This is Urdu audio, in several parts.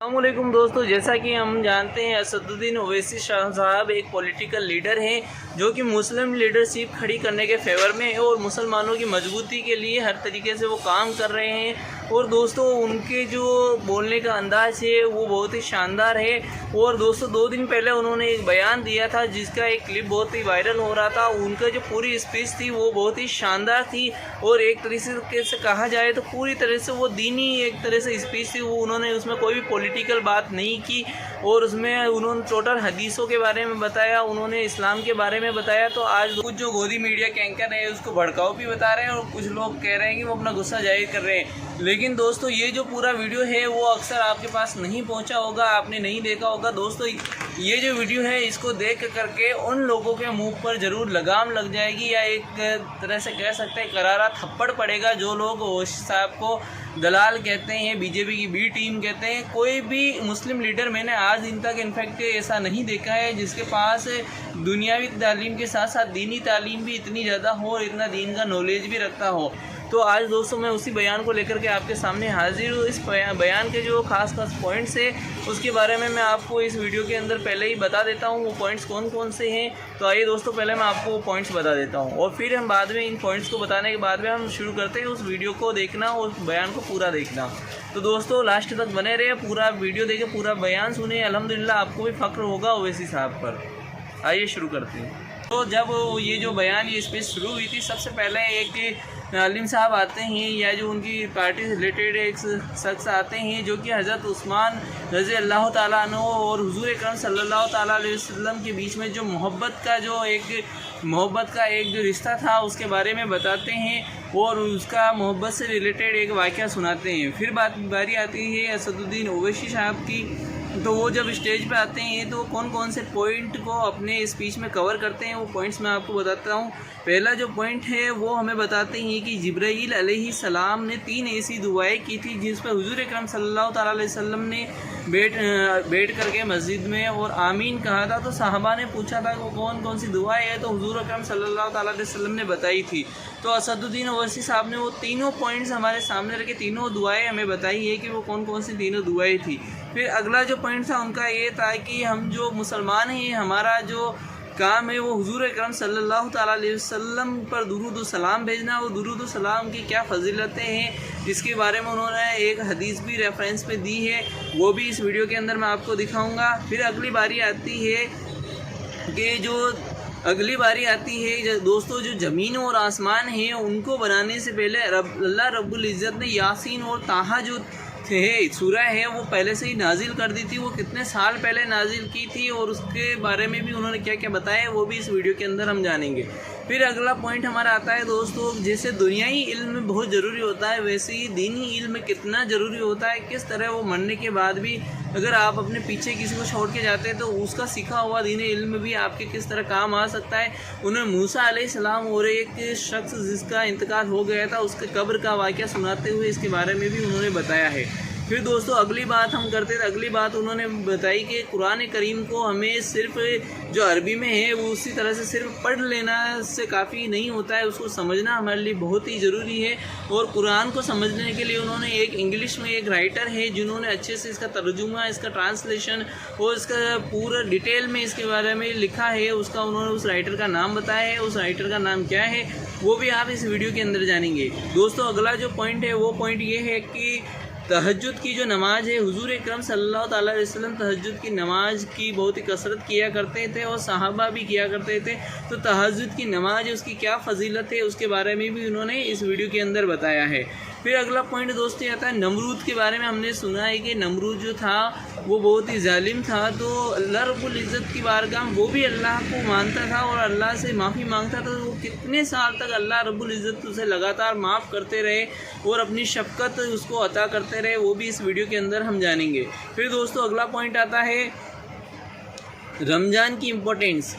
السلام علیکم دوستو، جیسا کہ ہم جانتے ہیں اسدالدین اویسی شاہ صاحب ایک پولیٹیکل لیڈر ہیں جو کہ مسلم لیڈرشپ کھڑی کرنے کے فیور میں ہے اور مسلمانوں کی مضبوطی کے لیے ہر طریقے سے وہ کام کر رہے ہیں۔ اور دوستو ان کے جو بولنے کا انداز ہے وہ بہت ہی شاندار ہے۔ اور دوستو 2 دن پہلے انہوں نے ایک بیان دیا تھا جس کا ایک کلپ بہت ہی وائرل ہو رہا تھا۔ ان کا جو پوری اسپیچ تھی وہ بہت ہی شاندار تھی اور ایک طریقے سے کہا جائے تو پوری طرح سے وہ دینی ایک طرح سے اسپیچ تھی۔ وہ انہوں نے اس میں کوئی بھی پولیٹیکل بات نہیں کی اور اس میں انہوں نے ٹوٹل حدیثوں کے بارے میں بتایا، انہوں نے اسلام کے بارے میں بتایا۔ تو آج کچھ جو گودی میڈیا کے اینکر ہیں اس کو بھڑکاؤ بھی بتا رہے ہیں اور کچھ لوگ کہہ رہے ہیں کہ وہ اپنا غصہ ظاہر کر رہے ہیں۔ لیکن دوستو یہ جو پورا ویڈیو ہے وہ اکثر آپ کے پاس نہیں پہنچا ہوگا، آپ نے نہیں دیکھا ہوگا۔ دوستو یہ جو ویڈیو ہے اس کو دیکھ کر کے ان لوگوں کے منہ پر ضرور لگام لگ جائے گی یا ایک طرح سے کہہ سکتے ہیں کرارا تھپڑ پڑے گا۔ جو لوگ اویسی صاحب کو دلال کہتے ہیں، بی جے پی کی بی ٹیم کہتے ہیں، کوئی بھی مسلم لیڈر میں نے آج دن تک انفیکٹ ایسا نہیں دیکھا ہے جس کے پاس دنیاوی تعلیم کے ساتھ ساتھ دینی تعلیم بھی اتنی زیادہ ہو اور اتنا دین کا نالج بھی رکھتا ہو۔ تو آج دوستوں میں اسی بیان کو لے کر کے آپ کے سامنے حاضر ہوں۔ اس بیان کے جو خاص پوائنٹس ہیں اس کے بارے میں آپ کو اس ویڈیو کے اندر پہلے ہی بتا دیتا ہوں، وہ پوائنٹس کون کون سے ہیں۔ تو آئیے دوستوں پہلے میں آپ کو وہ پوائنٹس بتا دیتا ہوں اور پھر ہم بعد میں ان پوائنٹس کو بتانے کے بعد میں ہم شروع کرتے ہیں اس ویڈیو کو دیکھنا اور اس بیان کو پورا دیکھنا۔ تو دوستوں لاسٹ تک بنے رہے، پورا ویڈیو دیکھیں، پورا بیان سنیں، الحمدللہ آپ کو بھی فخر ہوگا اویسی صاحب پر۔ آئیے شروع کرتے ہیں۔ تو جب یہ جو بیان یہ اسپیچ شروع ہوئی تھی، سب سے پہلے ایک عالم صاحب آتے ہیں یا جو ان کی پارٹی سے ریلیٹڈ ایک شخص آتے ہیں جو کہ حضرت عثمان رضی اللہ تعالیٰ عنہ اور حضور اکرم صلی اللہ تعالیٰ علیہ وسلم کے بیچ میں جو محبت کا ایک جو رشتہ تھا اس کے بارے میں بتاتے ہیں اور اس کا محبت سے ریلیٹڈ ایک واقعہ سناتے ہیں۔ پھر باری آتی ہے اسدالدین اویسی صاحب کی۔ تو وہ جب اسٹیج پہ آتے ہیں تو کون کون سے پوائنٹ کو اپنے اسپیچ میں کور کرتے ہیں وہ پوائنٹس میں آپ کو بتاتا ہوں۔ پہلا جو پوائنٹ ہے وہ ہمیں بتاتے ہیں کہ جبرائیل علیہ السلام نے 3 ایسی دعائیں کی تھی جس پہ حضور اکرم صلی اللہ تعالیٰ علیہ وسلم نے بیٹھ کر کے مسجد میں اور آمین کہا تھا۔ تو صحابہ نے پوچھا تھا کہ وہ کون کون سی دعائیں ہیں، تو حضور اکرم صلی اللہ تعالیٰ علیہ وسلم نے بتائی تھی۔ تو اسدالدین اویسی صاحب نے وہ تینوں پوائنٹس ہمارے سامنے رکھے، تینوں دعائیں ہمیں بتائی ہے کہ وہ کون کون سی تینوں دعائیں تھیں۔ پھر اگلا جو پوائنٹ تھا ان کا یہ تھا کہ ہم جو مسلمان ہیں ہمارا جو کام ہے وہ حضور اکرم صلی اللہ تعالیٰ علیہ وسلم پر درود و سلام بھیجنا، اور درود و سلام کی کیا فضیلتیں ہیں اس کے بارے میں انہوں نے ایک حدیث بھی ریفرنس پہ دی ہے، وہ بھی اس ویڈیو کے اندر میں آپ کو دکھاؤں گا۔ پھر اگلی باری آتی ہے دوستو جو زمین اور آسمان ہیں ان کو بنانے سے پہلے اللہ رب العزت نے یاسین اور طٰہٰ جو سورہ ہے وہ پہلے سے ہی نازل کر دی تھی، وہ کتنے سال پہلے نازل کی تھی اور اس کے بارے میں بھی انہوں نے کیا کیا بتایا وہ بھی اس ویڈیو کے اندر ہم جانیں گے۔ پھر اگلا پوائنٹ ہمارا آتا ہے دوستو، جیسے دنیائی علم بہت ضروری ہوتا ہے ویسے ہی دینی علم کتنا ضروری ہوتا ہے، کس طرح وہ مرنے کے بعد بھی اگر آپ اپنے پیچھے کسی کو چھوڑ کے جاتے ہیں تو اس کا سیکھا ہوا دینی علم بھی آپ کے کس طرح کام آ سکتا ہے۔ انہوں نے موسیٰ علیہ السلام اور ایک شخص جس کا انتقال ہو گیا تھا اس کے قبر کا واقعہ سناتے ہوئے اس کے بارے میں بھی انہوں نے بتایا ہے۔ پھر دوستو اگلی بات ہم کرتے تھے، اگلی بات انہوں نے بتائی کہ قرآن کریم کو ہمیں صرف جو عربی میں ہے وہ اسی طرح سے صرف پڑھ لینا سے کافی نہیں ہوتا ہے، اس کو سمجھنا ہمارے لیے بہت ہی ضروری ہے۔ اور قرآن کو سمجھنے کے لیے انہوں نے ایک انگلش میں ایک رائٹر ہے جنہوں نے اچھے سے اس کا ترجمہ، اس کا ٹرانسلیشن اور اس کا پورا ڈیٹیل میں اس کے بارے میں لکھا ہے، اس کا انہوں نے اس رائٹر کا نام بتایا ہے، اس رائٹر کا نام کیا ہے وہ بھی آپ اس ویڈیو کے اندر جانیں گے۔ دوستو اگلا جو پوائنٹ ہے وہ پوائنٹ یہ ہے کہ تہجد کی جو نماز ہے، حضور اکرم صلی اللہ تعالیٰ علیہ وسلم تہجد کی نماز کی بہت ہی کثرت کیا کرتے تھے اور صحابہ بھی کیا کرتے تھے۔ تو تہجد کی نماز اس کی کیا فضیلت ہے اس کے بارے میں بھی انہوں نے اس ویڈیو کے اندر بتایا ہے۔ پھر اگلا پوائنٹ دوستی آتا ہے نمرود کے بارے میں۔ ہم نے سنا ہے کہ نمرود جو تھا وہ بہت ہی ظالم تھا، تو اللہ رب العزت کی بارگاہ وہ بھی اللہ کو مانتا تھا اور اللہ سے معافی مانگتا تھا۔ وہ کتنے سال تک اللہ رب العزت اسے لگاتار معاف کرتے رہے اور اپنی شفقت اس کو عطا کرتے رہے، وہ بھی اس ویڈیو کے اندر ہم جانیں گے۔ پھر دوستو اگلا پوائنٹ آتا ہے رمضان کی امپورٹینس۔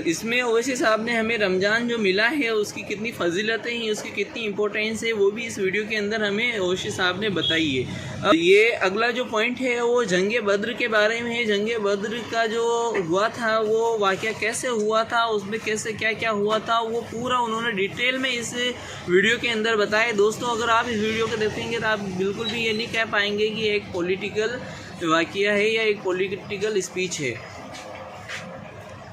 اس میں اویسی صاحب نے ہمیں رمضان جو ملا ہے اس کی کتنی فضیلتیں ہیں، اس کی کتنی امپورٹینس ہے وہ بھی اس ویڈیو کے اندر ہمیں اویسی صاحب نے بتائی ہے۔ یہ اگلا جو پوائنٹ ہے وہ جنگ بدر کے بارے میں ہے۔ جنگ بدر کا جو ہوا تھا وہ واقعہ کیسے ہوا تھا، اس میں کیسے کیا کیا ہوا تھا، وہ پورا انہوں نے ڈیٹیل میں اس ویڈیو کے اندر بتایا۔ دوستو اگر آپ اس ویڈیو کو دیکھیں گے تو آپ بالکل بھی یہ نہیں کہہ پائیں گے کہ ایک پولیٹیکل واقعہ ہے یا ایک پولیٹیکل اسپیچ ہے۔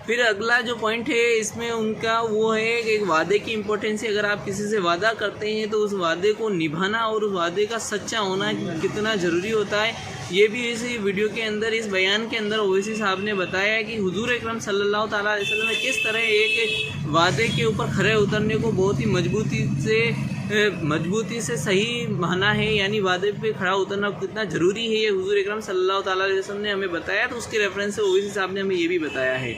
پھر اگلا جو پوائنٹ ہے اس میں ان کا وہ ہے کہ ایک وعدے کی امپورٹنس ہے۔ اگر آپ کسی سے وعدہ کرتے ہیں تو اس وعدے کو نبھانا اور اس وعدے کا سچا ہونا کتنا ضروری ہوتا ہے، یہ بھی اس ویڈیو کے اندر، اس بیان کے اندر اویسی صاحب نے بتایا کہ حضور اکرم صلی اللہ تعالیٰ علیہ وسلم نے کس طرح ایک وعدے کے اوپر کھرے اترنے کو بہت ہی مضبوطی سے صحیح مانا ہے، یعنی وعدے پہ کھڑا اترنا کتنا ضروری ہے، یہ حضور اکرم صلی اللہ تعالیٰ علیہ وسلم نے ہمیں بتایا، تو اس کے ریفرنس سے اویسی صاحب نے ہمیں یہ بھی بتایا ہے۔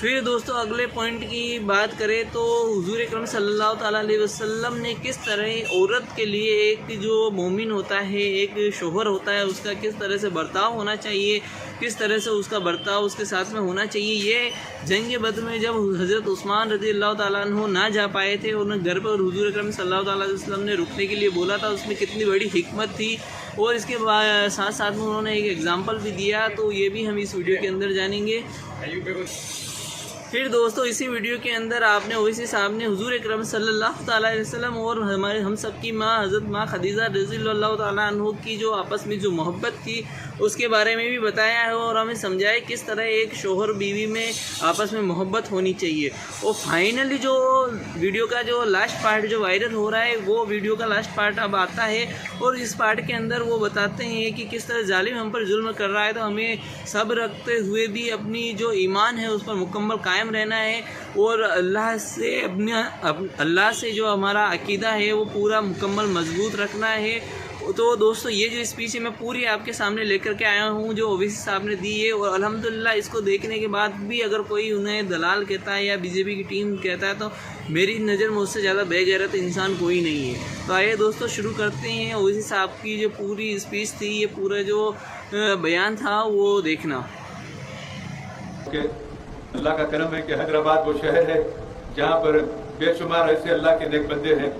پھر دوستو اگلے پوائنٹ کی بات کریں تو حضور اکرم صلی اللہ تعالیٰ علیہ وسلم نے کس طرح عورت کے لیے ایک جو مومن ہوتا ہے، ایک شوہر ہوتا ہے، اس کا کس طرح سے برتاؤ ہونا چاہیے، کس طرح سے اس کا برتاؤ اس کے ساتھ میں ہونا چاہیے۔ یہ جنگ بدر میں جب حضرت عثمان رضی اللہ تعالیٰ عنہ نہ جا پائے تھے، انہیں گھر پر حضور اکرم صلی اللہ تعالیٰ علیہ وسلم نے رکنے کے لیے بولا تھا، اس میں کتنی بڑی حکمت تھی، اور اس کے ساتھ ساتھ میں انہوں نے ایک ایگزامپل بھی دیا، تو یہ بھی ہم اس ویڈیو کے اندر جانیں گے۔ پھر دوستو اسی ویڈیو کے اندر آپ نے اویسی صاحب نے حضور اکرم صلی اللہ تعالیٰ علیہ وسلم اور ہم سب کی ماں حضرت ماں خدیجہ رضی اللہ تعالیٰ عنہ کی جو آپس میں جو محبت تھی اس کے بارے میں بھی بتایا ہے، اور ہمیں سمجھایا کس طرح ایک شوہر بیوی میں آپس میں محبت ہونی چاہیے۔ اور فائنلی جو ویڈیو کا جو لاسٹ پارٹ جو وائرل ہو رہا ہے، وہ ویڈیو کا لاسٹ پارٹ اب آتا ہے، اور اس پارٹ کے اندر وہ بتاتے ہیں کہ کس طرح ظالم ہم پر ظلم کر رہا ہے، تو ہمیں صبر رکھتے ہوئے بھی اپنی جو ایمان ہے اس پر مکمل قائم رہنا ہے، اور اللہ سے جو ہمارا عقیدہ ہے وہ پورا مکمل مضبوط رکھنا ہے۔ تو دوستو یہ جو اسپیچ ہے میں پوری آپ کے سامنے لے کر کے آیا ہوں جو اویسی صاحب نے دی ہے، اور الحمدللہ اس کو دیکھنے کے بعد بھی اگر کوئی انہیں دلال کہتا ہے یا بی جے پی کی ٹیم کہتا ہے تو میری نظر میں اس سے زیادہ بے غیرت انسان کوئی نہیں ہے۔ تو آئیے دوستو شروع کرتے ہیں اویسی صاحب کی جو پوری اسپیچ تھی، یہ پورا جو بیان تھا وہ دیکھنا۔ اللہ کا کرم ہے کہ حیدرآباد وہ شہر ہے جہاں پر بے شمار ایسے اللہ کے نیک بندے ہیں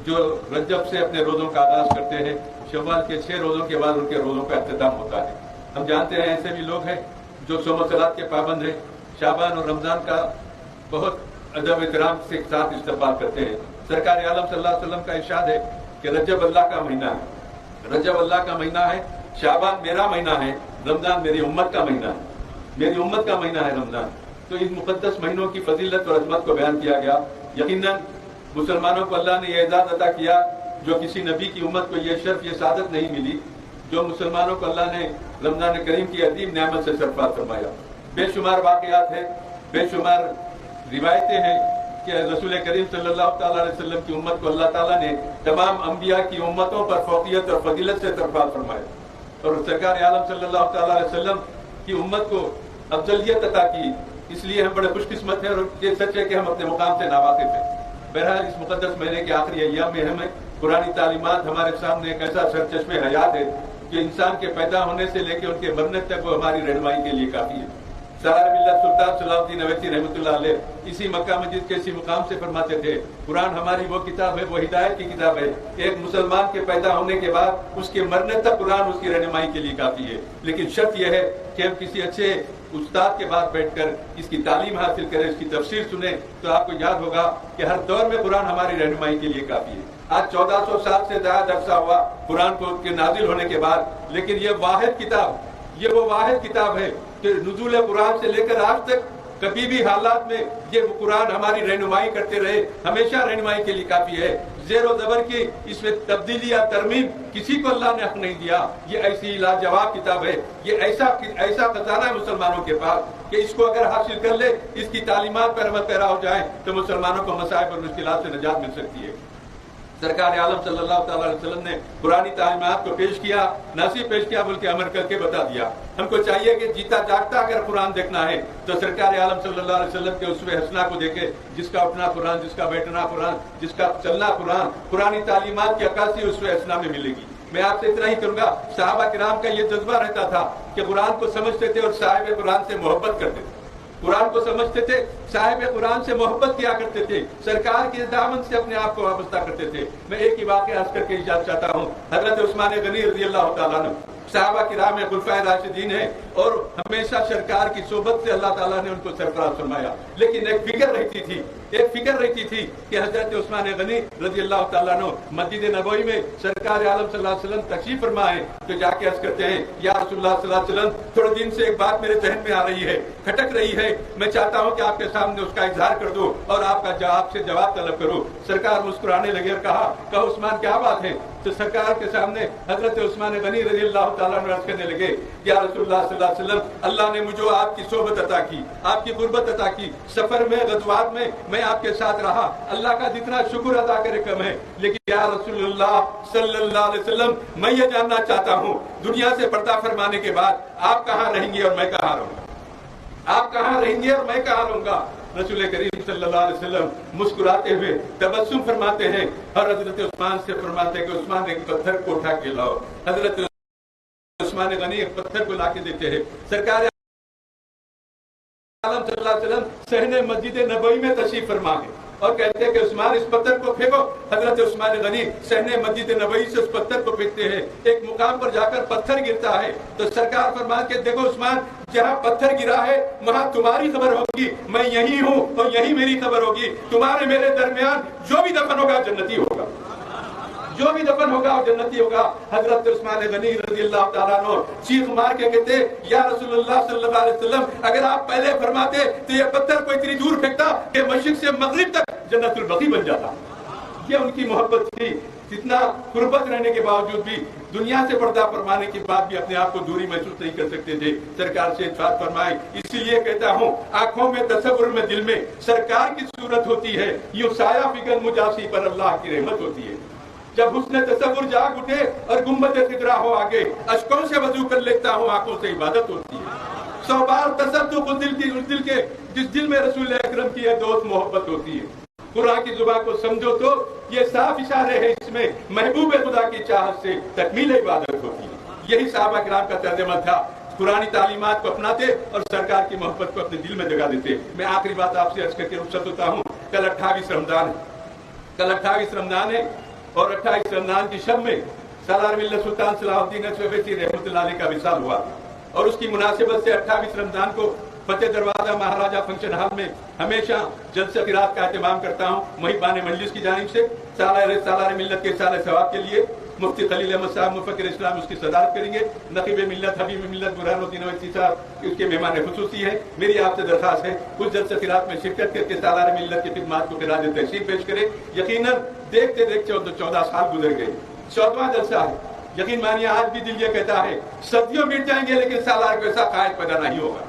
جو رجب سے اپنے روزوں کا آغاز کرتے ہیں، شوال کے 6 روزوں کے بعد ان کے روزوں کا اختتام ہوتا ہے۔ ہم جانتے ہیں ایسے بھی لوگ ہیں جو صوم و صلات کے پابند ہیں، شعبان اور رمضان کا بہت ادب احترام کے ساتھ استقبال کرتے ہیں۔ سرکار عالم صلی اللہ علیہ وسلم کا ارشاد ہے کہ رجب اللہ کا مہینہ ہے، رجب اللہ کا مہینہ ہے، شعبان میرا مہینہ ہے، رمضان میری امت کا مہینہ ہے، میری امت کا مہینہ ہے رمضان۔ تو ان مقدس مہینوں کی فضیلت اور عظمت کو بیان کیا گیا۔ یقیناً مسلمانوں کو اللہ نے یہ اعزاز عطا کیا جو کسی نبی کی امت کو یہ شرف، یہ سعادت نہیں ملی، جو مسلمانوں کو اللہ نے رمضان کریم کی عظیم نعمت سے سرفراز فرمایا۔ بے شمار واقعات ہیں، بے شمار روایتیں ہیں کہ رسول کریم صلی اللہ تعالیٰ علیہ وسلم کی امت کو اللہ تعالیٰ نے تمام انبیاء کی امتوں پر فوقیت اور فضیلت سے سرفراز فرمایا، اور سرکار عالم صلی اللہ تعالیٰ علیہ وسلم کی امت کو افضلیت عطا کی۔ اس لیے ہم بڑے خوش قسمت ہیں، اور یہ سچ ہے کہ ہم اپنے مقام سے ناواقف ہیں۔ بہرحال اس مقدس مہینے کے آخری ایام میں ہمیں قرآنی تعلیمات ہمارے سامنے ایک ایسا سرچشمہ حیات ہے کہ انسان کے پیدا ہونے سے لے کے ان کے مرنے تک وہ ہماری رہنمائی کے لیے کافی ہے۔ سالار ملت سلطان صلاح الدین اویسی رحمۃ اللہ علیہ اسی مکہ مسجد کے اسی مقام سے فرماتے تھے، قرآن ہماری وہ کتاب ہے، وہ ہدایت کی کتاب ہے، ایک مسلمان کے پیدا ہونے کے بعد اس کے مرنے تک قرآن اس کی رہنمائی کے لیے کافی ہے، لیکن شرط یہ ہے کہ ہم کسی اچھے استاد کے بعد بیٹھ کر اس کی تعلیم حاصل کریں، اس کی تفسیر سنیں، تو آپ کو یاد ہوگا کہ ہر دور میں قرآن ہماری رہنمائی کے لیے کافی ہے۔ آج 1400 سال سے زیادہ عرصہ ہوا قرآن کو کے نازل ہونے کے بعد، لیکن یہ وہ واحد کتاب ہے کہ نزول قرآن سے لے کر آج تک کبھی بھی حالات میں یہ قرآن ہماری رہنمائی کرتے رہے، ہمیشہ رہنمائی کے لیے کافی ہے۔ زیر و زبر کی اس میں تبدیلی یا ترمیم کسی کو اللہ نے حق نہیں دیا۔ یہ ایسی لاجواب کتاب ہے، یہ ایسا خزانہ ہے مسلمانوں کے پاس کہ اس کو اگر حاصل کر لے، اس کی تعلیمات پر عمل پیرا ہو جائے تو مسلمانوں کو مصائب اور مشکلات سے نجات مل سکتی ہے۔ سرکار عالم صلی اللہ تعالیٰ علیہ وسلم نے قرآنی تعلیمات کو پیش کیا، نہ صرف پیش کیا بلکہ عمل کر کے بتا دیا۔ ہم کو چاہیے کہ جیتا جاگتا اگر قرآن دیکھنا ہے تو سرکار عالم صلی اللہ علیہ وسلم کے اسوہ حسنہ کو دیکھے، جس کا اٹھنا قرآن، جس کا بیٹھنا قرآن، جس کا چلنا قرآن، قرآنی تعلیمات کی عکاسی اسوہ حسنہ میں ملے گی۔ میں آپ سے اتنا ہی کروں گا، صحابہ کرام کا یہ جذبہ رہتا تھا کہ قرآن کو سمجھتے تھے اور صاحب قرآن سے محبت کرتے تھے، قرآن کو سمجھتے تھے، صاحب قرآن سے محبت کیا کرتے تھے، سرکار کے دامن سے اپنے آپ کو وابستہ کرتے تھے۔ میں ایک ہی واقعہ عرض کر کے اجازت چاہتا ہوں۔ حضرت عثمان غنی رضی اللہ تعالیٰ عنہ صحابہ کرام میں خلفائے راشدین ہیں، اور ہمیشہ سرکار کی صحبت سے اللہ تعالیٰ نے ان کو سرفراز فرمایا، لیکن ایک فکر رہتی تھی ایک فکر رہتی تھی کہ حضرت عثمان غنی رضی اللہ تعالیٰ عنہ مسجد نبوی میں سرکار عالم صلی اللہ علیہ وسلم تشریف فرما ہے تو جا کے عرض کرتے ہیں یا رسول اللہ صلی اللہ علیہ وسلم تھوڑے دن سے ایک بات میرے ذہن میں آ رہی ہے، کھٹک رہی ہے، میں چاہتا ہوں کہ آپ کے سامنے اس کا اظہار کر دوں اور آپ کا آپ سے جواب طلب کروں۔ سرکار مسکرانے لگے اور کہا کہ عثمان کیا بات ہے؟ تو سرکار کے سامنے حضرت عثمان غنی رضی اللہ تعالیٰ عنہ عرض کرنے لگے یا رسول اللہ صلی اللہ علیہ وسلم، اللہ نے مجھے آپ کی صحبت عطا کی، آپ کی قربت عطا کی، سفر میں غزوات میں آپ کے ساتھ رہا، اللہ کا جتنا شکر ادا کرے کم ہے، لیکن یا رسول اللہ صلی اللہ علیہ وسلم میں یہ جاننا چاہتا ہوں دنیا سے پردہ فرمانے کے بعد آپ کہاں رہیں گے اور میں کہاں رہوں گا؟ آپ کہاں رہیں گے اور میں کہاں رہوں گا؟ رسول کریم صلی اللہ علیہ وسلم مسکراتے ہوئے تبسم فرماتے ہیں اور حضرت عثمان سے فرماتے ہیں کہ عثمان ایک پتھر کو اٹھا کے لاؤ۔ حضرت عثمان غنی ایک پتھر کو لا کے دیتے ہیں، سرکار عالم صلی اللہ علیہ وسلم صحن مسجد نبوی میں تشریف فرما ہے اور کہتے ہیں کہ عثمان اس پتھر کو پھینکو۔ حضرت عثمان غنی صحن مسجد نبوی سے اس پتھر کو پھینکتے ہیں، ایک مقام پر جا کر پتھر گرتا ہے تو سرکار فرمان کے دیکھو عثمان جہاں پتھر گرا ہے وہاں تمہاری خبر ہوگی، میں یہی ہوں اور یہی میری خبر ہوگی، تمہارے میرے درمیان جو بھی دفن ہوگا جنتی ہوگا، جو بھی دفن ہوگا وہ جنتی ہوگا۔ حضرت عثمان غنی رضی اللہ تعالیٰ عنہ چیخ مار کے کہتے یا رسول اللہ صلی اللہ علیہ وسلم اگر آپ پہلے فرماتے تو یہ پتھر کو اتنی دور پھینکتا کہ مشرق سے مغرب تک جنت البقیع بن جاتا۔ یہ ان کی محبت تھی، جتنا قربت رہنے کے باوجود بھی دنیا سے پردہ فرمانے کے بعد بھی اپنے آپ کو دوری محسوس نہیں کر سکتے تھے۔ سرکار سے ارشاد فرمائے اسی لیے کہتا ہوں آنکھوں میں تصور میں دل میں سرکار کی صورت ہوتی ہے، یوں سایہ فکر مجاسی پر اللہ کی رحمت ہوتی ہے۔ جب حسن تصور جاگ اٹھے اور گنبد خضرا ہو آگے، اشکوں سے وضو کر لیتا ہوں، آنکھوں سے عبادت ہوتی ہے۔ 100 بار تصدق جس دل میں رسول اکرم کی ہے دوست محبت ہوتی ہے۔ قرآن کی زبان کو سمجھو تو یہ صاف اشارے ہیں، اس میں محبوب خدا کی چاہت سے تکمیل عبادت ہوتی ہے۔ یہی صحابہ کرام کا طرز عمل تھا، قرآنی تعلیمات کو اپناتے اور سرکار کی محبت کو اپنے دل میں جگہ دیتے۔ میں آخری بات آپ سے عرض کر کے رخصت ہوتا ہوں۔ کل 28 رمضان ہے اور 28 رمضان کی شب میں سالار ملت سلطان صلاح الدین اویسی رحمۃ اللہ علیہ کا وصال ہوا اور اس کی مناسبت سے 28 رمضان کو فتح دروازہ مہاراجہ فنکشن ہال میں ہمیشہ جلسہ قرات کا اہتمام کرتا ہوں محبان مجلس کی جانب سے۔ سالار ملت کے سال ثواب کے لیے مفتی خلیل احمد صاحب مفکر اسلام اس کی صدارت کریں گے، نقیب ملت حبیب ملت برہان الدین اویسی صاحب اس کے مہمان خصوصی ہیں۔ میری آپ سے درخواست ہے اس جلسہ قرات میں شرکت کر کے سالار ملت کی خدمات کو خراج تحسین پیش کریں۔ یقیناً دیکھتے دیکھتے 14 سال گزر گئے، 14واں جلسہ ہے۔ یقین مانیے آج بھی دل یہ کہتا ہے صدیوں بیت جائیں گے لیکن سالار کو ایسا قائد پیدا نہیں ہوگا،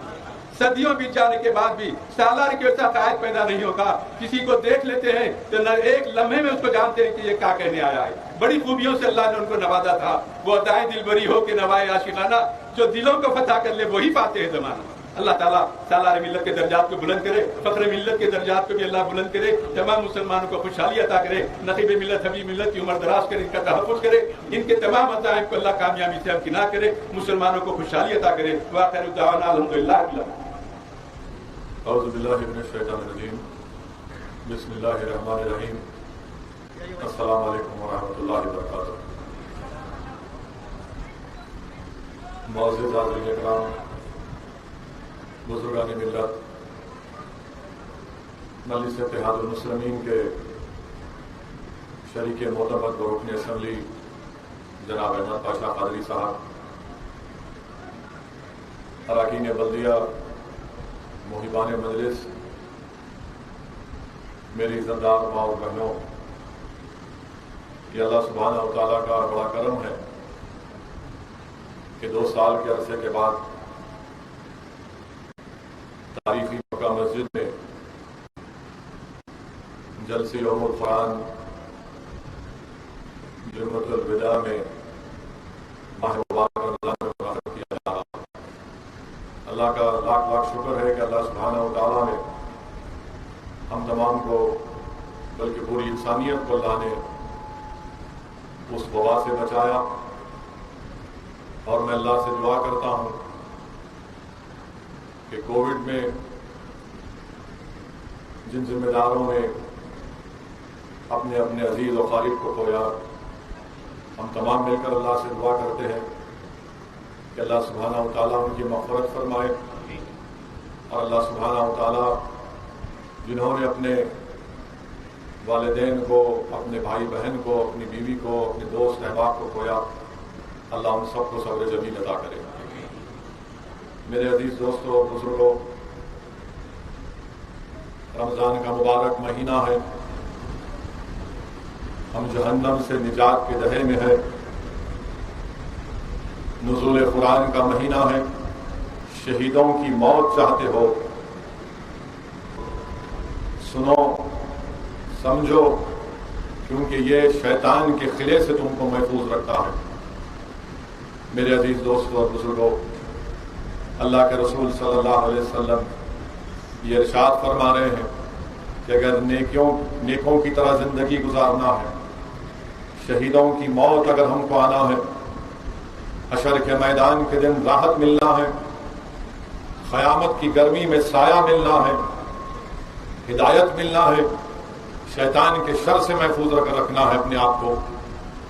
صدیوں بیت جانے کے بعد بھی سالار کے ایسا قائد پیدا نہیں ہوگا۔ کسی کو دیکھ لیتے ہیں تو ایک لمحے میں اس کو جانتے ہیں کہ یہ کیا کہنے آیا ہے۔ بڑی خوبیوں سے اللہ نے ان کو نوازا تھا، وہ ادائیں دل بری ہو کے نوائے عاشقانہ، جو دلوں کو فتح کر لے وہی پاتے ہیں زمانہ۔ اللہ تعالیٰ سالار ملت کے درجات کو بلند کرے، فخر ملت کے درجات کو بھی اللہ بلند کرے، تمام مسلمانوں کو خوشحالی عطا کرے، نقیب ملت حبیب ملت کی عمر دراز کرے، ان کا تحفظ کرے، ان کے تمام عزائم کو اللہ کامیابی سے امکنار کرے، مسلمانوں کو خوشحالی عطا کرے۔ وآخر دعوانا الحمدللہ رب العالمین۔ اعوذ باللہ من الشیطان الرجیم، بسم اللہ الرحمن الرحیم، السلام علیکم ورحمۃ اللہ وبرکاتہ۔ معزز حاضرین اکرام، بزرگان ملت، مجلس اتحاد المسلمین کے شریک معتمد و رکن اسمبلی جناب احمد پاشا قادری صاحب، اراکین بلدیہ، محبان مجلس، میری عزتدار ماں اور بہنوں، یہ اللہ سبحانہ و تعالیٰ کا بڑا کرم ہے کہ 2 سال کے عرصے کے بعد تاریخی مکہ مسجد میں جلسہ یوم الفرقان جمعۃ الوداع میں ماہ مبارک رمضان میں منعقد کیا جا رہا ہے۔ اللہ کا لاکھ لاکھ شکر ہے کہ اللہ سبحانہ و تعالیٰ نے ہم تمام کو، بلکہ پوری انسانیت کو اللہ نے اس وبا سے بچایا، اور میں اللہ سے دعا کرتا ہوں کہ کووڈ میں جن ذمہ داروں نے اپنے اپنے عزیز و خالق کو کھویا، ہم تمام مل کر اللہ سے دعا کرتے ہیں کہ اللہ سبحانہ و تعالیٰ ان کی مغفرت فرمائے، اور اللہ سبحانہ و تعالیٰ جنہوں نے اپنے والدین کو، اپنے بھائی بہن کو، اپنی بیوی کو، اپنے دوست احباب کو کھویا، اللہ ان سب کو صبر جمیل عطا کرے۔ میرے عزیز دوستوں اور بزرگوں، رمضان کا مبارک مہینہ ہے، ہم جہنم سے نجات کے دہے میں ہیں، نزول قرآن کا مہینہ ہے، شہیدوں کی موت چاہتے ہو، سنو سمجھو، کیونکہ یہ شیطان کے قلعے سے تم کو محفوظ رکھتا ہے۔ میرے عزیز دوستوں اور بزرگوں، اللہ کے رسول صلی اللہ علیہ وسلم یہ ارشاد فرما رہے ہیں کہ اگر نیکوں کی طرح زندگی گزارنا ہے، شہیدوں کی موت اگر ہم کو آنا ہے، حشر کے میدان کے دن راحت ملنا ہے، قیامت کی گرمی میں سایہ ملنا ہے، ہدایت ملنا ہے، شیطان کے شر سے محفوظ رکھنا ہے اپنے آپ کو،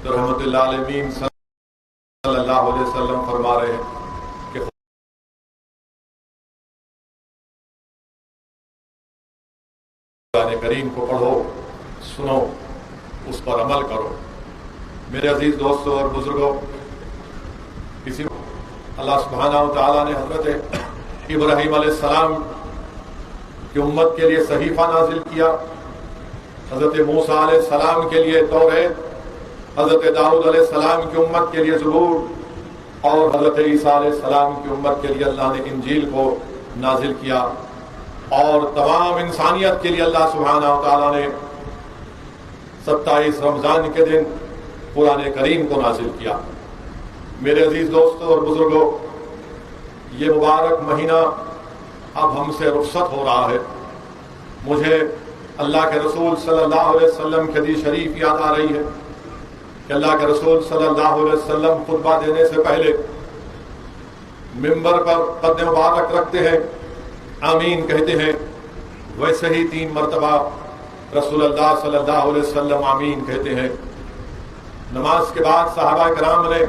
تو رحمت اللہ علیہ صلی اللہ علیہ وسلم فرما رہے ہیں کہ قرآن کریم کو پڑھو، سنو، اس پر عمل کرو۔ میرے عزیز دوستوں اور بزرگوں، اسی اللہ سبحانہ و تعالیٰ نے حضرت ابراہیم علیہ السلام کی امت کے لیے صحیفہ نازل کیا، حضرت موسیٰ علیہ السلام کے لیے توریت، حضرت داؤد علیہ السلام کی امت کے لیے زبور، اور حضرت عیسیٰ علیہ السلام کی امت کے لیے اللہ نے انجیل کو نازل کیا، اور تمام انسانیت کے لیے اللہ سبحانہ و تعالیٰ نے 27 رمضان کے دن قرآن کریم کو نازل کیا۔ میرے عزیز دوستوں اور بزرگوں، یہ مبارک مہینہ اب ہم سے رخصت ہو رہا ہے۔ مجھے اللہ کے رسول صلی اللہ علیہ وسلم کی حدیث شریف یاد آ رہی ہے کہ اللہ کے رسول صلی اللہ علیہ وسلم خطبہ دینے سے پہلے ممبر پر قد مبارک رکھتے ہیں، آمین کہتے ہیں، ویسے ہی 3 مرتبہ رسول اللہ صلی اللہ علیہ وسلم آمین کہتے ہیں۔ نماز کے بعد صحابہ کرام نے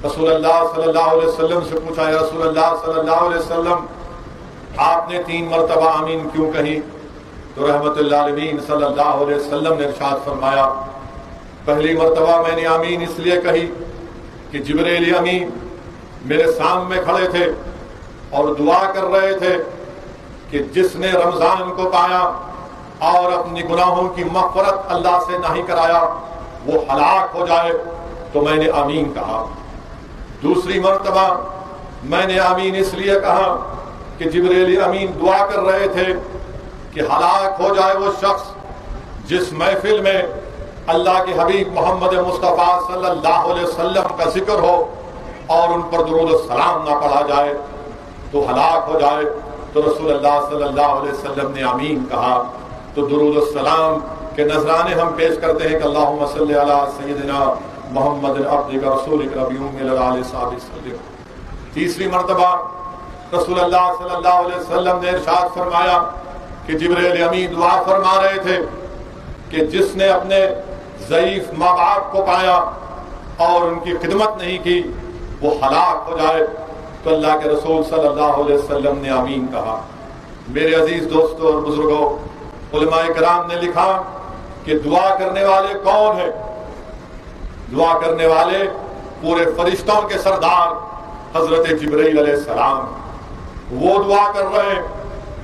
رسول اللہ صلی اللہ علیہ وسلم سے پوچھا، یا رسول اللہ صلی اللہ علیہ وسلم، آپ نے 3 مرتبہ آمین کیوں کہی؟ تو رحمت اللہ علیہ صلی اللہ علیہ وسلم نے ارشاد فرمایا، پہلی مرتبہ میں نے آمین اس لیے کہی کہ جبریل امین میرے سامنے کھڑے تھے اور دعا کر رہے تھے کہ جس نے رمضان کو پایا اور اپنی گناہوں کی مغفرت اللہ سے نہیں کرایا وہ ہلاک ہو جائے، تو میں نے آمین کہا۔ دوسری مرتبہ میں نے آمین اس لیے کہا کہ جبریل امین دعا کر رہے تھے کہ ہلاک ہو جائے وہ شخص جس محفل میں اللہ کے حبیب محمد مصطفیٰ صلی اللہ علیہ وسلم کا ذکر ہو اور ان پر درود السلام نہ پڑھا جائے تو ہلاک ہو جائے۔ تو رسول اللہ صلی اللہ علیہ وسلم نے آمین کہا۔ تو درود السلام کے نذرانے ہم پیش کرتے ہیں کہ اللہم صلی علی سیدنا محمد عبدک رسولک نبی امین علیہ وسلم۔ تیسری مرتبہ رسول اللہ صلی اللہ علیہ وسلم نے ارشاد فرمایا کہ جبریل امین دعا فرما رہے تھے کہ جس نے اپنے ضعیف ماں باپ کو پایا اور ان کی خدمت نہیں کی وہ ہلاک ہو جائے۔ تو اللہ کے رسول صلی اللہ علیہ وسلم نے آمین کہا۔ میرے عزیز دوستوں اور بزرگوں، علماء کرام نے لکھا کہ دعا کرنے والے کون ہیں؟ دعا کرنے والے پورے فرشتوں کے سردار حضرت جبرائیل علیہ السلام، وہ دعا کر رہے ہیں۔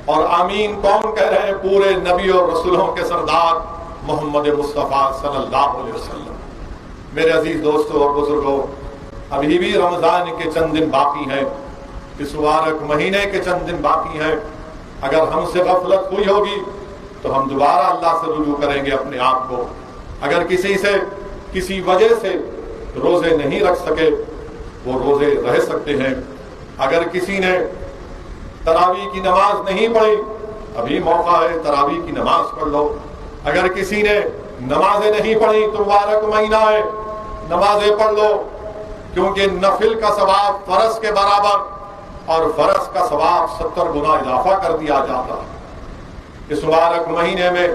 اور آمین کون کہہ رہے ہیں؟ پورے نبی اور رسولوں کے سردار محمد مصطفیٰ صلی اللہ علیہ وسلم۔ میرے عزیز دوستوں اور بزرگوں، ابھی بھی رمضان کے چند دن باقی ہیں، اس مبارک مہینے کے چند دن باقی ہیں۔ اگر ہم سے غفلت ہوئی ہوگی تو ہم دوبارہ اللہ سے رجوع کریں گے اپنے آپ کو۔ اگر کسی وجہ سے روزے نہیں رکھ سکے وہ روزے رہ سکتے ہیں۔ اگر کسی نے تراویح کی نماز نہیں پڑھی، ابھی موقع ہے، تراویح کی نماز پڑھ لو۔ اگر کسی نے نمازیں نہیں پڑھی تو مبارک مہینہ ہے، نمازیں پڑھ لو، کیونکہ نفل کا ثواب فرض کے برابر اور فرض کا ثواب 70 گنا اضافہ کر دیا جاتا ہے۔ اس مبارک مہینے میں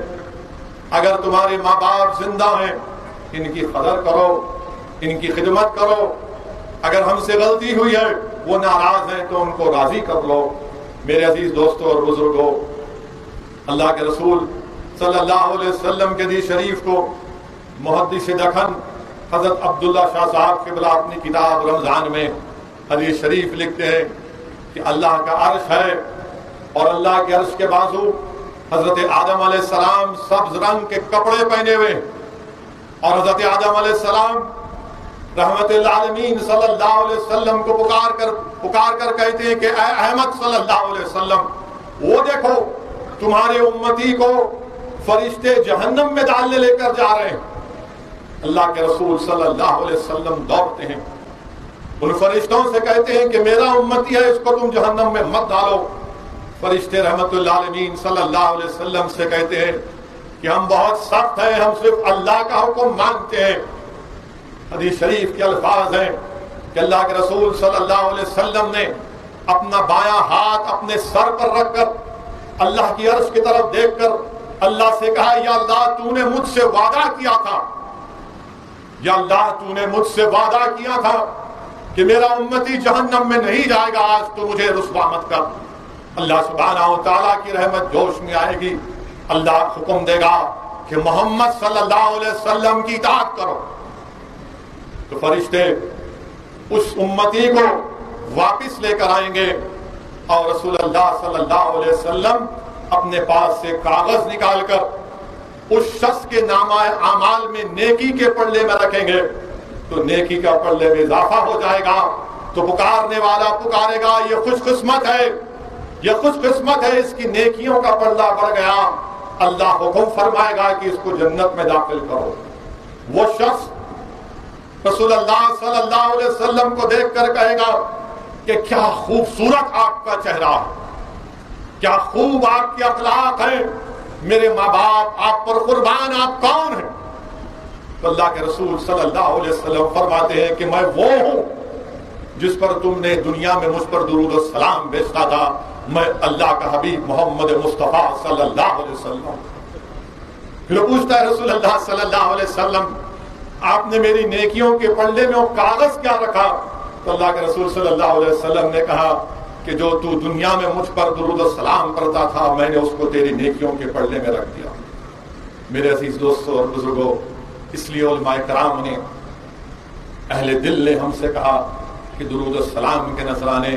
اگر تمہارے ماں باپ زندہ ہیں ان کی قدر کرو، ان کی خدمت کرو۔ اگر ہم سے غلطی ہوئی ہے، وہ ناراض ہیں تو ان کو راضی کر لو۔ میرے عزیز دوستوں اور بزرگوں، اللہ کے رسول صلی اللہ علیہ وسلم کے حدیث شریف کو محدث دکن حضرت عبداللہ شاہ صاحب قبلہ اپنی کتاب رمضان میں حدیث شریف لکھتے ہیں کہ اللہ کا عرش ہے اور اللہ کے عرش کے بازو حضرت آدم علیہ السلام سبز رنگ کے کپڑے پہنے ہوئے اور حضرت آدم علیہ السلام رحمت العالمین صلی اللہ علیہ وسلم کو پکار کر کہتے ہیں کہ اے احمد صلی اللہ علیہ وسلم وہ دیکھو تمہارے امتی کو فرشتے جہنم میں ڈالنے لے کر جا رہے ہیں. اللہ کے رسول صلی اللہ علیہ وسلم دوڑتے ہیں ان فرشتوں سے کہتے ہیں کہ میرا امتی ہے اس کو تم جہنم میں مت ڈالو. فرشتے رحمت اللہ علیہ صلی اللہ علیہ وسلم سے کہتے ہیں کہ ہم بہت سخت ہیں ہم صرف اللہ کا حکم مانتے ہیں. حدیث شریف کے الفاظ ہیں کہ اللہ کے رسول صلی اللہ علیہ وسلم نے اپنا بایاں ہاتھ اپنے سر پر رکھ کر اللہ کی عرش کی طرف دیکھ کر اللہ سے کہا یا اللہ تو نے مجھ سے وعدہ کیا تھا یا اللہ تو نے مجھ سے وعدہ کیا تھا کہ میرا امتی جہنم میں نہیں جائے گا آج تو مجھے رسوا مت کر. اللہ سبحانہ و تعالیٰ کی رحمت جوش میں آئے گی. اللہ حکم دے گا کہ محمد صلی اللہ علیہ وسلم کی اطاعت کرو تو فرشتے اس امتی کو واپس لے کر آئیں گے اور رسول اللہ صلی اللہ علیہ وسلم اپنے پاس سے کاغذ نکال کر اس شخص کے نامہ اعمال میں نیکی کے پلڑے میں رکھیں گے تو نیکی کا پلڑے میں اضافہ ہو جائے گا. تو پکارنے والا پکارے گا یہ خوش قسمت ہے یہ خوش قسمت ہے اس کی نیکیوں کا پلڑا بڑھ گیا. اللہ حکم فرمائے گا کہ اس کو جنت میں داخل کرو. وہ شخص رسول اللہ صلی اللہ علیہ وسلم کو دیکھ کر کہے گا کہ کیا خوبصورت آپ کا چہرہ ہے کیا خوب آپ کے اخلاق ہیں میرے ماں باپ آپ پر قربان آپ کون ہیں. تو اللہ کے رسول صلی اللہ علیہ وسلم فرماتے ہیں کہ میں وہ ہوں جس پر تم نے دنیا میں مجھ پر درود و سلام بھیجا تھا. میں اللہ کا حبیب محمد مصطفیٰ صلی اللہ علیہ وسلم. پھر پوچھتا ہے رسول اللہ صلی اللہ علیہ وسلم آپ نے میری نیکیوں کے پلڑے میں وہ کاغذ کیا رکھا. تو اللہ کے رسول صلی اللہ علیہ وسلم نے کہا کہ جو تو دنیا میں مجھ پر درود و سلام پڑھتا تھا میں نے اس کو تیری نیکیوں کے پلڑے میں رکھ دیا. میرے عزیز دوستوں اور بزرگوں اس لیے علماء کرام نے اہل دل نے ہم سے کہا کہ درود و سلام کے نذرانے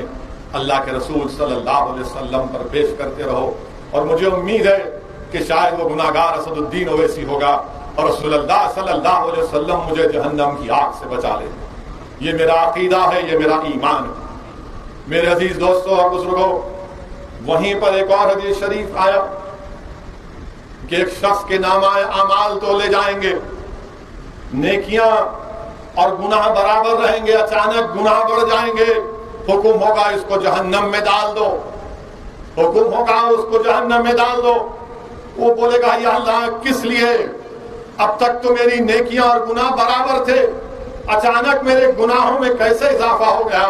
اللہ کے رسول صلی اللہ علیہ وسلم پر پیش کرتے رہو. اور مجھے امید ہے کہ شاید وہ گناہگار اسد الدین اویسی ہوگا اور رسول اللہ صلی اللہ علیہ وسلم مجھے جہنم کی آگ سے بچا لے. یہ میرا عقیدہ ہے یہ میرا ایمان ہے. میرے عزیز دوستوں اور بزرگوں وہیں پر ایک اور حدیث شریف آیا کہ ایک شخص کے نامہ اعمال تو لے جائیں گے نیکیاں اور گناہ برابر رہیں گے. اچانک گناہ بڑھ جائیں گے حکم ہوگا اس کو جہنم میں ڈال دو حکم ہوگا اس کو جہنم میں ڈال دو. وہ بولے گا یا اللہ کس لیے اب تک تو میری نیکیاں اور گناہ برابر تھے اچانک میرے گناہوں میں کیسے اضافہ ہو گیا.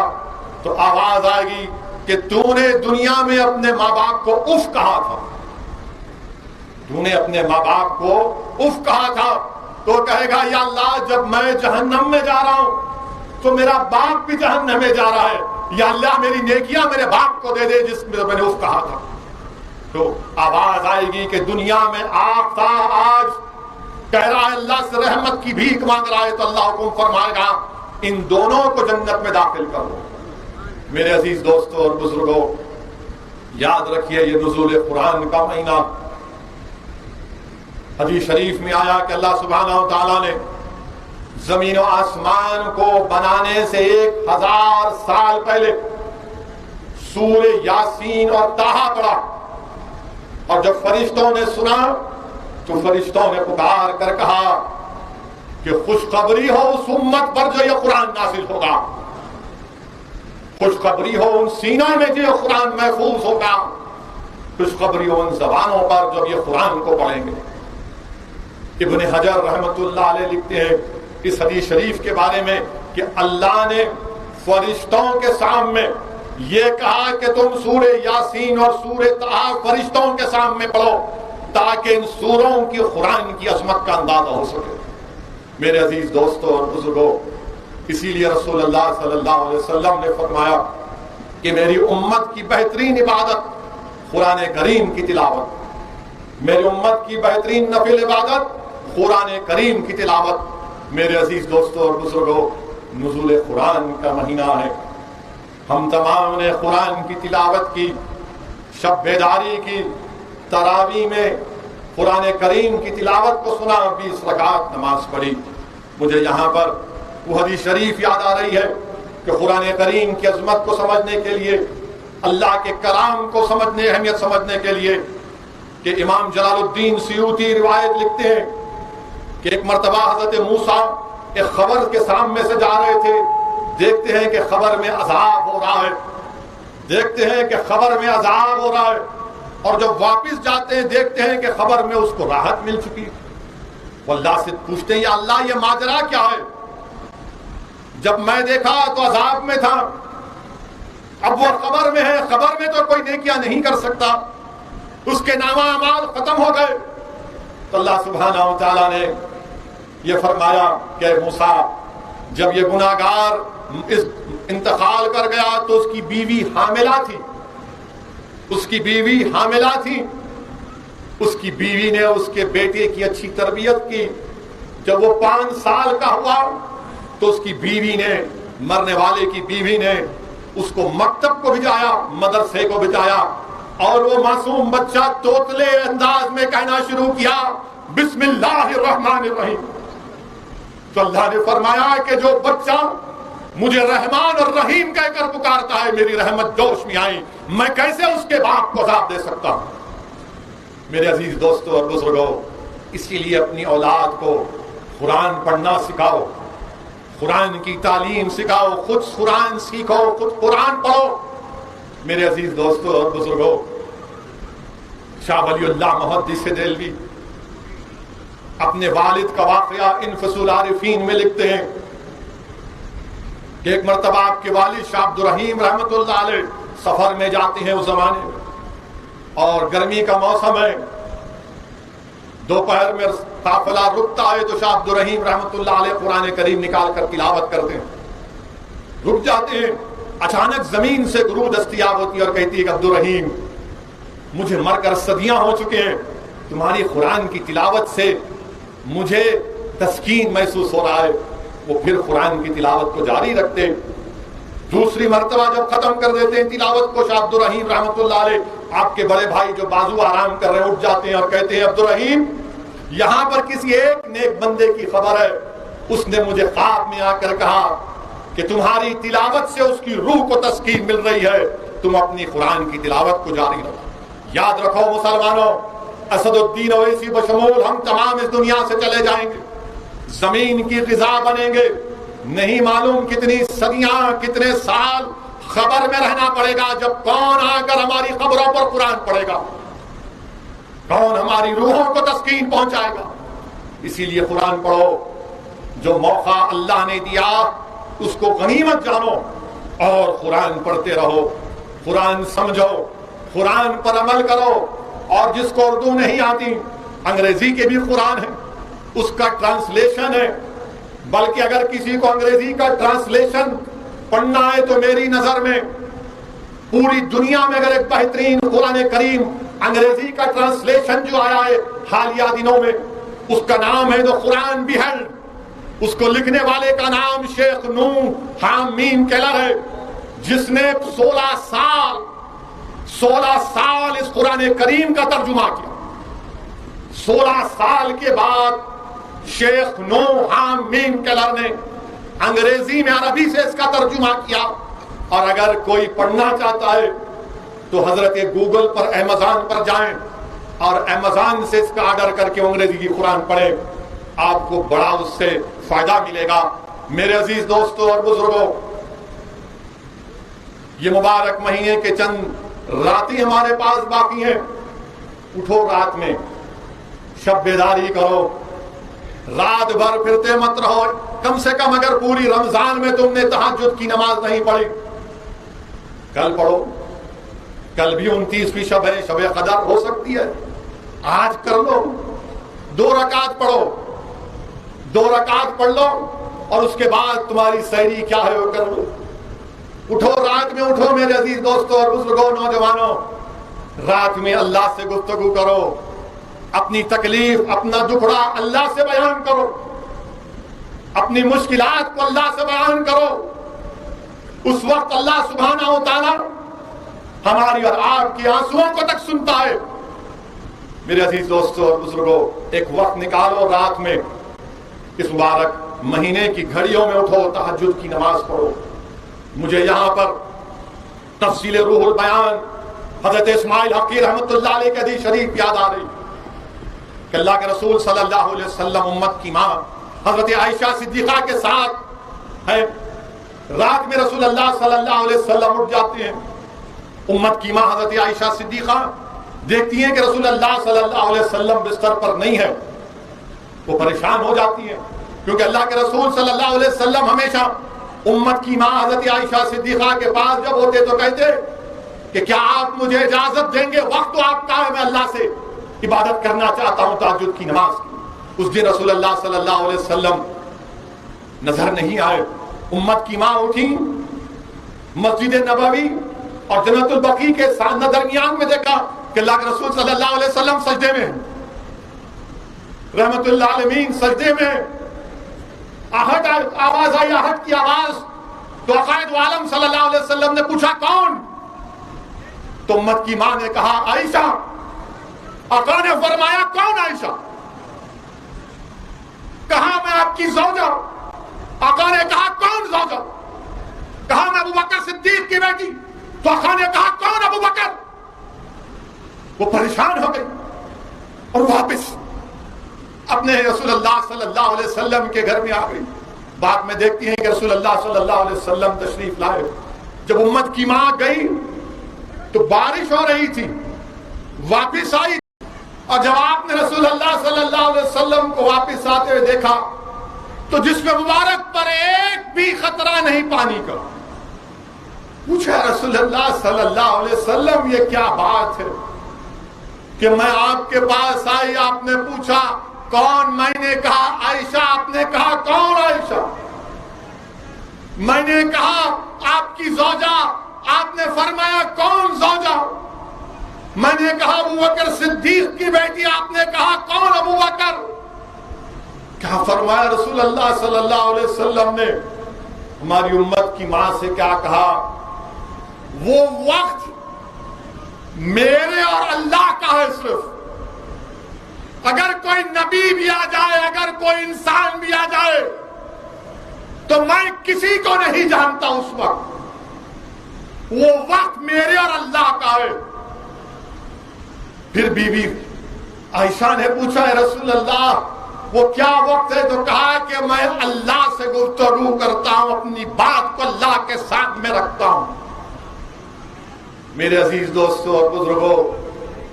تو آواز آئے گی کہ تو نے دنیا میں اپنے ماں باپ کو اف کہا تھا تو نے اپنے ماں باپ کو اف کہا تھا. تو کہے گا یا اللہ جب میں جہنم میں جا رہا ہوں تو میرا باپ بھی جہنم میں جا رہا ہے یا اللہ میری نیکیاں میرے باپ کو دے دے جس میں نے اف کہا تھا. تو آواز آئے گی کہ دنیا میں آپ تھا آج کہہ رہا ہے اللہ سے رحمت کی بھیک مانگ رہا ہے تو اللہ حکم فرمائے گا ان دونوں کو جنت میں داخل کرو. میرے عزیز دوستوں اور بزرگوں یاد رکھیے یہ نزول قرآن کا مہینہ حدیث شریف میں آیا کہ اللہ سبحانہ و تعالیٰ نے زمین و آسمان کو بنانے سے 1000 سال پہلے سورہ یاسین اور طٰہٰ پڑھا اور جب فرشتوں نے سنا تو فرشتوں نے پکار کر کہا کہ خوشخبری ہو اس امت پر جو یہ قرآن نازل ہوگا خوشخبری ہو ان سینوں میں جو یہ قرآن محفوظ ہوگا خوشخبری ہو ان زبانوں پر جب یہ قرآن کو پڑھیں گے. ابن حجر رحمت اللہ علیہ لکھتے ہیں اس حدیث شریف کے بارے میں کہ اللہ نے فرشتوں کے سامنے یہ کہا کہ تم سورہ یاسین اور سورہ طٰہٰ فرشتوں کے سامنے پڑھو تاکہ ان سوروں کی قرآن کی عظمت کا اندازہ ہو سکے. میرے عزیز دوستوں اور بزرگوں اسی لیے رسول اللہ صلی اللہ علیہ وسلم نے فرمایا کہ میری امت کی بہترین عبادت قرآن کریم کی تلاوت میری امت کی بہترین نفل عبادت قرآن کریم کی تلاوت۔ میرے عزیز دوستوں اور بزرگوں، نزول قرآن کا مہینہ ہے، ہم تمام نے قرآن کی تلاوت کی، شب بیداری کی، تراویح میں قرآن کریم کی تلاوت کو سنا، 20 رکعت نماز پڑھی۔ مجھے یہاں پر وہ حدیث شریف یاد آ رہی ہے کہ قرآن کریم کی عظمت کو سمجھنے کے لیے، اللہ کے کلام کو سمجھنے، اہمیت سمجھنے کے لیے، کہ امام جلال الدین سیوطی روایت لکھتے ہیں کہ ایک مرتبہ حضرت موسیٰ ایک خبر کے سامنے سے جا رہے تھے، دیکھتے ہیں کہ خبر میں عذاب ہو رہا ہے، دیکھتے ہیں کہ خبر میں عذاب ہو رہا ہے، اور جب واپس جاتے ہیں دیکھتے ہیں کہ خبر میں اس کو راحت مل چکی۔ وہ اللہ سے پوچھتے ہیں، یا اللہ یہ ماجرا کیا ہے؟ جب میں دیکھا تو عذاب میں تھا، اب وہ خبر میں ہے، خبر میں تو کوئی نیکیاں نہیں کر سکتا، اس کے نامہ اعمال ختم ہو گئے۔ تو اللہ سبحانہ و تعالیٰ نے یہ فرمایا کہ موسیٰ، جب یہ گناہگار اس انتقال کر گیا تو اس کی بیوی حاملہ تھی، اس کی بیوی حاملہ تھی، اس کی بیوی نے اس کے بیٹے کی اچھی تربیت کی۔ جب وہ 5 سال کا ہوا تو اس کی بیوی نے، مرنے والے کی بیوی نے اس کو مکتب کو بھیجایا، مدرسے کو بھیجایا، اور وہ معصوم بچہ توتلے انداز میں کہنا شروع کیا، بسم اللہ الرحمن الرحیم۔ تو اللہ نے فرمایا کہ جو بچہ مجھے رحمان اور رحیم کہہ کر پکارتا ہے، میری رحمت جوش میں آئی، میں کیسے اس کے باپ کو عذاب دے سکتا ہوں؟ میرے عزیز دوستوں اور بزرگوں، اسی لیے اپنی اولاد کو قرآن پڑھنا سکھاؤ، قرآن کی تعلیم سکھاؤ، خود قرآن سیکھو، خود قرآن پڑھو۔ میرے عزیز دوستوں اور بزرگوں، شاہ ولی اللہ محدث دہلوی اپنے والد کا واقعہ انفصول العارفین میں لکھتے ہیں کہ ایک مرتبہ آپ کے والد شاہ عبد الرحیم رحمۃ اللہ علیہ سفر میں جاتے ہیں اس زمانے میں، اور گرمی کا موسم ہے، دوپہر میں قافلہ رکتا ہے، تو شاہ عبد الرحیم رحمۃ اللہ علیہ قرآن کریم نکال کر تلاوت کرتے ہیں، رک جاتے ہیں، اچانک زمین سے گرو دستیاب ہوتی ہے اور کہتی ہے کہ عبد الرحیم، مجھے مر کر صدیاں ہو چکے ہیں، تمہاری قرآن کی تلاوت سے مجھے تسکین محسوس ہو رہا ہے۔ وہ پھر قرآن کی تلاوت کو جاری رکھتے ہیں، دوسری مرتبہ جب ختم کر دیتے ہیں تلاوت کو، شاہ عبد الرحیم رحمۃ اللہ علیہ آپ کے بڑے بھائی جو بازو آرام کر رہے ہیں اٹھ جاتے ہیں اور کہتے ہیں، عبد الرحیم، یہاں پر کسی ایک نیک بندے کی خبر ہے، اس نے مجھے خواب میں آ کر کہا کہ تمہاری تلاوت سے اس کی روح کو تسکین مل رہی ہے، تم اپنی قرآن کی تلاوت کو جاری رکھو۔ یاد رکھو مسلمانوں، اسد الدین اویسی بشمول ہم تمام اس دنیا سے چلے جائیں گے، زمین کی غذا بنیں گے، نہیں معلوم کتنی صدیاں، کتنے سال خبر میں رہنا پڑے گا، جب کون آ کر ہماری قبروں پر قرآن پڑھے گا، کون ہماری روحوں کو تسکین پہنچائے گا۔ اسی لیے قرآن پڑھو، جو موقع اللہ نے دیا اس کو غنیمت جانو اور قرآن پڑھتے رہو، قرآن سمجھو، قرآن پر عمل کرو، اور جس کو اردو نہیں آتی، انگریزی کے بھی قرآن ہے، اس کا ٹرانسلیشن ہے، بلکہ اگر کسی کو انگریزی کا ٹرانسلیشن پڑھنا ہے تو میری نظر میں پوری دنیا میں اگر ایک بہترین قرآن کریم انگریزی کا ٹرانسلیشن جو آیا ہے حالیہ دنوں میں، اس کا نام ہے The قرآن Beheld، اس کو لکھنے والے کا نام شیخ نوح حامیم کیلر ہے، جس نے 16 سال اس قرآن کریم کا ترجمہ کیا۔ 16 سال کے بعد شیخ نوح حامیم کیلر نے انگریزی میں عربی سے اس کا ترجمہ کیا، اور اگر کوئی پڑھنا چاہتا ہے تو حضرت گوگل پر، ایمیزون پر جائیں اور ایمیزون سے اس کا آرڈر کر کے انگریزی کی قرآن پڑھیں، آپ کو بڑا اس سے فائدہ ملے گا۔ میرے عزیز دوستوں اور بزرگوں، یہ مبارک مہینے کے چند راتیں ہمارے پاس باقی ہیں، اٹھو رات میں، شب بیداری کرو، رات بھر پھرتے مت رہو، کم سے کم اگر پوری رمضان میں تم نے تہجد کی نماز نہیں پڑھی، کل پڑھو، کل بھی 29ویں شب ہے، شب قدر ہو سکتی ہے، آج کر لو، 2 رکعت پڑھو، 2 رکعت پڑھ لو، اور اس کے بعد تمہاری سحری کیا ہے وہ کر لو۔ اٹھو رات میں، اٹھو میرے عزیز دوستوں اور بزرگوں، نوجوانوں، رات میں اللہ سے گفتگو کرو، اپنی تکلیف، اپنا دکھڑا اللہ سے بیان کرو، اپنی مشکلات کو اللہ سے بیان کرو، اس وقت اللہ سبحانہ و تعالی ہماری اور آپ کی آنسوؤں کو تک سنتا ہے۔ میرے عزیز دوستو اور بزرگوں، ایک وقت نکالو رات میں، اس مبارک مہینے کی گھڑیوں میں اٹھو، تہجد کی نماز پڑھو۔ مجھے یہاں پر تفصیل روح البیان حضرت اسماعیل حقی رحمۃ اللہ علیہ کی حدیث شریف یاد آ رہی کہ اللہ کے رسول صلی اللہ علیہ وسلم امت کی ماں حضرت عائشہ صدیقہ کے ساتھ ہے۔ رات میں رسول اللہ صلی اللہ علیہ وسلم اٹھ جاتے ہیں، امت کی ماں حضرت عائشہ صدیقہ دیکھتی ہیں کہ رسول اللہ صلی اللہ علیہ وسلم بستر پر نہیں ہے، وہ پریشان ہو جاتی ہیں، کیونکہ اللہ کے رسول صلی اللہ علیہ وسلم ہمیشہ امت کی ماں حضرت عائشہ صدیقہ کے پاس جب ہوتے تو کہتے کہ کیا آپ مجھے اجازت دیں گے، وقت تو آپ کا ہے، میں اللہ سے عبادت کرنا چاہتا ہوں تہجد کی نماز کی۔ اس دن رسول اللہ صلی اللہ علیہ وسلم نظر نہیں آئے۔ امت کی ماں اٹھی، مسجد نبوی اور جنت البقیع کے درمیان میں دیکھا کہ اللہ کے رسول صلی اللہ علیہ وسلم سجدے میں ہیں، رحمت اللہ علیہ سجدے میں۔ آہٹ آواز آئی، آہٹ کی آواز، تو عقائد عالم صلی اللہ علیہ وسلم نے پوچھا کون؟ تو امت کی ماں نے کہا عائشہ۔ آقا نے فرمایا کون عائشہ؟ کہا میں آپ کی زوجہ۔ آقا نے کہا کون زوجہ؟ کہا میں ابو بکر صدیق کی بیٹی۔ تو آقا نے کہا کون ابو بکر؟ وہ پریشان ہو گئی اور واپس اپنے رسول اللہ صلی اللہ علیہ وسلم کے گھر میں آ گئی۔ بعد میں دیکھتی ہیں کہ رسول اللہ صلی اللہ علیہ وسلم تشریف لائے۔ جب امت کی ماں گئی تو بارش ہو رہی تھی، واپس آئی، اور جب آپ نے رسول اللہ صلی اللہ علیہ وسلم کو واپس آتے ہوئے دیکھا تو جس میں مبارک پر ایک بھی خطرہ نہیں پانی کا۔ پوچھا رسول اللہ صلی اللہ علیہ وسلم یہ کیا بات ہے کہ میں آپ کے پاس آئی، آپ نے پوچھا کون؟ میں نے کہا عائشہ۔ آپ نے کہا کون عائشہ؟ میں نے کہا آپ کی زوجہ۔ آپ نے فرمایا کون زوجہ؟ میں نے کہا ابو بکر صدیق کی بیٹی۔ آپ نے کہا کون ابو بکر؟ کیا فرمایا رسول اللہ صلی اللہ علیہ وسلم نے؟ ہماری امت کی ماں سے کیا کہا؟ وہ وقت میرے اور اللہ کا ہے صرف۔ اگر کوئی نبی بھی آ جائے، اگر کوئی انسان بھی آ جائے تو میں کسی کو نہیں جانتا اس وقت۔ وہ وقت میرے اور اللہ کا ہے۔ پھر بی بی عائشہ نے پوچھا ہے رسول اللہ وہ کیا وقت ہے؟ تو کہا کہ میں اللہ سے گفتگو کرتا ہوں، اپنی بات کو اللہ کے ساتھ میں رکھتا ہوں۔ میرے عزیز دوستوں اور بزرگوں،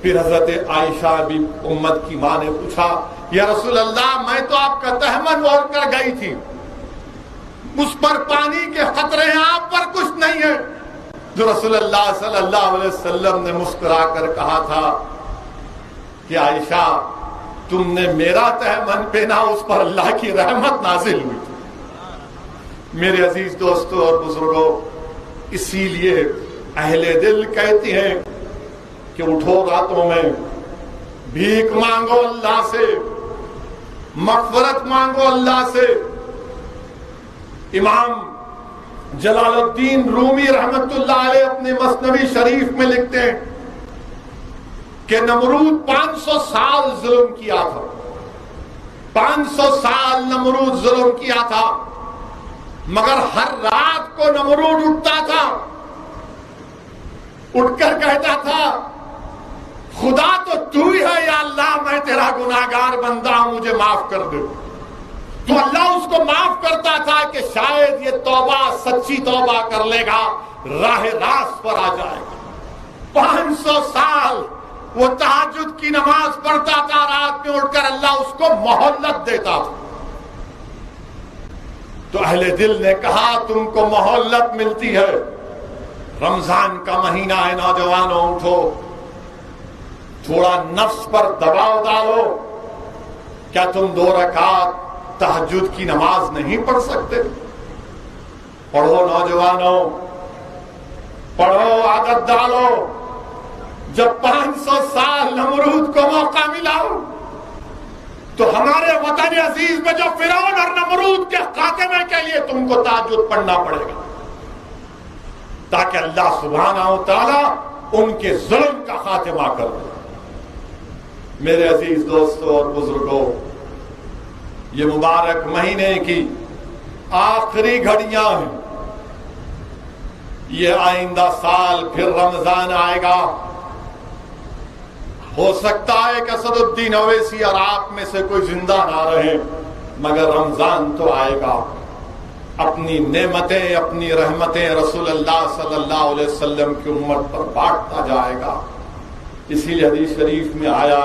پھر حضرت عائشہ بھی امت کی ماں نے پوچھا یا رسول اللہ میں تو آپ کا تہمن اوڑھ کر گئی تھی، اس پر پانی کے خطرے ہیں، آپ پر کچھ نہیں ہے۔ جو رسول اللہ صلی اللہ علیہ وسلم نے مسکرا کر کہا تھا کہ عائشہ تم نے میرا تہمن پہنا، اس پر اللہ کی رحمت نازل ہوئی تھی۔ میرے عزیز دوستوں اور بزرگوں، اسی لیے اہل دل کہتے ہیں کہ اٹھو راتوں میں، بھیک مانگو اللہ سے، مغفرت مانگو اللہ سے۔ امام جلال الدین رومی رحمت اللہ علیہ اپنے مثنوی شریف میں لکھتے ہیں کہ نمرود 500 سال ظلم کیا تھا، 500 سال نمرود ظلم کیا تھا، مگر ہر رات کو نمرود اٹھتا تھا، اٹھ کر کہتا تھا خدا تو ہی ہے یا اللہ میں تیرا گناہگار بندہ ہوں، مجھے معاف کر دے۔ تو اللہ اس کو معاف کرتا تھا کہ شاید یہ توبہ سچی توبہ کر لے گا، راہ راست پر آ جائے گا۔ 500 سال وہ تہجد کی نماز پڑھتا تھا، رات میں اٹھ کر اللہ اس کو مہلت دیتا تھا۔ تو اہل دل نے کہا تم کو مہلت ملتی ہے، رمضان کا مہینہ ہے، نوجوانوں اٹھو، تھوڑا نفس پر دباؤ ڈالو۔ کیا تم 2 رکعت تہجد کی نماز نہیں پڑھ سکتے؟ پڑھو نوجوانوں، پڑھو، عادت ڈالو۔ جب 500 سال نمرود کو موقع ملا تو ہمارے وطن عزیز میں جو فرعون اور نمرود کے خاتمے کے لیے تم کو تہجد پڑھنا پڑے گا، تاکہ اللہ سبحانہ و تعالی ان کے ظلم کا خاتمہ کر دے۔ میرے عزیز دوستوں اور بزرگوں، یہ مبارک مہینے کی آخری گھڑیاں ہیں۔ یہ آئندہ سال پھر رمضان آئے گا۔ ہو سکتا ہے کہ اسد الدین اویسی اور آپ میں سے کوئی زندہ نہ رہے، مگر رمضان تو آئے گا۔ اپنی نعمتیں، اپنی رحمتیں رسول اللہ صلی اللہ علیہ وسلم کی امت پر بانٹتا جائے گا۔ اسی لیے حدیث شریف میں آیا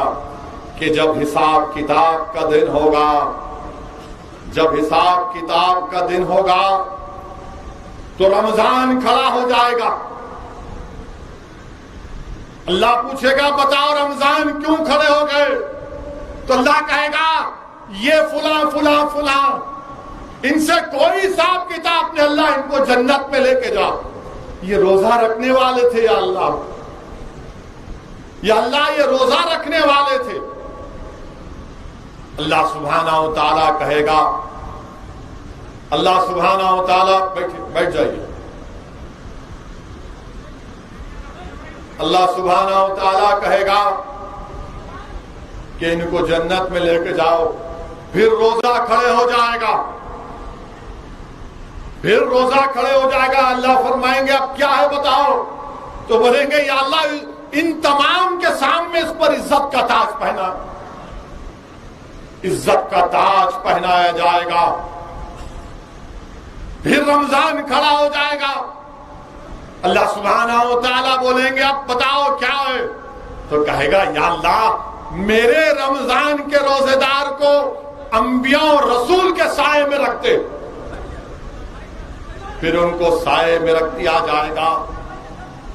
کہ جب حساب کتاب کا دن ہوگا، جب حساب کتاب کا دن ہوگا تو رمضان کھڑا ہو جائے گا۔ اللہ پوچھے گا بتاؤ رمضان کیوں کھڑے ہو گئے؟ تو اللہ کہے گا یہ فلاں فلاں فلاں، ان سے کوئی حساب کتاب نہیں، اللہ ان کو جنت میں لے کے جا۔ یہ روزہ رکھنے والے تھے یا اللہ، یا اللہ یہ روزہ رکھنے والے تھے۔ اللہ سبحانہ و تعالیٰ کہے گا، اللہ سبحانہ و تعالیٰ بیٹھ جائیے، اللہ سبحانہ و تعالیٰ کہے گا کہ ان کو جنت میں لے کے جاؤ۔ پھر روزہ کھڑے ہو جائے گا، پھر روزہ کھڑے ہو جائے گا۔ اللہ فرمائیں گے اب کیا ہے بتاؤ؟ تو بولیں گے یا اللہ ان تمام کے سامنے اس پر عزت کا تاج پہنا، عزت کا تاج پہنایا جائے گا۔ پھر رمضان کھڑا ہو جائے گا، اللہ سبحانہ و تعالیٰ بولیں گے اب بتاؤ کیا ہے؟ تو کہے گا یا اللہ میرے رمضان کے روزے دار کو انبیاء اور رسول کے سائے میں رکھتے۔ پھر ان کو سائے میں رکھ دیا جائے گا۔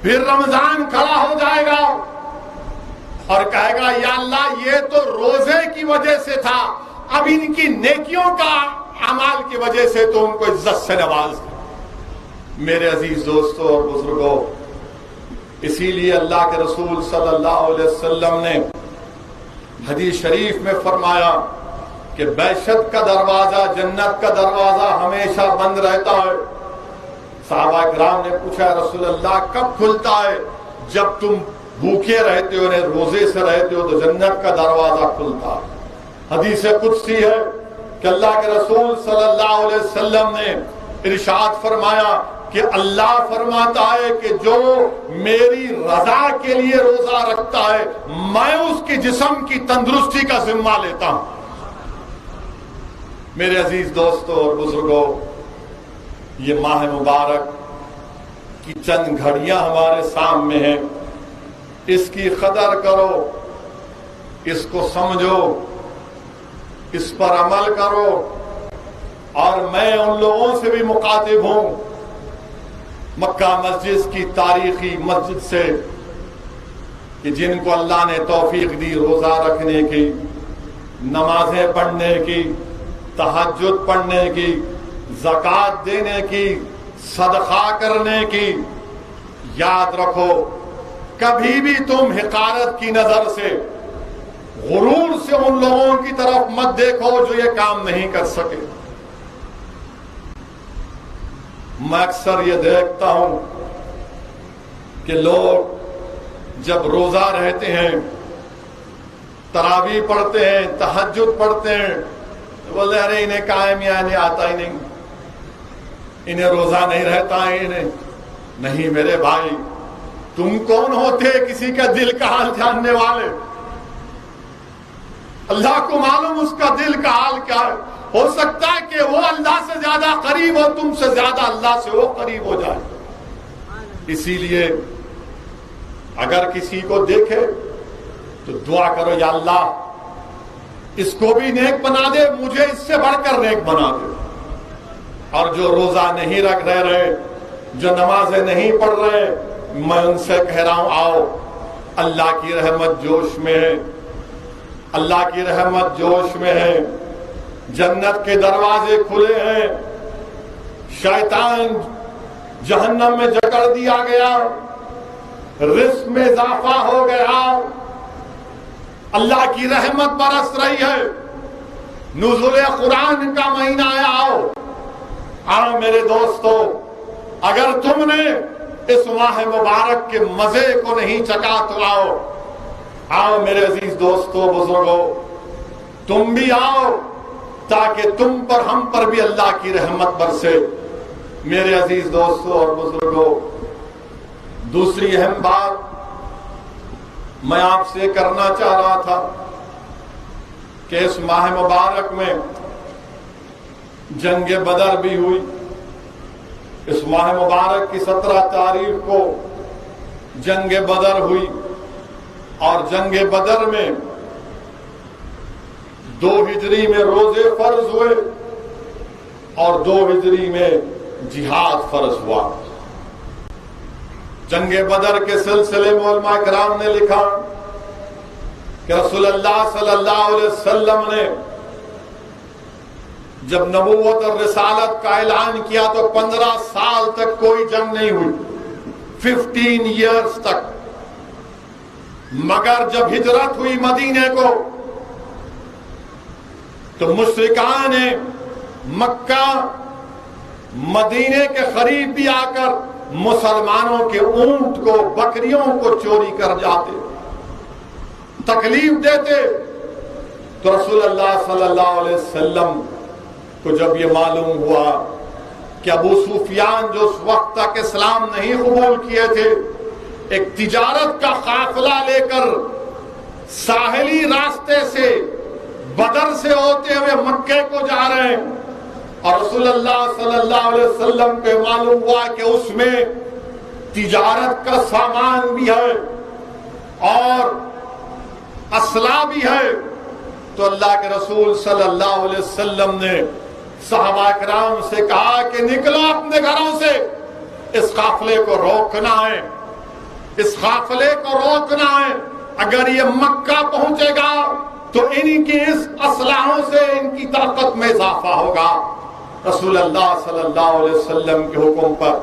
پھر رمضان کھڑا ہو جائے گا اور کہے گا یا اللہ یہ تو روزے کی وجہ سے تھا، اب ان کی نیکیوں کا اعمال کی وجہ سے تو ان کو عزت سے نواز دے۔ میرے عزیز دوستوں اور بزرگوں، اسی لیے اللہ کے رسول صلی اللہ علیہ وسلم نے حدیث شریف میں فرمایا کہ بہشت کا دروازہ، جنت کا دروازہ ہمیشہ بند رہتا ہے۔ صحابہ کرام نے پوچھا رسول اللہ کب کھلتا ہے؟ جب تم بھوکے رہتے ہو، روزے سے رہتے ہو تو جنت کا دروازہ کھلتا ہے۔ حدیث قدسی ہے کہ اللہ کے رسول صلی اللہ علیہ وسلم نے ارشاد فرمایا کہ اللہ فرماتا ہے کہ جو میری رضا کے لیے روزہ رکھتا ہے میں اس کے جسم کی تندرستی کا ذمہ لیتا ہوں۔ میرے عزیز دوستوں اور بزرگوں، یہ ماہ مبارک کی چند گھڑیاں ہمارے سامنے ہیں، اس کی قدر کرو، اس کو سمجھو، اس پر عمل کرو۔ اور میں ان لوگوں سے بھی مخاطب ہوں مکہ مسجد کی تاریخی مسجد سے کہ جن کو اللہ نے توفیق دی روزہ رکھنے کی، نمازیں پڑھنے کی، تہجد پڑھنے کی، زکوٰۃ دینے کی، صدقہ کرنے کی، یاد رکھو کبھی بھی تم حقارت کی نظر سے، غرور سے ان لوگوں کی طرف مت دیکھو جو یہ کام نہیں کر سکے۔ میں اکثر یہ دیکھتا ہوں کہ لوگ جب روزہ رہتے ہیں، تراویح پڑھتے ہیں، تہجد پڑھتے ہیں، تو بولتے ارے انہیں قائم یعنی آتا ہی نہیں، انہیں روزہ نہیں رہتا ہے، انہیں نہیں۔ میرے بھائی تم کون ہوتے کسی کا دل کا حال جاننے والے؟ اللہ کو معلوم اس کا دل کا حال کیا ہے۔ ہو سکتا ہے کہ وہ اللہ سے زیادہ قریب ہو تم سے زیادہ اللہ سے وہ قریب ہو جائے۔ اسی لیے اگر کسی کو دیکھے تو دعا کرو یا اللہ اس کو بھی نیک بنا دے، مجھے اس سے بڑھ کر نیک بنا دے۔ اور جو روزہ نہیں رکھ رہے، جو نمازیں نہیں پڑھ رہے، میں ان سے کہہ رہا ہوں آؤ، اللہ کی رحمت جوش میں ہے، اللہ کی رحمت جوش میں ہے، جنت کے دروازے کھلے ہیں، شیطان جہنم میں جکڑ دیا گیا، رزق میں اضافہ ہو گیا، اللہ کی رحمت برس رہی ہے، نزول قرآن کا مہینہ ہے۔ آؤ میرے دوستو، اگر تم نے اس ماہ مبارک کے مزے کو نہیں چکھا تو آؤ میرے عزیز دوستو بزرگو، تم بھی آؤ تاکہ تم پر ہم پر بھی اللہ کی رحمت برسے۔ میرے عزیز دوستو اور بزرگو، دوسری اہم بات میں آپ سے کرنا چاہ رہا تھا کہ اس ماہ مبارک میں جنگ بدر بھی ہوئی۔ اس ماہ مبارک کی 17 تاریخ کو جنگ بدر ہوئی، اور جنگ بدر میں 2 ہجری میں روزے فرض ہوئے اور 2 ہجری میں جہاد فرض ہوا۔ جنگ بدر کے سلسلے میں علماء کرام نے لکھا کہ رسول اللہ صلی اللہ علیہ وسلم نے جب نبوت اور رسالت کا اعلان کیا تو 15 سال تک کوئی جنگ نہیں ہوئی، 15 ایئرز تک۔ مگر جب ہجرت ہوئی مدینے کو تو مشرکان مکہ مدینے کے قریب بھی آ کر مسلمانوں کے اونٹ کو، بکریوں کو چوری کر جاتے، تکلیف دیتے۔ تو رسول اللہ صلی اللہ علیہ وسلم کو جب یہ معلوم ہوا کہ ابو سفیان جو اس وقت تک اسلام نہیں قبول کیے تھے، ایک تجارت کا قافلہ لے کر ساحلی راستے سے بدر سے ہوتے ہوئے مکے کو جا رہے ہیں، اور رسول اللہ صلی اللہ علیہ وسلم کو معلوم ہوا کہ اس میں تجارت کا سامان بھی ہے اور اسلحہ بھی ہے، تو اللہ کے رسول صلی اللہ علیہ وسلم نے صحابہ کرام سے کہا کہ نکلو اپنے گھروں سے، اس قافلے کو روکنا ہے، اس قافلے کو روکنا ہے۔ اگر یہ مکہ پہنچے گا تو ان کی اس اسلحوں سے ان کی طاقت میں اضافہ ہوگا۔ رسول اللہ صلی اللہ علیہ وسلم کے حکم پر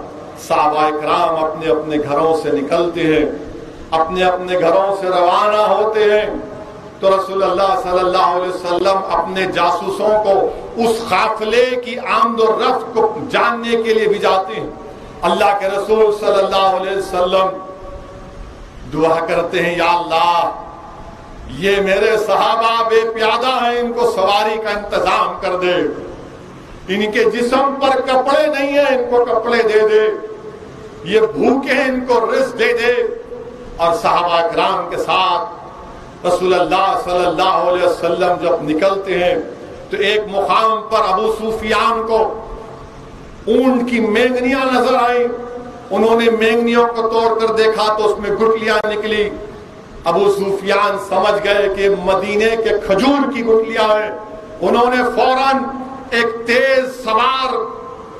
صحابہ کرام اپنے اپنے گھروں سے نکلتے ہیں، اپنے اپنے گھروں سے روانہ ہوتے ہیں۔ تو رسول اللہ صلی اللہ علیہ وسلم اپنے جاسوسوں کو اس قافلے کی آمد و رفت کو جاننے کے لیے بھیجاتے ہیں۔ اللہ کے رسول صلی اللہ علیہ وسلم دعا کرتے ہیں، یا اللہ یہ میرے صحابہ بے پیادہ ہیں، ان کو سواری کا انتظام کر دے، ان کے جسم پر کپڑے نہیں ہیں، ان کو کپڑے دے دے، یہ بھوکے ہیں، ان کو رزق دے دے۔ اور صحابہ کرام کے ساتھ رسول اللہ صلی اللہ علیہ وسلم جب نکلتے ہیں تو ایک مقام پر ابو سفیان کو اونٹ کی مینگنیاں نظر آئیں، انہوں نے مینگنیوں کو توڑ کر دیکھا تو اس میں گٹلیاں نکلی۔ ابو سفیان سمجھ گئے کہ مدینے کے کھجور کی گٹلیاں ہیں، انہوں نے فوراً ایک تیز سوار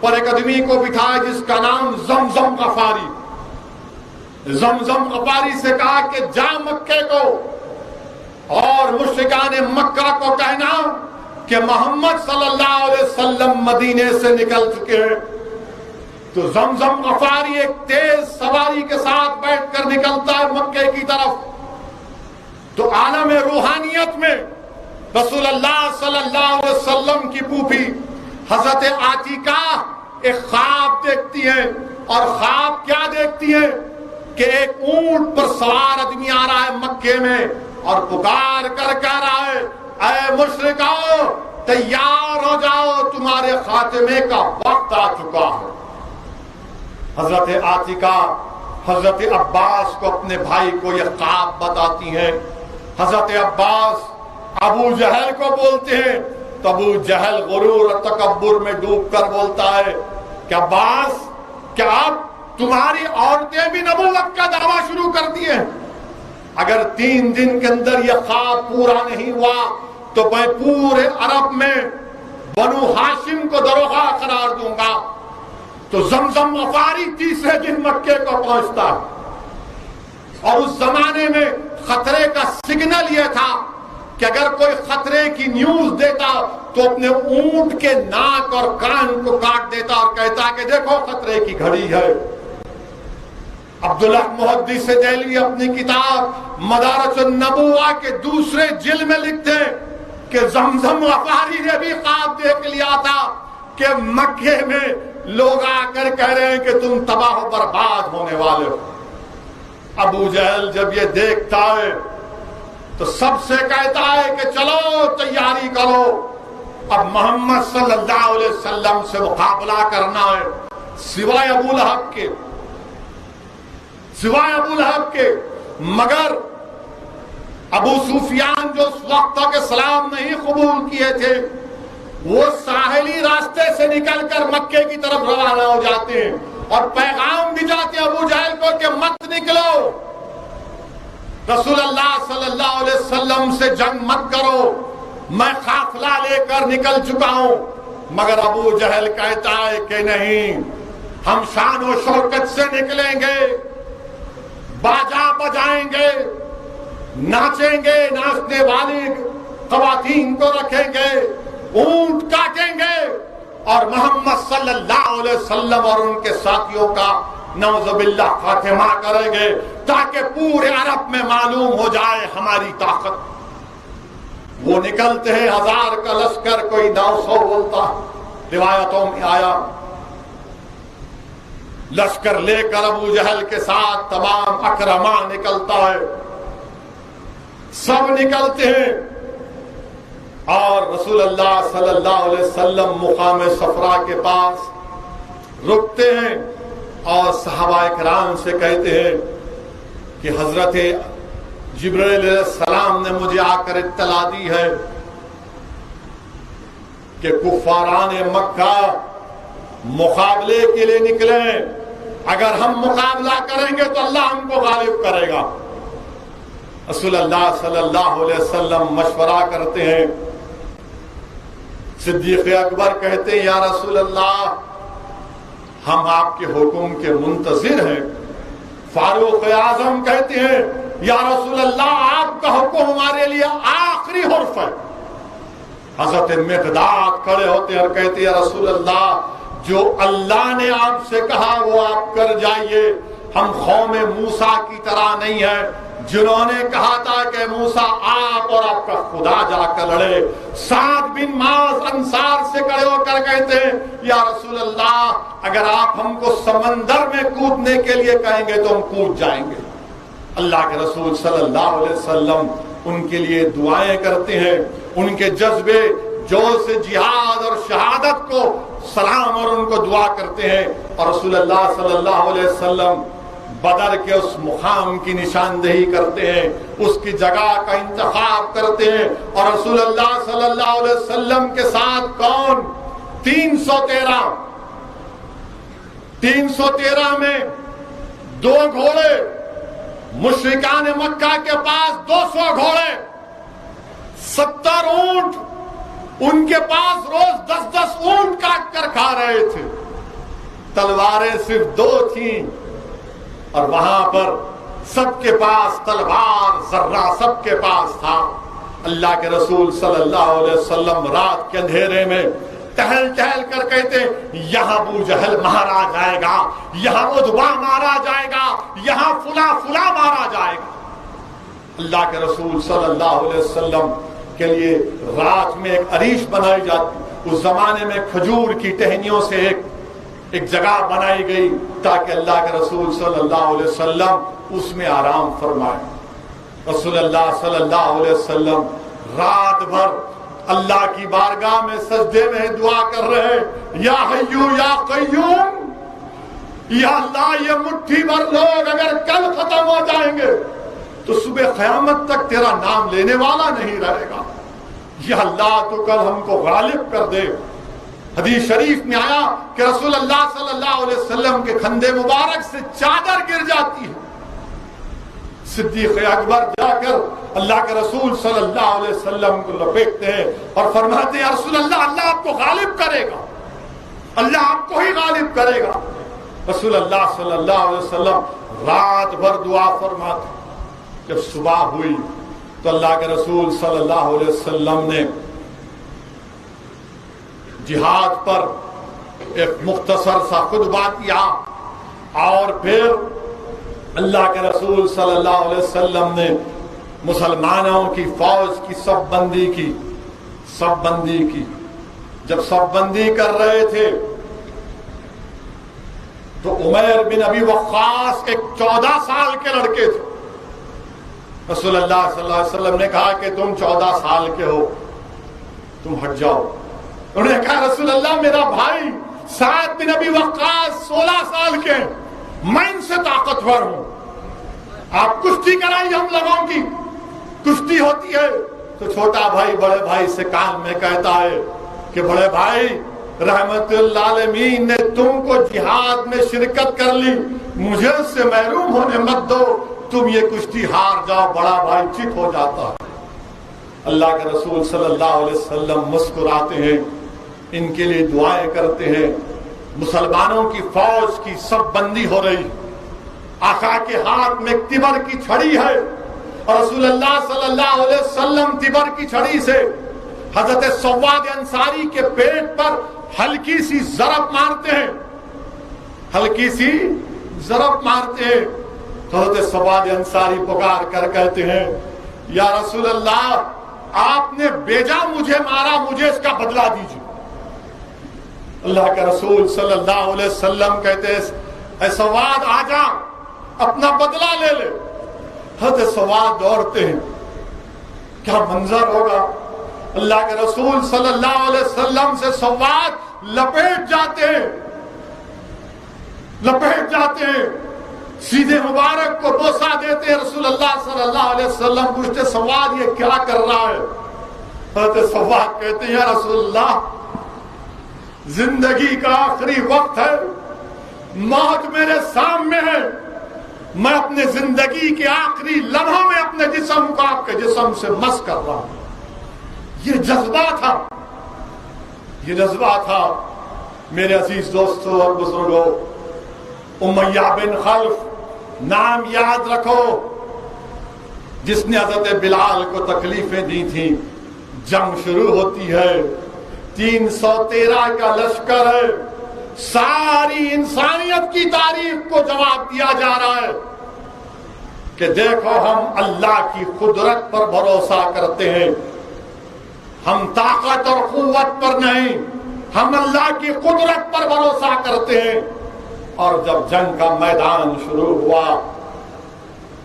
پر ایک آدمی کو بٹھایا جس کا نام زمزم غفاری۔ زمزم غفاری سے کہا کہ جا مکے کو اور مشرکان مکہ کو کہنا کہ محمد صلی اللہ علیہ وسلم مدینے سے نکل چکے ہیں۔ تو زمزم غفاری ایک تیز سواری کے ساتھ بیٹھ کر نکلتا ہے مکے کی طرف۔ تو عالم روحانیت میں رسول اللہ صلی اللہ علیہ وسلم کی پھوپھی حضرت عاتیقہ ایک خواب دیکھتی ہیں، اور خواب کیا دیکھتی ہیں کہ ایک اونٹ پر سوار آدمی آ رہا ہے مکے میں اور پکار کر کہہ رہا ہے، اے مشرکاؤ تیار ہو جاؤ، تمہارے خاتمے کا وقت آ چکا ہے۔ حضرت عاتیقہ حضرت عباس کو اپنے بھائی کو یہ خواب بتاتی ہیں۔ حضرت عباس ابو جہل کو بولتے ہیں تو ابو جہل غرور اور تکبر میں ڈوب کر بولتا ہے کہ عباس کیا اب تمہاری عورتیں بھی نبوت کا دعویٰ شروع کر دیے؟ اگر 3 دن کے اندر یہ خواب پورا نہیں ہوا تو میں پورے عرب میں بنو ہاشم کو دروغہ قرار دوں گا۔ تو زمزم غفاری تیسرے دن مکے کو پہنچتا ہے، اور اس زمانے میں خطرے کا سگنل یہ تھا کہ اگر کوئی خطرے کی نیوز دیتا تو اپنے اونٹ کے ناک اور کان کو کاٹ دیتا اور کہتا کہ دیکھو خطرے کی گھڑی ہے۔ عبداللہ محدث دہلوی اپنی کتاب مدارج النبوہ کے دوسرے جلد میں لکھتے ہیں کہ زمزم غفاری نے بھی خواب دیکھ لیا تھا کہ مکے میں لوگ آ کر کہہ رہے ہیں کہ تم تباہ و برباد ہونے والے ہو۔ ابو جہل جب یہ دیکھتا ہے تو سب سے کہتا ہے کہ چلو تیاری کرو، اب محمد صلی اللہ علیہ وسلم سے مقابلہ کرنا ہے، سوائے ابو لہب کے۔ مگر ابو سفیان جو اس وقت تک اسلام نہیں قبول کیے تھے وہ ساحلی راستے سے نکل کر مکے کی طرف روانہ ہو جاتے ہیں اور پیغام بھی جاتے ہیں ابو جہل کو کہ مت نکلو، رسول اللہ صلی اللہ علیہ وسلم سے جنگ مت کرو، میں قافلہ لے کر نکل چکا ہوں۔ مگر ابو جہل کہتا ہے کہ نہیں، ہم شان و شوکت سے نکلیں گے، باجا بجائیں گے، ناچیں گے، ناچنے والی خواتین کو رکھیں گے، اونٹ کاٹیں گے اور محمد صلی اللہ علیہ وسلم اور ان کے ساتھیوں کا نعوذ باللہ خاتمہ کریں گے تاکہ پورے عرب میں معلوم ہو جائے ہماری طاقت۔ وہ نکلتے ہیں 1000 کا لشکر، کوئی 900 بولتا، روایتوں میں آیا۔ لشکر لے کر ابو جہل کے ساتھ تمام اکرما نکلتا ہے، سب نکلتے ہیں اور رسول اللہ صلی اللہ علیہ وسلم مقام صفرا کے پاس رکتے ہیں اور صحابہ کرام سے کہتے ہیں کہ حضرت جبرائیل علیہ السلام نے مجھے آ کر اطلاع دی ہے کہ کفاران مکہ مقابلے کے لیے نکلے، اگر ہم مقابلہ کریں گے تو اللہ ہم کو غالب کرے گا۔ رسول اللہ صلی اللہ علیہ وسلم مشورہ کرتے ہیں، صدیق اکبر کہتے ہیں یا رسول اللہ ہم آپ کے حکم کے منتظر ہیں۔ فاروق اعظم کہتے ہیں یا رسول اللہ آپ کا حکم ہمارے لیے آخری حرف ہے۔ حضرت مقداد کھڑے ہوتے ہیں اور کہتے ہیں یا رسول اللہ جو اللہ نے آپ سے کہا وہ آپ کر جائیے، ہم قوم موسیٰ کی طرح نہیں ہیں جنہوں نے کہا تھا کہ موسیٰ آپ اور آپ کا خدا جا کر لڑے۔ سعد بن معاذ انصار سے کھڑے ہو کر کہتے ہیں یا رسول اللہ اگر آپ ہم کو سمندر میں کودنے کے لیے کہیں گے تو ہم کود جائیں گے۔ اللہ کے رسول صلی اللہ علیہ وسلم ان کے لیے دعائیں کرتے ہیں، ان کے جذبے جوش سے جہاد اور شہادت کو سلام اور ان کو دعا کرتے ہیں، اور رسول اللہ صلی اللہ علیہ وسلم بدر کے اس مقام کی نشاندہی کرتے ہیں، اس کی جگہ کا انتخاب کرتے ہیں، اور رسول اللہ صلی اللہ علیہ وسلم کے ساتھ کون؟ 313 میں 2 گھوڑے، مشرکان مکہ کے پاس 200 گھوڑے، 70 اونٹ، ان کے پاس روز 10 اونٹ کاٹ کر کھا رہے تھے، تلواریں صرف 2 تھیں، اور وہاں پر سب کے پاس تلوار ذرہ سب کے پاس تھا۔ اللہ کے رسول صلی اللہ علیہ وسلم رات کے اندھیرے میں ٹہل کر کہتے یہاں ابو جہل مارا جائے گا، یہاں عتبہ مارا جائے گا، یہاں فلاں مارا جائے گا۔ اللہ کے رسول صلی اللہ علیہ وسلم کے لیے رات میں ایک عریش بنائی جاتی، اس زمانے میں کھجور کی ٹہنیوں سے ایک جگہ بنائی گئی تاکہ اللہ کے رسول صلی اللہ علیہ وسلم اس میں آرام فرمائے۔ رسول اللہ صلی اللہ علیہ وسلم رات بھر اللہ کی بارگاہ میں سجدے میں دعا کر رہے، یا حیو یا قیوم، یا اللہ یہ مٹھی بھر لوگ اگر کل ختم ہو جائیں گے تو صبح قیامت تک تیرا نام لینے والا نہیں رہے گا، یا اللہ تو کل ہم کو غالب کر دے۔ حدیث شریف میں آیا کہ رسول اللہ صلی اللہ علیہ وسلم کے کھندے مبارک سے چادر گر جاتی ہے، صدیق اکبر جا کر اللہ کے رسول صلی اللہ علیہ وسلم کو لپیٹتے ہیں اور فرماتے ہیں رسول اللہ اللہ آپ کو غالب کرے گا، اللہ آپ کو ہی غالب کرے گا۔ رسول اللہ صلی اللہ علیہ وسلم رات بھر دعا فرماتے، جب صبح ہوئی تو اللہ کے رسول صلی اللہ علیہ وسلم نے جہاد پر ایک مختصر سا خطبہ کیا اور پھر اللہ کے رسول صلی اللہ علیہ وسلم نے مسلمانوں کی فوج کی صف بندی کی جب صف بندی کر رہے تھے تو عمیر بن ابی وقاص ایک 14 سال کے لڑکے تھے. رسول اللہ صلی اللہ علیہ وسلم نے کہا کہ تم 14 سال کے ہو, تم ہٹ جاؤ. انہوں نے کہا رسول اللہ میرا بھائی سعد بن ابی وقاص 16 سال کے ہیں, میں ان سے طاقتور ہوں, آپ کشتی کرائیے ہم لوگوں کی. کشتی ہوتی ہے تو چھوٹا بھائی بڑے بھائی سے کان میں کہتا ہے کہ بڑے بھائی رحمت للعالمین نے تم کو جہاد میں شرکت کر لی, مجھے اس سے محروم ہونے مت دو, تم یہ کشتی ہار جاؤ. بڑا بھائی چت ہو جاتا ہے. اللہ کے رسول صلی اللہ علیہ وسلم مسکراتے ہیں, ان کے لیے دعائیں کرتے ہیں. مسلمانوں کی فوج کی صف بندی ہو رہی, آقا کے ہاتھ میں تبر کی چھڑی ہے اور رسول اللہ صلی اللہ علیہ وسلم تبر کی چھڑی سے حضرت سواد انصاری کے پیٹ پر ہلکی سی ضرب مارتے ہیں, ہلکی سی ضرب مارتے ہیں. تو حضرت سواد انصاری پکار کر کہتے ہیں یا رسول اللہ آپ نے بیجا مجھے مارا, مجھے اس کا بدلہ دیجیے. اللہ کے رسول صلی اللہ علیہ وسلم کہتے ہیں اے سواد آ جا, اپنا بدلہ لے لے. حضرت سواد دوڑتے ہیں, کیا منظر ہوگا. اللہ کے رسول صلی اللہ علیہ وسلم سے سواد لپیٹ جاتے ہیں, سیدھے مبارک کو بوسہ دیتے ہیں. رسول اللہ صلی اللہ علیہ وسلم پوچھتے سواد یہ کیا کر رہا ہے. حضرت سواد کہتے ہیں یا رسول اللہ زندگی کا آخری وقت ہے, موت میرے سامنے ہے, میں اپنے زندگی کے آخری لمحوں میں اپنے جسم کو آپ کے جسم سے مس کر رہا ہوں. یہ جذبہ تھا میرے عزیز دوستوں اور بزرگوں. امیہ بن خلف نام یاد رکھو, جس نے حضرت بلال کو تکلیفیں دی تھیں. جنگ شروع ہوتی ہے, 313 کا لشکر ہے, ساری انسانیت کی تاریخ کو جواب دیا جا رہا ہے کہ دیکھو ہم اللہ کی قدرت پر بھروسہ کرتے ہیں, ہم طاقت اور قوت پر نہیں, ہم اللہ کی قدرت پر بھروسہ کرتے ہیں. اور جب جنگ کا میدان شروع ہوا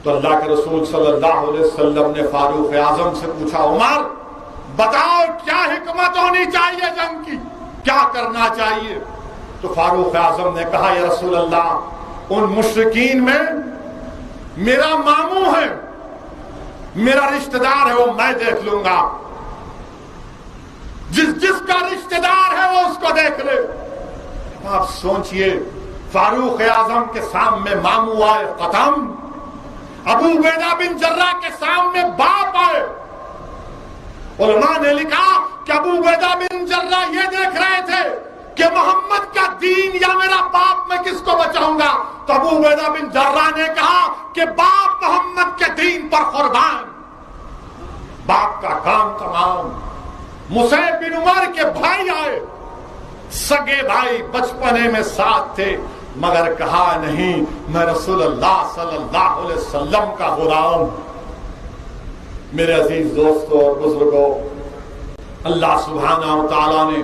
تو اللہ کے رسول صلی اللہ علیہ وسلم نے فاروق اعظم سے پوچھا عمر بتاؤ کیا حکمت ہونی چاہیے جنگ کی, کیا کرنا چاہیے. تو فاروق اعظم نے کہا یا رسول اللہ ان مشرکین میں میرا ماموں ہے, میرا رشتہ دار ہے, وہ میں دیکھ لوں گا. جس کا رشتہ دار ہے وہ اس کو دیکھ لے. آپ سوچئے فاروق اعظم کے سامنے ماموں آئے ختم, ابو عبیدہ بن جراح کے سامنے باپ آئے. علماء نے لکھا کہ ابو عبیدہ بن جراح یہ دیکھ رہے تھے کہ محمد کا دین یا میرا باپ میں کس کو بچاؤں گا. تو ابو عبیدہ بن جراح نے کہا کہ باپ محمد کے دین پر قربان. باپ کا کام تمام. مصعب بن عمر کے بھائی آئے, سگے بھائی, بچپنے میں ساتھ تھے, مگر کہا نہیں میں رسول اللہ صلی اللہ علیہ وسلم کا غلام. میرے عزیز دوستوں اور بزرگوں, اللہ سبحانہ و تعالیٰ نے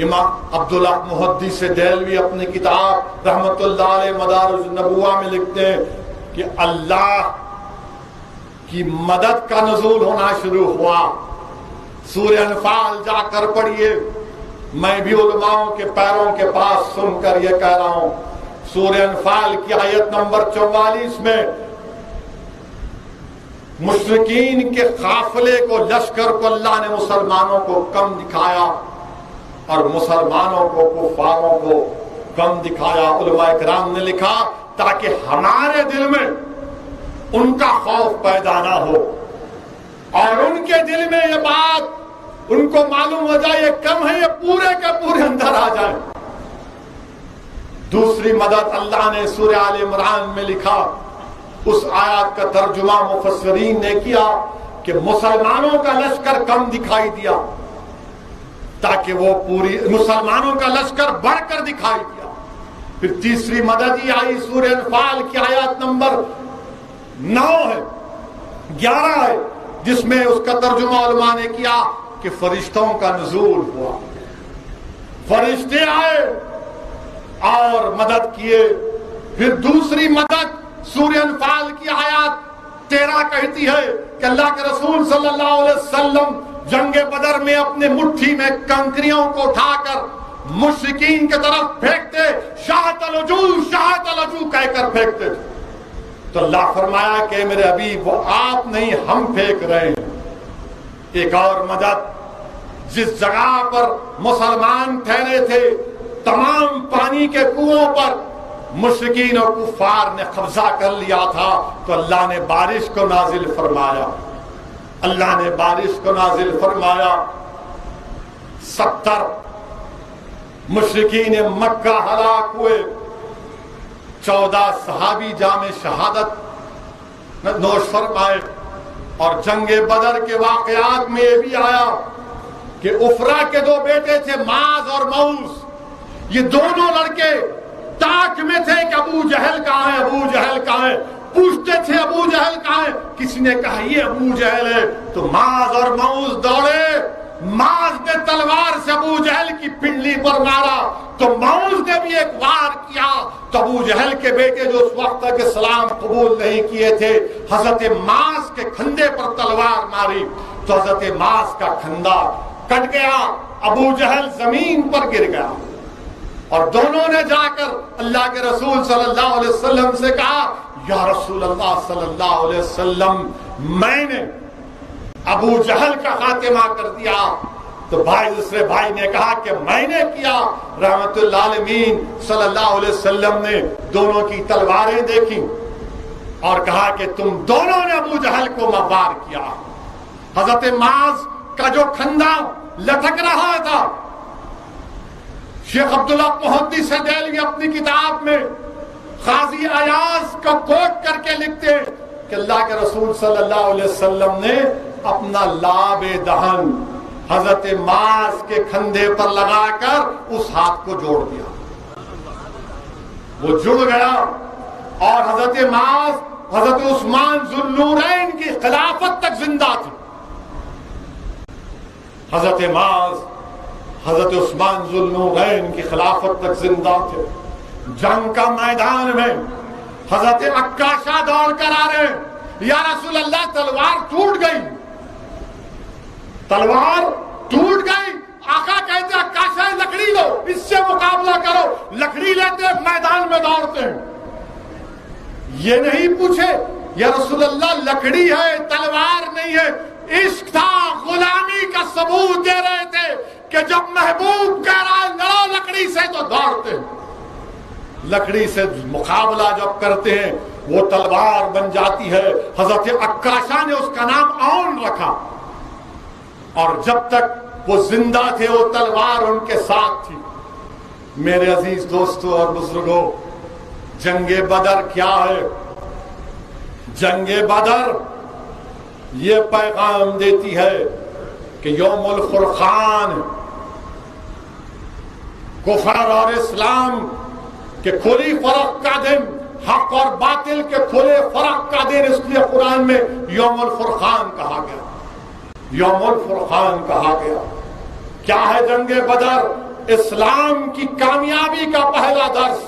امام عبداللہ محدث دہلوی اپنی کتاب رحمت اللہ علیہ مدارج النبوہ میں لکھتے ہیں کہ اللہ کی مدد کا نزول ہونا شروع ہوا. سورہ انفال جا کر پڑھیے, میں بھی علماء کے پیروں کے پاس سن کر یہ کہہ رہا ہوں. سورہ انفال کی آیت نمبر 44 میں مشرکین کے قافلے کو, لشکر کو اللہ نے مسلمانوں کو کم دکھایا اور مسلمانوں کو کفاروں کو کم دکھایا. علماء کرام نے لکھا تاکہ ہمارے دل میں ان کا خوف پیدا نہ ہو اور ان کے دل میں یہ بات ان کو معلوم ہو جائے یہ کم ہے, یہ پورے کے پورے اندر آ جائے. دوسری مدد اللہ نے سورہ آل عمران میں لکھا, اس آیات کا ترجمہ مفسرین نے کیا کہ مسلمانوں کا لشکر کم دکھائی دیا تاکہ وہ پوری مسلمانوں کا لشکر بڑھ کر دکھائی دیا. پھر تیسری مدد ہی آئی سورہ انفال کی آیات نمبر 9 ہے 11 ہے، جس میں اس کا ترجمہ علماء نے کیا کہ فرشتوں کا نزول ہوا، فرشتے آئے اور مدد کیے۔ پھر دوسری مدد سورہ انفال کی آیات 13 کہتی ہے کہ اللہ کے رسول صلی اللہ علیہ وسلم جنگ بدر میں اپنے مٹھی میں کنکریوں کو اٹھا کر مشرکین کی طرف پھینکتے، شاہت الوجوہ کہہ کر پھینکتے تھے، تو اللہ فرمایا کہ میرے حبیب وہ آپ نہیں ہم پھینک رہے ہیں۔ ایک اور مدد، جس جگہ پر مسلمان ٹھہرے تھے تمام پانی کے کنووں پر مشرکین اور کفار نے قبضہ کر لیا تھا، تو اللہ نے بارش کو نازل فرمایا، اللہ نے بارش کو نازل فرمایا۔ 70 مشرکین مکہ ہلاک ہوئے، 14 صحابی جام شہادت نوش فرمائے۔ اور جنگ بدر کے واقعات میں یہ بھی آیا کہ افرا کے 2 بیٹے تھے معاذ اور موس، یہ دونوں لڑکے تاک میں تھے کہ ابو جہل کہاں ہے، ابو جہل کہاں ہے، پوچھتے تھے ابو جہل کہاں ہے، کسی نے کہا یہ ابو جہل ہے، تو معاذ اور موس دوڑے، معاذ نے تلوار سے ابو جہل کی پنڈلی پر مارا، تو موس نے بھی ایک وار کیا، تو ابو جہل کے بیٹے جو اس وقت تک اسلام قبول نہیں کیے تھے، حضرت معاذ کے کھندے پر تلوار ماری، تو حضرت معاذ کا کھندا کٹ گیا، ابو جہل زمین پر گر گیا۔ اور دونوں نے جا کر اللہ کے رسول صلی اللہ علیہ وسلم سے کہا یا رسول اللہ صلی اللہ علیہ وسلم، میں نے ابو جہل کا خاتمہ کر دیا۔ تو بھائی دوسرے بھائی نے کہا کہ میں نے کیا۔ رحمت اللہ علیہ صلی اللہ علیہ وسلم نے دونوں کی تلواریں دیکھی اور کہا کہ تم دونوں نے ابو جہل کو وار کیا۔ حضرت معاذ کا جو کھندا لٹک رہا تھا، شیخ عبداللہ محدث دہلوی اپنی کتاب میں قاضی ایاز کو کوٹ کر کے لکھتے کہ اللہ کے رسول صلی اللہ علیہ وسلم نے اپنا لاب دہن حضرت معاذ کے کھندے پر لگا کر اس ہاتھ کو جوڑ دیا، وہ جڑ گیا، اور حضرت معاذ حضرت عثمان ذو النورین کی خلافت تک زندہ تھی۔ حضرت معاذ حضرت عثمان ذو النورین کی خلافت تک زندہ تھے۔ جنگ کا میدان میں حضرت عکاشہ دوڑ کر آ رہے ہیں، یا رسول اللہ تلوار ٹوٹ گئی، تلوار ٹوٹ گئی۔ آقا کہتے ہیں عکاشہ لکڑی لو، اس سے مقابلہ کرو، لکڑی لیتے میدان میں دوڑتے ہیں۔ یہ نہیں پوچھے یا رسول اللہ لکڑی ہے تلوار نہیں ہے، عشق تھا، غلامی کا ثبوت دے رہے تھے کہ جب محبوب کہہ رہا ہے لڑو لکڑی سے تو دوڑتے ہیں، لکڑی سے مقابلہ جب کرتے ہیں وہ تلوار بن جاتی ہے۔ حضرت عکاشہ نے اس کا نام اون رکھا، اور جب تک وہ زندہ تھے وہ تلوار ان کے ساتھ تھی۔ میرے عزیز دوستو اور بزرگوں، جنگ بدر کیا ہے؟ جنگ بدر یہ پیغام دیتی ہے کہ یوم الفرقان، کفر اور اسلام کے کھلی فرق کا دن، حق اور باطل کے کھلے فرق کا دن، اس لیے قرآن میں یوم الفرقان کہا گیا، یوم الفرقان کہا گیا۔ کیا ہے جنگ بدر؟ اسلام کی کامیابی کا پہلا درس،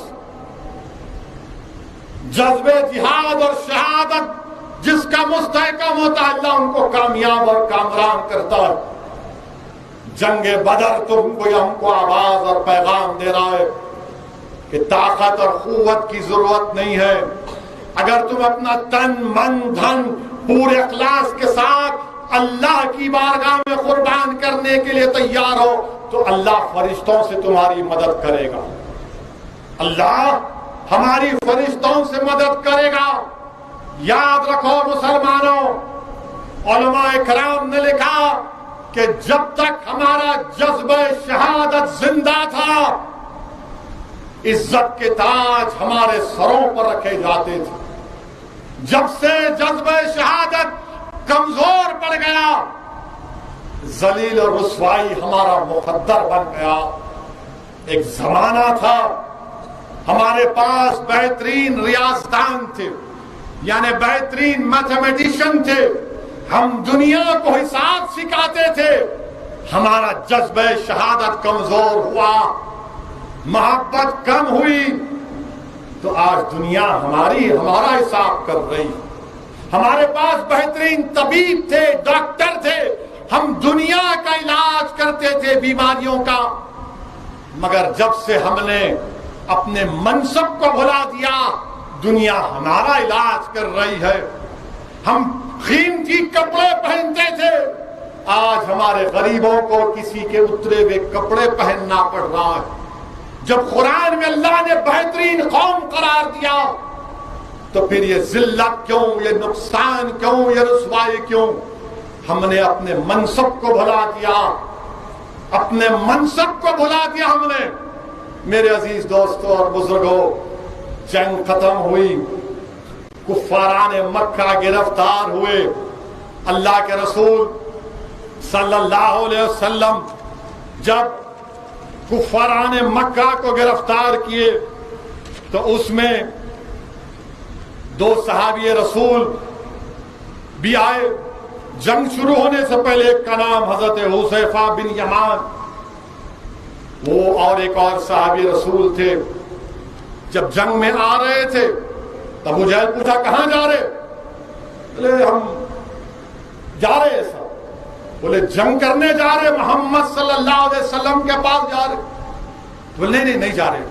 جذب جہاد اور شہادت جس کا مستحکم ہوتا ہے اللہ ان کو کامیاب اور کامران کرتا ہے۔ جنگ بدر تم کو ہم کو آواز اور پیغام دے رہا ہے کہ طاقت اور قوت کی ضرورت نہیں ہے، اگر تم اپنا تن من دھن پورے اخلاص کے ساتھ اللہ کی بارگاہ میں قربان کرنے کے لیے تیار ہو تو اللہ فرشتوں سے تمہاری مدد کرے گا، اللہ ہماری فرشتوں سے مدد کرے گا۔ یاد رکھو مسلمانوں، علماء کرام نے لکھا کہ جب تک ہمارا جذبہ شہادت زندہ تھا عزت کے تاج ہمارے سروں پر رکھے جاتے تھے، جب سے جذبہ شہادت کمزور پڑ گیا ذلیل اور رسوائی ہمارا مقدر بن گیا۔ ایک زمانہ تھا ہمارے پاس بہترین ریاضدان تھے، یعنی بہترین میتھمیٹیشین تھے، ہم دنیا کو حساب سکھاتے تھے، ہمارا جذبہ شہادت کمزور ہوا، محبت کم ہوئی، تو آج دنیا ہمارا حساب کر رہی۔ ہمارے پاس بہترین طبیب تھے، ڈاکٹر تھے، ہم دنیا کا علاج کرتے تھے بیماریوں کا، مگر جب سے ہم نے اپنے منصب کو بھلا دیا، دنیا ہمارا علاج کر رہی ہے۔ ہم قیمتی کپڑے پہنتے تھے، آج ہمارے غریبوں کو کسی کے اترے ہوئے کپڑے پہننا پڑ رہا ہے۔ جب قرآن میں اللہ نے بہترین قوم قرار دیا تو پھر یہ ذلت کیوں، یہ نقصان کیوں، یہ رسوائی کیوں؟ ہم نے اپنے منصب کو بھلا دیا، اپنے منصب کو بھلا دیا ہم نے۔ میرے عزیز دوستوں اور بزرگوں، جنگ ختم ہوئی، کفاران مکہ گرفتار ہوئے، اللہ کے رسول صلی اللہ علیہ وسلم جب کفاران مکہ کو گرفتار کیے تو اس میں 2 صحابی رسول بھی آئے۔ جنگ شروع ہونے سے پہلے ایک کا نام حضرت حذیفہ بن یمان، وہ اور ایک اور صحابی رسول تھے۔ جب جنگ میں آ رہے تھے تو ابو جہل پوچھا کہاں جا رہے؟ بولے ہم جا رہے ہیں سب۔ بولے جنگ کرنے جا رہے، محمد صلی اللہ علیہ وسلم کے پاس جا رہے؟ بولے نہیں جا رہے،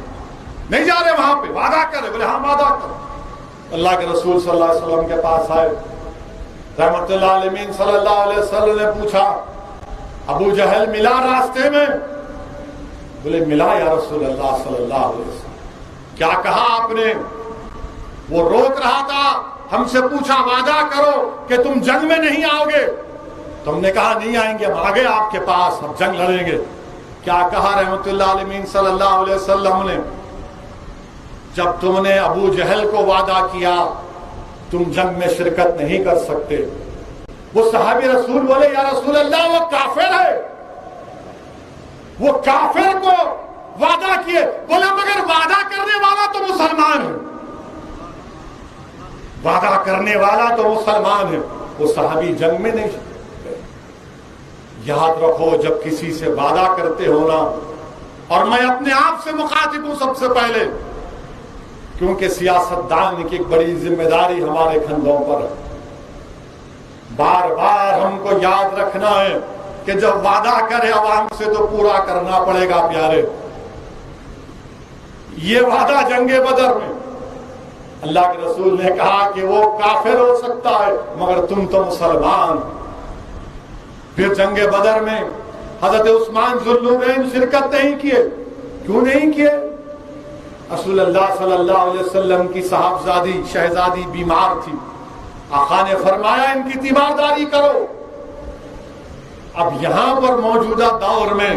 نہیں جا رہے، وہاں پہ وعدہ کرے۔ بولے ہاں وعدہ کرو۔ اللہ کے رسول صلی اللہ علیہ وسلم کے پاس آئے، رحمت اللہ علیہ صلی اللہ علیہ وسلم نے پوچھا ابو جہل ملا راستے میں؟ بولے ملا یا رسول اللہ صلی اللہ علیہ وسلم۔ کیا کہا آپ نے؟ وہ روک رہا تھا، ہم سے پوچھا وعدہ کرو کہ تم جنگ میں نہیں آؤ گے۔ تم نے کہا نہیں آئیں گے، ہم آگے آپ کے پاس، ہم جنگ لڑیں گے۔ کیا کہا رحمت اللہ علیہ صلی اللہ علیہ وسلم نے؟ جب تم نے ابو جہل کو وعدہ کیا تم جنگ میں شرکت نہیں کر سکتے۔ وہ صحابی رسول بولے یا رسول اللہ وہ کافر ہے، وہ کافر کو وعدہ کیے۔ بولے مگر وعدہ کرنے والا تو مسلمان ہے، وعدہ کرنے والا تو مسلمان ہے۔ وہ صحابی جنگ میں نہیں۔ یاد رکھو جب کسی سے وعدہ کرتے ہو نا، اور میں اپنے آپ سے مخاطب ہوں سب سے پہلے، کیونکہ سیاستدان کی ایک بڑی ذمہ داری ہمارے کندھوں پر ہے۔ بار بار ہم کو یاد رکھنا ہے کہ جب وعدہ کرے عوام سے تو پورا کرنا پڑے گا پیارے۔ یہ وعدہ جنگ بدر میں اللہ کے رسول نے کہا کہ وہ کافر ہو سکتا ہے مگر تم تو مسلمان۔ پھر جنگ بدر میں حضرت عثمان ذو النورین شرکت نہیں کیے۔ کیوں نہیں کیے؟ رسول اللہ صلی اللہ علیہ وسلم کی صاحبزادی شہزادی بیمار تھی، آقا نے فرمایا ان کی تیمارداری کرو۔ اب یہاں پر موجودہ دور میں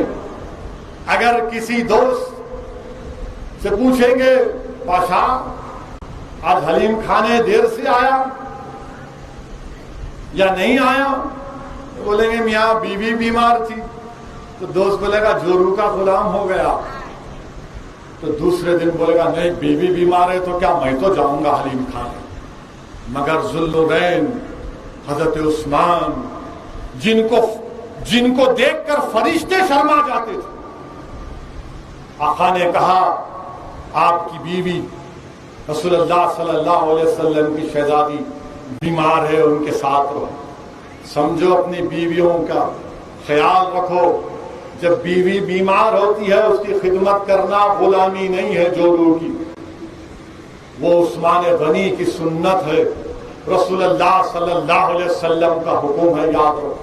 اگر کسی دوست سے پوچھیں گے پاشا آج حلیم کھانے دیر سے آیا یا نہیں آیا، بولیں گے میاں بیوی بیمار تھی، تو دوست بولے گا جورو کا غلام ہو گیا۔ تو دوسرے دن بولے گا نہیں بیوی بیمار ہے تو کیا میں تو جاؤں گا حلیم کھانے۔ مگر ذوالنورین حضرت عثمان جن کو دیکھ کر فرشتے شرما جاتے تھے، آقا نے کہا آپ کی بیوی رسول اللہ صلی اللہ علیہ وسلم کی شہزادی بیمار ہے، ان کے ساتھ رہو۔ سمجھو اپنی بیویوں کا خیال رکھو۔ جب بیوی بیمار ہوتی ہے اس کی خدمت کرنا غلامی نہیں ہے جورو کی، وہ عثمان غنی کی سنت ہے، رسول اللہ صلی اللہ علیہ وسلم کا حکم ہے، یاد رکھو۔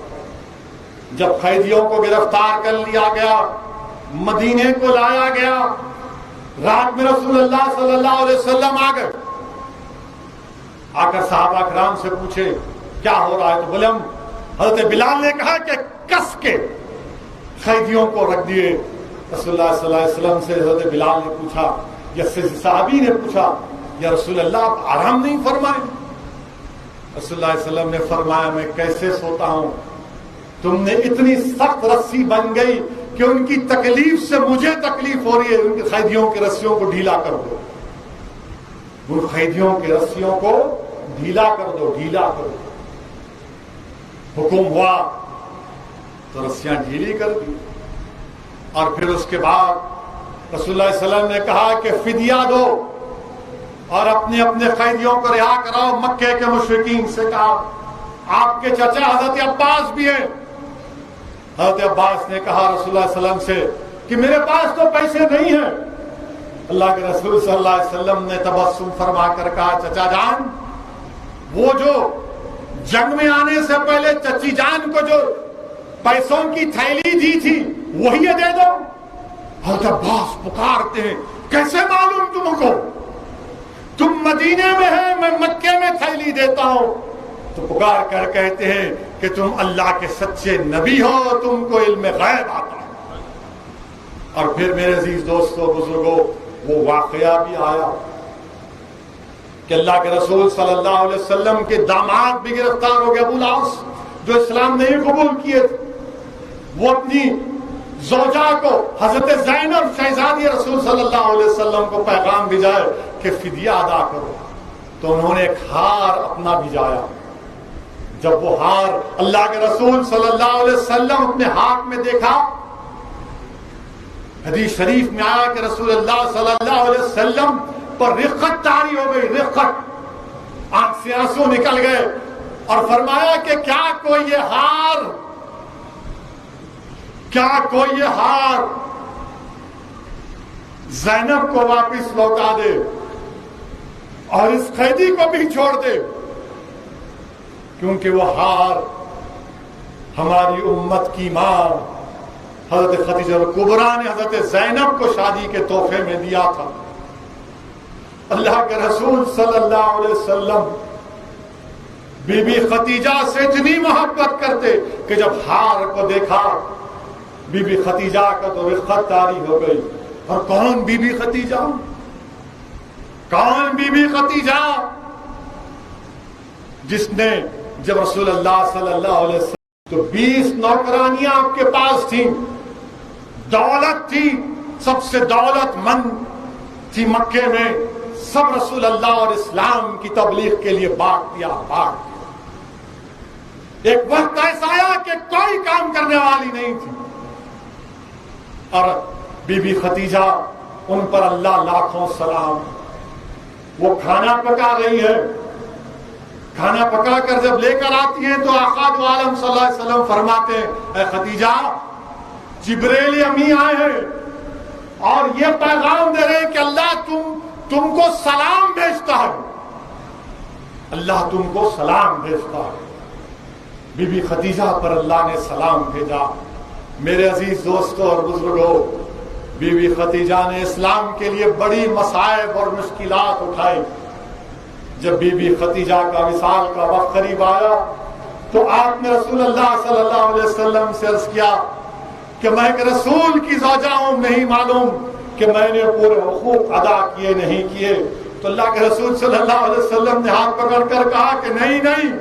جب قیدیوں کو گرفتار کر لیا گیا، مدینے کو لایا گیا، رات میں رسول اللہ صلی اللہ علیہ وسلم آ گئے، آ کر صحابہ کرام سے پوچھے کیا ہو رہا ہے؟ تو بولے حضرت بلال نے کہا کہ کس کے قیدیوں کو رکھ دیے۔ رسول اللہ صلی اللہ علیہ وسلم سے حضرت بلال نے پوچھا یا صحابی نے پوچھا یا رسول اللہ آپ آرام نہیں فرمائے؟ رسول اللہ علیہ وسلم نے فرمایا میں کیسے سوتا ہوں؟ تم نے اتنی سخت رسی بن گئی کہ ان کی تکلیف سے مجھے تکلیف ہو رہی ہے، ان کی قیدیوں کی رسیوں کو ڈھیلا کر دو، ان قیدیوں کی رسیوں کو ڈھیلا کر دو، ڈھیلا کر دو۔ حکم ہوا تو رسیاں ڈھیلی کر دی، اور پھر اس کے بعد رسول اللہ صلی اللہ علیہ وسلم نے کہا کہ فدیہ دو اور اپنے اپنے قیدیوں کو رہا کراؤ۔ مکے کے مشرکین سے کہا، آپ کے چچا حضرت عباس بھی ہیں۔ حضرت عباس نے کہا رسول اللہ صلی اللہ علیہ وسلم سے کہ میرے پاس تو پیسے نہیں ہیں۔ اللہ کے رسول صلی اللہ علیہ وسلم نے تبسم فرما کر کہا، چچا جان، وہ جو جنگ میں آنے سے پہلے چچی جان کو جو پیسوں کی تھیلی دی تھی وہی دے دو۔ حضرت عباس پکارتے ہیں، کیسے معلوم تم کو؟ تم مدینے میں ہے، میں مکے میں تھیلی دیتا ہوں۔ تو پکار کر کہتے ہیں کہ تم اللہ کے سچے نبی ہو، تم کو علم غیب آتا ہے۔ اور پھر میرے عزیز دوستو بزرگوں، وہ واقعہ بھی آیا کہ اللہ کے رسول صلی اللہ علیہ وسلم کے داماد بھی گرفتار ہو گئے، ابو العاص، جو اسلام نہیں قبول کیے تھے۔ وہ اپنی زوجہ کو حضرت زینب شہزادی رسول صلی اللہ علیہ وسلم کو پیغام بھیجائے کہ فدیہ ادا کرو، تو انہوں نے ایک ہار اپنا بھیجایا۔ جب وہ ہار اللہ کے رسول صلی اللہ علیہ وسلم اپنے ہاتھ میں دیکھا، حدیث شریف میں آیا کہ رسول اللہ صلی اللہ علیہ وسلم پر رقت طاری ہو گئی، رقت، آنکھ سے آنسو نکل گئے، اور فرمایا کہ کیا کوئی یہ ہار زینب کو واپس لوٹا دے اور اس قیدی کو بھی چھوڑ دے، کیونکہ وہ ہار ہماری امت کی ماں حضرت خدیجہ الکبریٰ نے حضرت زینب کو شادی کے تحفے میں دیا تھا۔ اللہ کے رسول صلی اللہ علیہ وسلم بی بی خدیجہ سے اتنی محبت کرتے کہ جب ہار کو دیکھا بی بی خدیجہ کا تو رقت طاری ہو گئی۔ اور کون بی بی خدیجہ؟ کون بی بی خدیجہ؟ جس نے جب رسول اللہ صلی اللہ علیہ وسلم تو 20 نوکرانیاں آپ کے پاس تھیں، دولت تھی، سب سے دولت مند تھی مکے میں، سب رسول اللہ اور اسلام کی تبلیغ کے لیے بانٹ دیا۔ ایک وقت ایسا آیا کہ کوئی کام کرنے والی نہیں تھی، اور بی بی خدیجہ، ان پر اللہ لاکھوں سلام، وہ کھانا پکا رہی ہے، کھانا پکا کر جب لے کر آتی ہیں تو آقا دو عالم صلی اللہ علیہ وسلم فرماتے ہیں، اے خدیجہ، جبریل امی آئے ہیں اور یہ پیغام دے رہے ہیں کہ اللہ تم کو سلام بھیجتا ہے، اللہ تم کو سلام بھیجتا ہے۔ بی بی خدیجہ پر اللہ نے سلام بھیجا۔ میرے عزیز دوستوں اور بزرگوں، بی بی خدیجہ نے اسلام کے لیے بڑی مصائب اور مشکلات اٹھائی۔ جب بی بی خدیجہ کا وصال کا وقت قریب آیا تو آپ نے رسول اللہ صلی اللہ علیہ وسلم سے عرض کیا کہ میں ایک رسول کی زوجہ ہوں، نہیں معلوم کہ میں نے پورے حقوق ادا کیے نہیں کیے۔ تو اللہ کے رسول صلی اللہ علیہ وسلم نے ہاتھ پکڑ کر کہا کہ نہیں،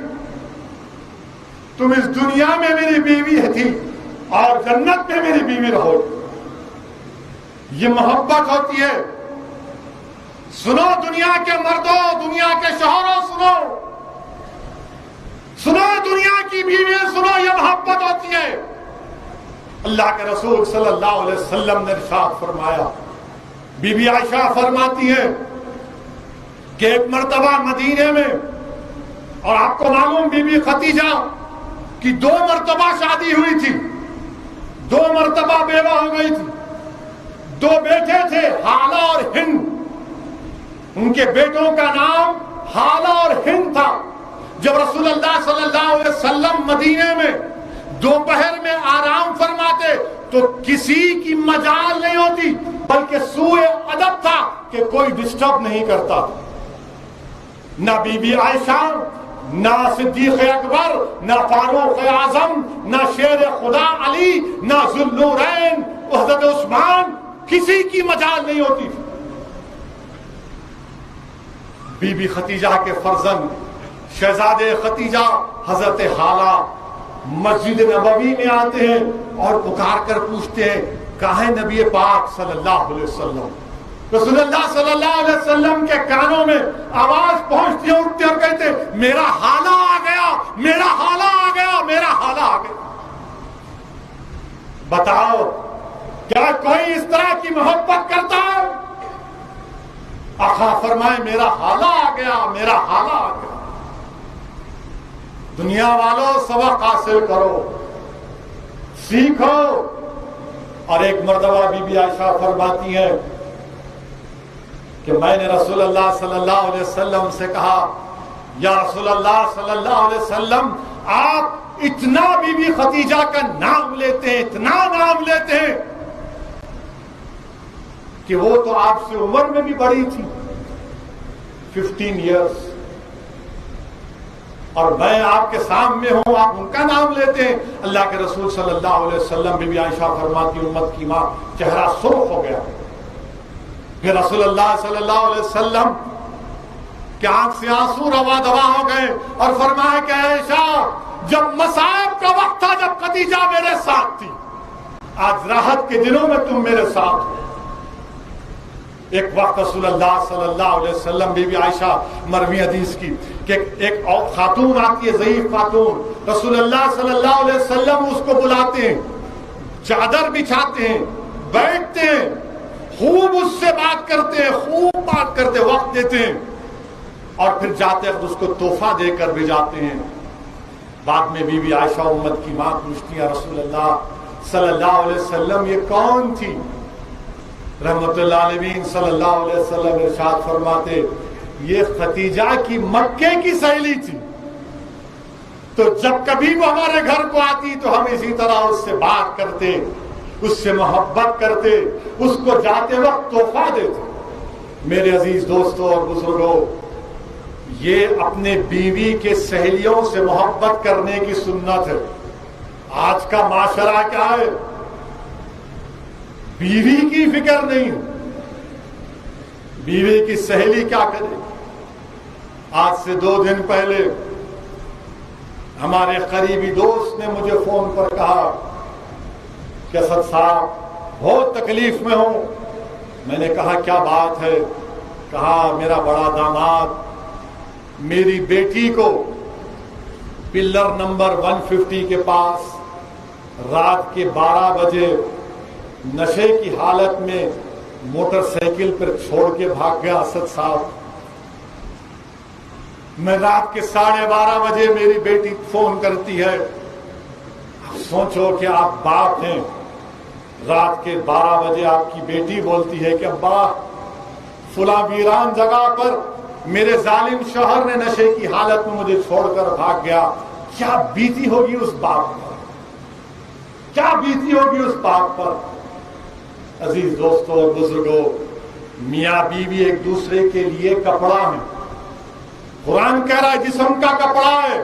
تم اس دنیا میں میری بیوی تھی اور جنت میں میری بیوی رہو۔ یہ محبت ہوتی ہے۔ سنو دنیا کے مردوں، دنیا کے شوہروں، سنو دنیا کی بیویاں، سنو، یہ محبت ہوتی ہے۔ اللہ کے رسول صلی اللہ علیہ وسلم نے ارشاد فرمایا، بی بی عائشہ فرماتی ہے کہ ایک مرتبہ مدینے میں، اور آپ کو معلوم بی بی خدیجہ کی 2 مرتبہ شادی ہوئی تھی، 2 مرتبہ بیوہ ہو گئی تھی، 2 بیٹے تھے، حالہ اور ہند۔ ان کے بیٹوں کا نام حالہ اور ہند تھا۔ جب رسول اللہ صلی اللہ علیہ وسلم مدینے میں دوپہر میں آرام فرماتے تو کسی کی مجال نہیں ہوتی، بلکہ سوء ادب تھا کہ کوئی ڈسٹرب نہیں کرتا۔ نہ بی بی عائشہ، نہ صدیق اکبر، نہ فاروق اعظم، نہ شیر خدا علی، نہ ذوالنورین حضرت عثمان، کسی کی مجال نہیں ہوتی تھی۔ بی بی خدیجہ کے فرزند شہزادے خدیجہ حضرت حالہ مسجد نبوی میں آتے ہیں اور پکار کر پوچھتے ہیں کہاں ہے نبی پاک صلی اللہ علیہ وسلم. رسول اللہ صلی اللہ علیہ وسلم کے کانوں میں آواز پہنچتی ہے, اٹھتے اور کہتے میرا حالہ آ گیا, میرا حالہ آ گیا, میرا حالہ آ گیا. بتاؤ کیا کوئی اس طرح کی محبت کرتا ہے؟ آقا فرمائے میرا حالہ آ گیا, میرا حالہ آ گیا. دنیا والوں سبق حاصل کرو, سیکھو. اور ایک مرتبہ بی بی عائشہ فرماتی ہے کہ میں نے رسول اللہ صلی اللہ علیہ وسلم سے کہا یا رسول اللہ صلی اللہ علیہ وسلم آپ اتنا بی بی خدیجہ کا نام لیتے ہیں, اتنا نام لیتے ہیں کہ وہ تو آپ سے عمر میں بھی بڑی تھی 15 ایئرس, اور میں آپ کے سامنے ہوں, آپ ان کا نام لیتے ہیں. اللہ کے رسول صلی اللہ علیہ وسلم بی بی عائشہ فرماتی امت کی ماں چہرہ سرخ ہو گیا. پھر رسول اللہ صلی اللہ علیہ وسلم کے آنکھ سے آنسو روا دوا ہو گئے اور فرمایا کہ عائشہ جب مصائب کا وقت تھا, جب خدیجہ میرے ساتھ تھی, آج راحت کے دنوں میں تم میرے ساتھ ہو. ایک وقت رسول اللہ صلی اللہ علیہ وسلم بی بی عائشہ مروی حدیث کی کہ ایک خاتون آتی ہے, ضعیف خاتون, رسول اللہ صلی اللہ علیہ وسلم اس کو بلاتے ہیں, چادر بچھاتے ہیں, بیٹھتے ہیں, خوب اس سے بات کرتے ہیں, خوب بات کرتے, وقت دیتے ہیں, اور پھر جاتے وقت اس کو تحفہ دے کر بھی جاتے ہیں. بعد میں بی بی عائشہ امت کی ماں پوچھتی ہے رسول اللہ صلی اللہ علیہ وسلم یہ کون تھی؟ رحمت اللہ علیہ صلی اللہ علیہ وسلم ارشاد فرماتے یہ خدیجہ کی مکے کی سہیلی تھی, تو جب کبھی وہ ہمارے گھر کو آتی تو ہم اسی طرح اس سے بات کرتے, اس سے محبت کرتے, اس کو جاتے وقت تحفہ دیتے. میرے عزیز دوستوں اور بزرگوں, یہ اپنے بیوی کے سہیلیوں سے محبت کرنے کی سنت ہے. آج کا معاشرہ کیا ہے, بیوی کی فکر نہیں, بیوی کی سہیلی کیا کرے. آج سے 2 دن پہلے ہمارے قریبی دوست نے مجھے فون پر کہا کہ اسد صاحب بہت تکلیف میں ہوں. میں نے کہا کیا بات ہے؟ کہا میرا بڑا داماد میری بیٹی کو پلر نمبر 150 کے پاس رات کے 12 بجے نشے کی حالت میں موٹر سائیکل پر چھوڑ کے بھاگ گیا. اسد صاحب میں رات کے 12:30 بجے میری بیٹی فون کرتی ہے. اب سوچو کہ آپ باپ ہیں, رات کے 12 بجے آپ کی بیٹی بولتی ہے کہ ابا فلاں ویران جگہ پر میرے ظالم شوہر نے نشے کی حالت میں مجھے چھوڑ کر بھاگ گیا. کیا بیتی ہوگی اس باپ پر, کیا بیتی ہوگی اس باپ پر. عزیز دوستوں اور بزرگوں, میاں بیوی ایک دوسرے کے لیے کپڑا ہے. قرآن کہہ رہا ہے جسم کا کپڑا ہے,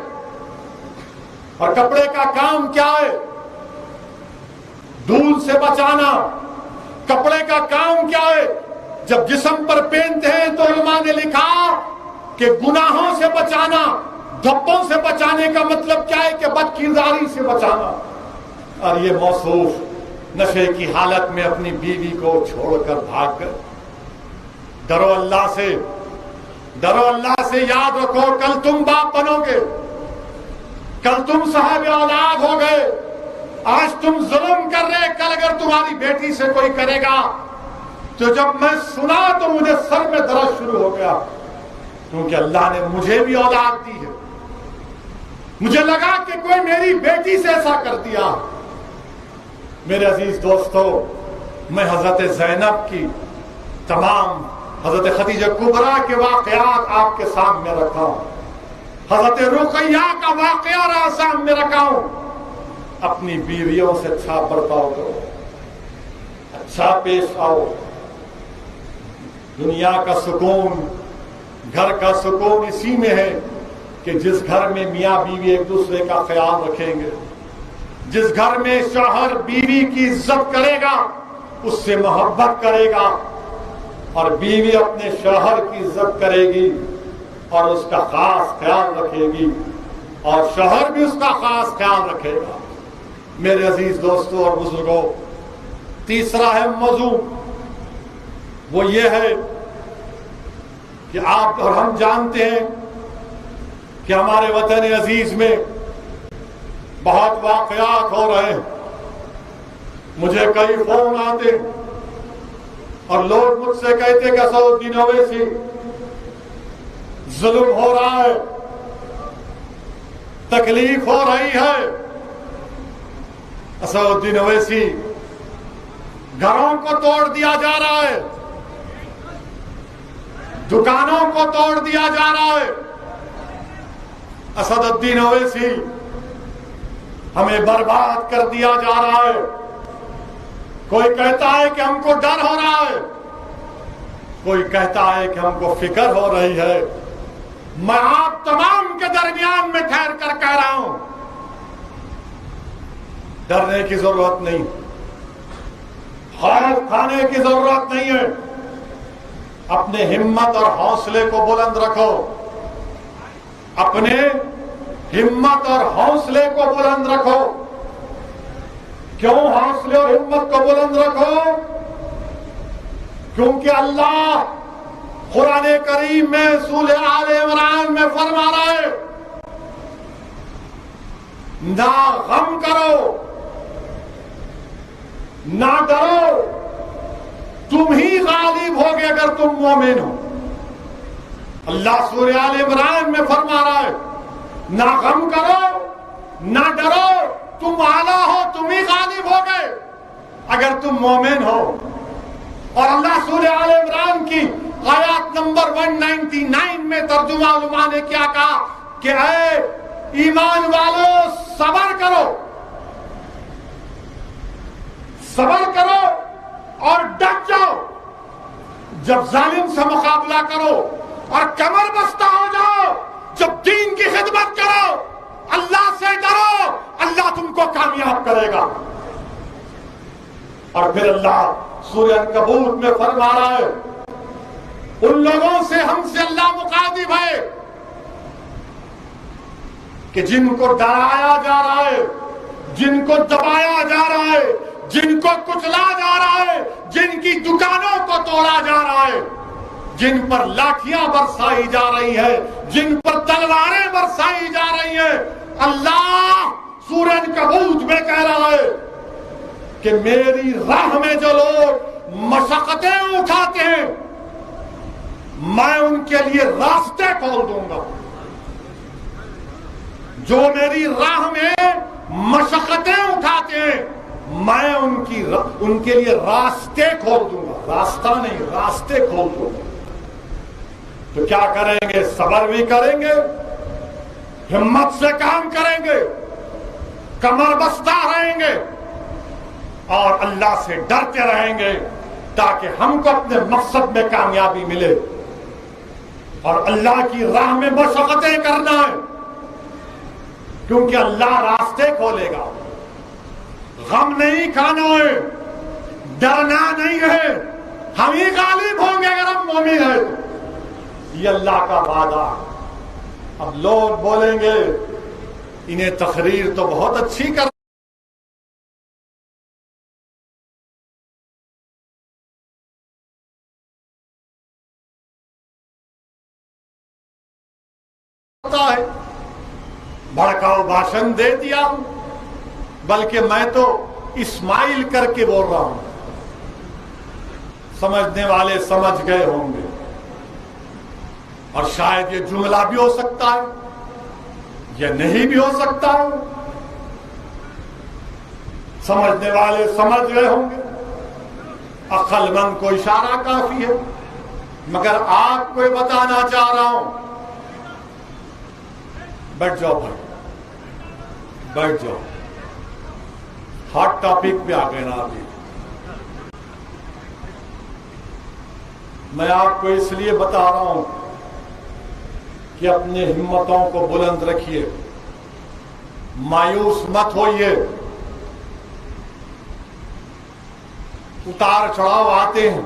اور کپڑے کا کام کیا ہے؟ دھول سے بچانا. کپڑے کا کام کیا ہے؟ جب جسم پر پہنتے ہیں تو علماء نے لکھا کہ گناہوں سے بچانا, دھبوں سے بچانے کا مطلب کیا ہے کہ بد کرداری سے بچانا. اور یہ موصوف نشے کی حالت میں اپنی بیوی کو چھوڑ کر بھاگ کر. ڈرو اللہ سے, ڈرو اللہ سے. یاد رکھو کل تم باپ بنو گے, کل تم صاحب اولاد ہو گئے. آج تم ظلم کر رہے, کل اگر تمہاری بیٹی سے کوئی کرے گا تو جب میں سنا تو مجھے سر میں درد شروع ہو گیا, کیونکہ اللہ نے مجھے بھی اولاد دی ہے. مجھے لگا کہ کوئی میری بیٹی سے ایسا کر دیا. میرے عزیز دوستو, میں حضرت زینب کی تمام, حضرت خدیجہ کبریٰ کے واقعات آپ کے سامنے رکھا ہوں, حضرت رقیہ کا واقعہ سامنے رکھا ہوں. اپنی بیویوں سے اچھا برتاؤ کرو, اچھا پیش آؤ. دنیا کا سکون, گھر کا سکون اسی میں ہے کہ جس گھر میں میاں بیوی ایک دوسرے کا خیال رکھیں گے, جس گھر میں شوہر بیوی کی عزت کرے گا, اس سے محبت کرے گا, اور بیوی اپنے شوہر کی عزت کرے گی اور اس کا خاص خیال رکھے گی, اور شوہر بھی اس کا خاص خیال رکھے گا۔ میرے عزیز دوستوں اور بزرگوں، تیسرا ہے موضوع، وہ یہ ہے کہ آپ اور ہم جانتے ہیں کہ ہمارے وطن عزیز میں بہت واقعات ہو رہے ہیں۔ مجھے کئی فون آتے اور لوگ مجھ سے کہتے کہ اسد الدین اویسی ظلم ہو رہا ہے، تکلیف ہو رہی ہے، اسد الدین اویسی گھروں کو توڑ دیا جا رہا ہے، دکانوں کو توڑ دیا جا رہا ہے، اسد الدین اویسی ہمیں برباد کر دیا جا رہا ہے۔ کوئی کہتا ہے کہ ہم کو ڈر ہو رہا ہے، کوئی کہتا ہے کہ ہم کو فکر ہو رہی ہے۔ میں آپ تمام کے درمیان میں ٹھہر کر کہہ رہا ہوں، ڈرنے کی ضرورت نہیں، خوف کھانے کی ضرورت نہیں ہے۔ اپنے ہمت اور حوصلے کو بلند رکھو، اپنے ہمت اور حوصلے کو بلند رکھو۔ کیوں حوصلے اور ہمت کو بلند رکھو؟ کیونکہ اللہ قرآن کریم میں سورہ آل عمران میں فرما رہا ہے، نہ غم کرو، نہ ڈرو، تم ہی غالب ہوگے اگر تم مومن ہو۔ اللہ سورہ آل عمران میں فرما رہا ہے، نہ غم کرو، نہ ڈرو، تم اعلیٰ ہو، تم ہی غالب ہوگے اگر تم مومن ہو۔ اور اللہ سورہ آل عمران کی آیات نمبر 199 میں ترجمہ علماء نے کیا کہا کہ اے ایمان والو صبر کرو، صبر کرو اور ڈٹ جاؤ، جب ظالم سے مقابلہ کرو اور کمر بستہ ہو جاؤ، جب دین کی خدمت کرو، اللہ سے ڈرو، اللہ تم کو کامیاب کرے گا۔ اور پھر اللہ سورہ عنکبوت میں فرما رہا ہے، ان لوگوں سے ہم سے اللہ مخاطب ہے کہ جن کو ڈرایا جا رہا ہے، جن کو دبایا جا رہا ہے، جن کو کچلا جا رہا ہے، جن کی دکانوں کو توڑا جا رہا ہے، جن پر لاٹھیاں برسائی جا رہی ہے، جن پر تلواریں برسائی جا رہی ہیں، اللہ سورہ عنکبوت میں کہہ رہا ہے کہ میری راہ میں جو لوگ مشقتیں اٹھاتے ہیں میں ان کے لیے راستے کھول دوں گا۔ جو میری راہ میں مشقتیں اٹھاتے ہیں میں ان کے لیے راستے کھول دوں گا، راستہ نہیں، راستے کھول دوں گا۔ تو کیا کریں گے؟ صبر بھی کریں گے، ہمت سے کام کریں گے، کمر بستہ رہیں گے اور اللہ سے ڈرتے رہیں گے تاکہ ہم کو اپنے مقصد میں کامیابی ملے۔ اور اللہ کی راہ میں مشقتیں کرنا ہے کیونکہ اللہ راستے کھولے گا۔ غم نہیں کھانا ہے، ڈرنا نہیں ہے، ہم ہی غالب ہوں گے اگر ہم مومن ہیں تو۔ یہ اللہ کا وعدہ ہے۔ اب لوگ بولیں گے انہیں تقریر تو بہت اچھی کر ہے، بھڑکاؤ بھاشن دے دیا ہوں، بلکہ میں تو اسمائل کر کے بول رہا ہوں۔ سمجھنے والے سمجھ گئے ہوں گے، اور شاید یہ جملہ بھی ہو سکتا ہے یا نہیں بھی ہو سکتا ہے، سمجھنے والے سمجھ گئے ہوں گے، عقل مند کو اشارہ کافی ہے۔ مگر آپ کو بتانا چاہ رہا ہوں، بیٹھ جاؤ بھائی، بیٹھ جاؤ، ہاٹ ٹاپک پہ آ گئے نا ابھی۔ میں آپ کو اس لیے بتا رہا ہوں کہ اپنے ہمتوں کو بلند رکھیے، مایوس مت ہوئیے۔ اتار چڑھاؤ آتے ہیں،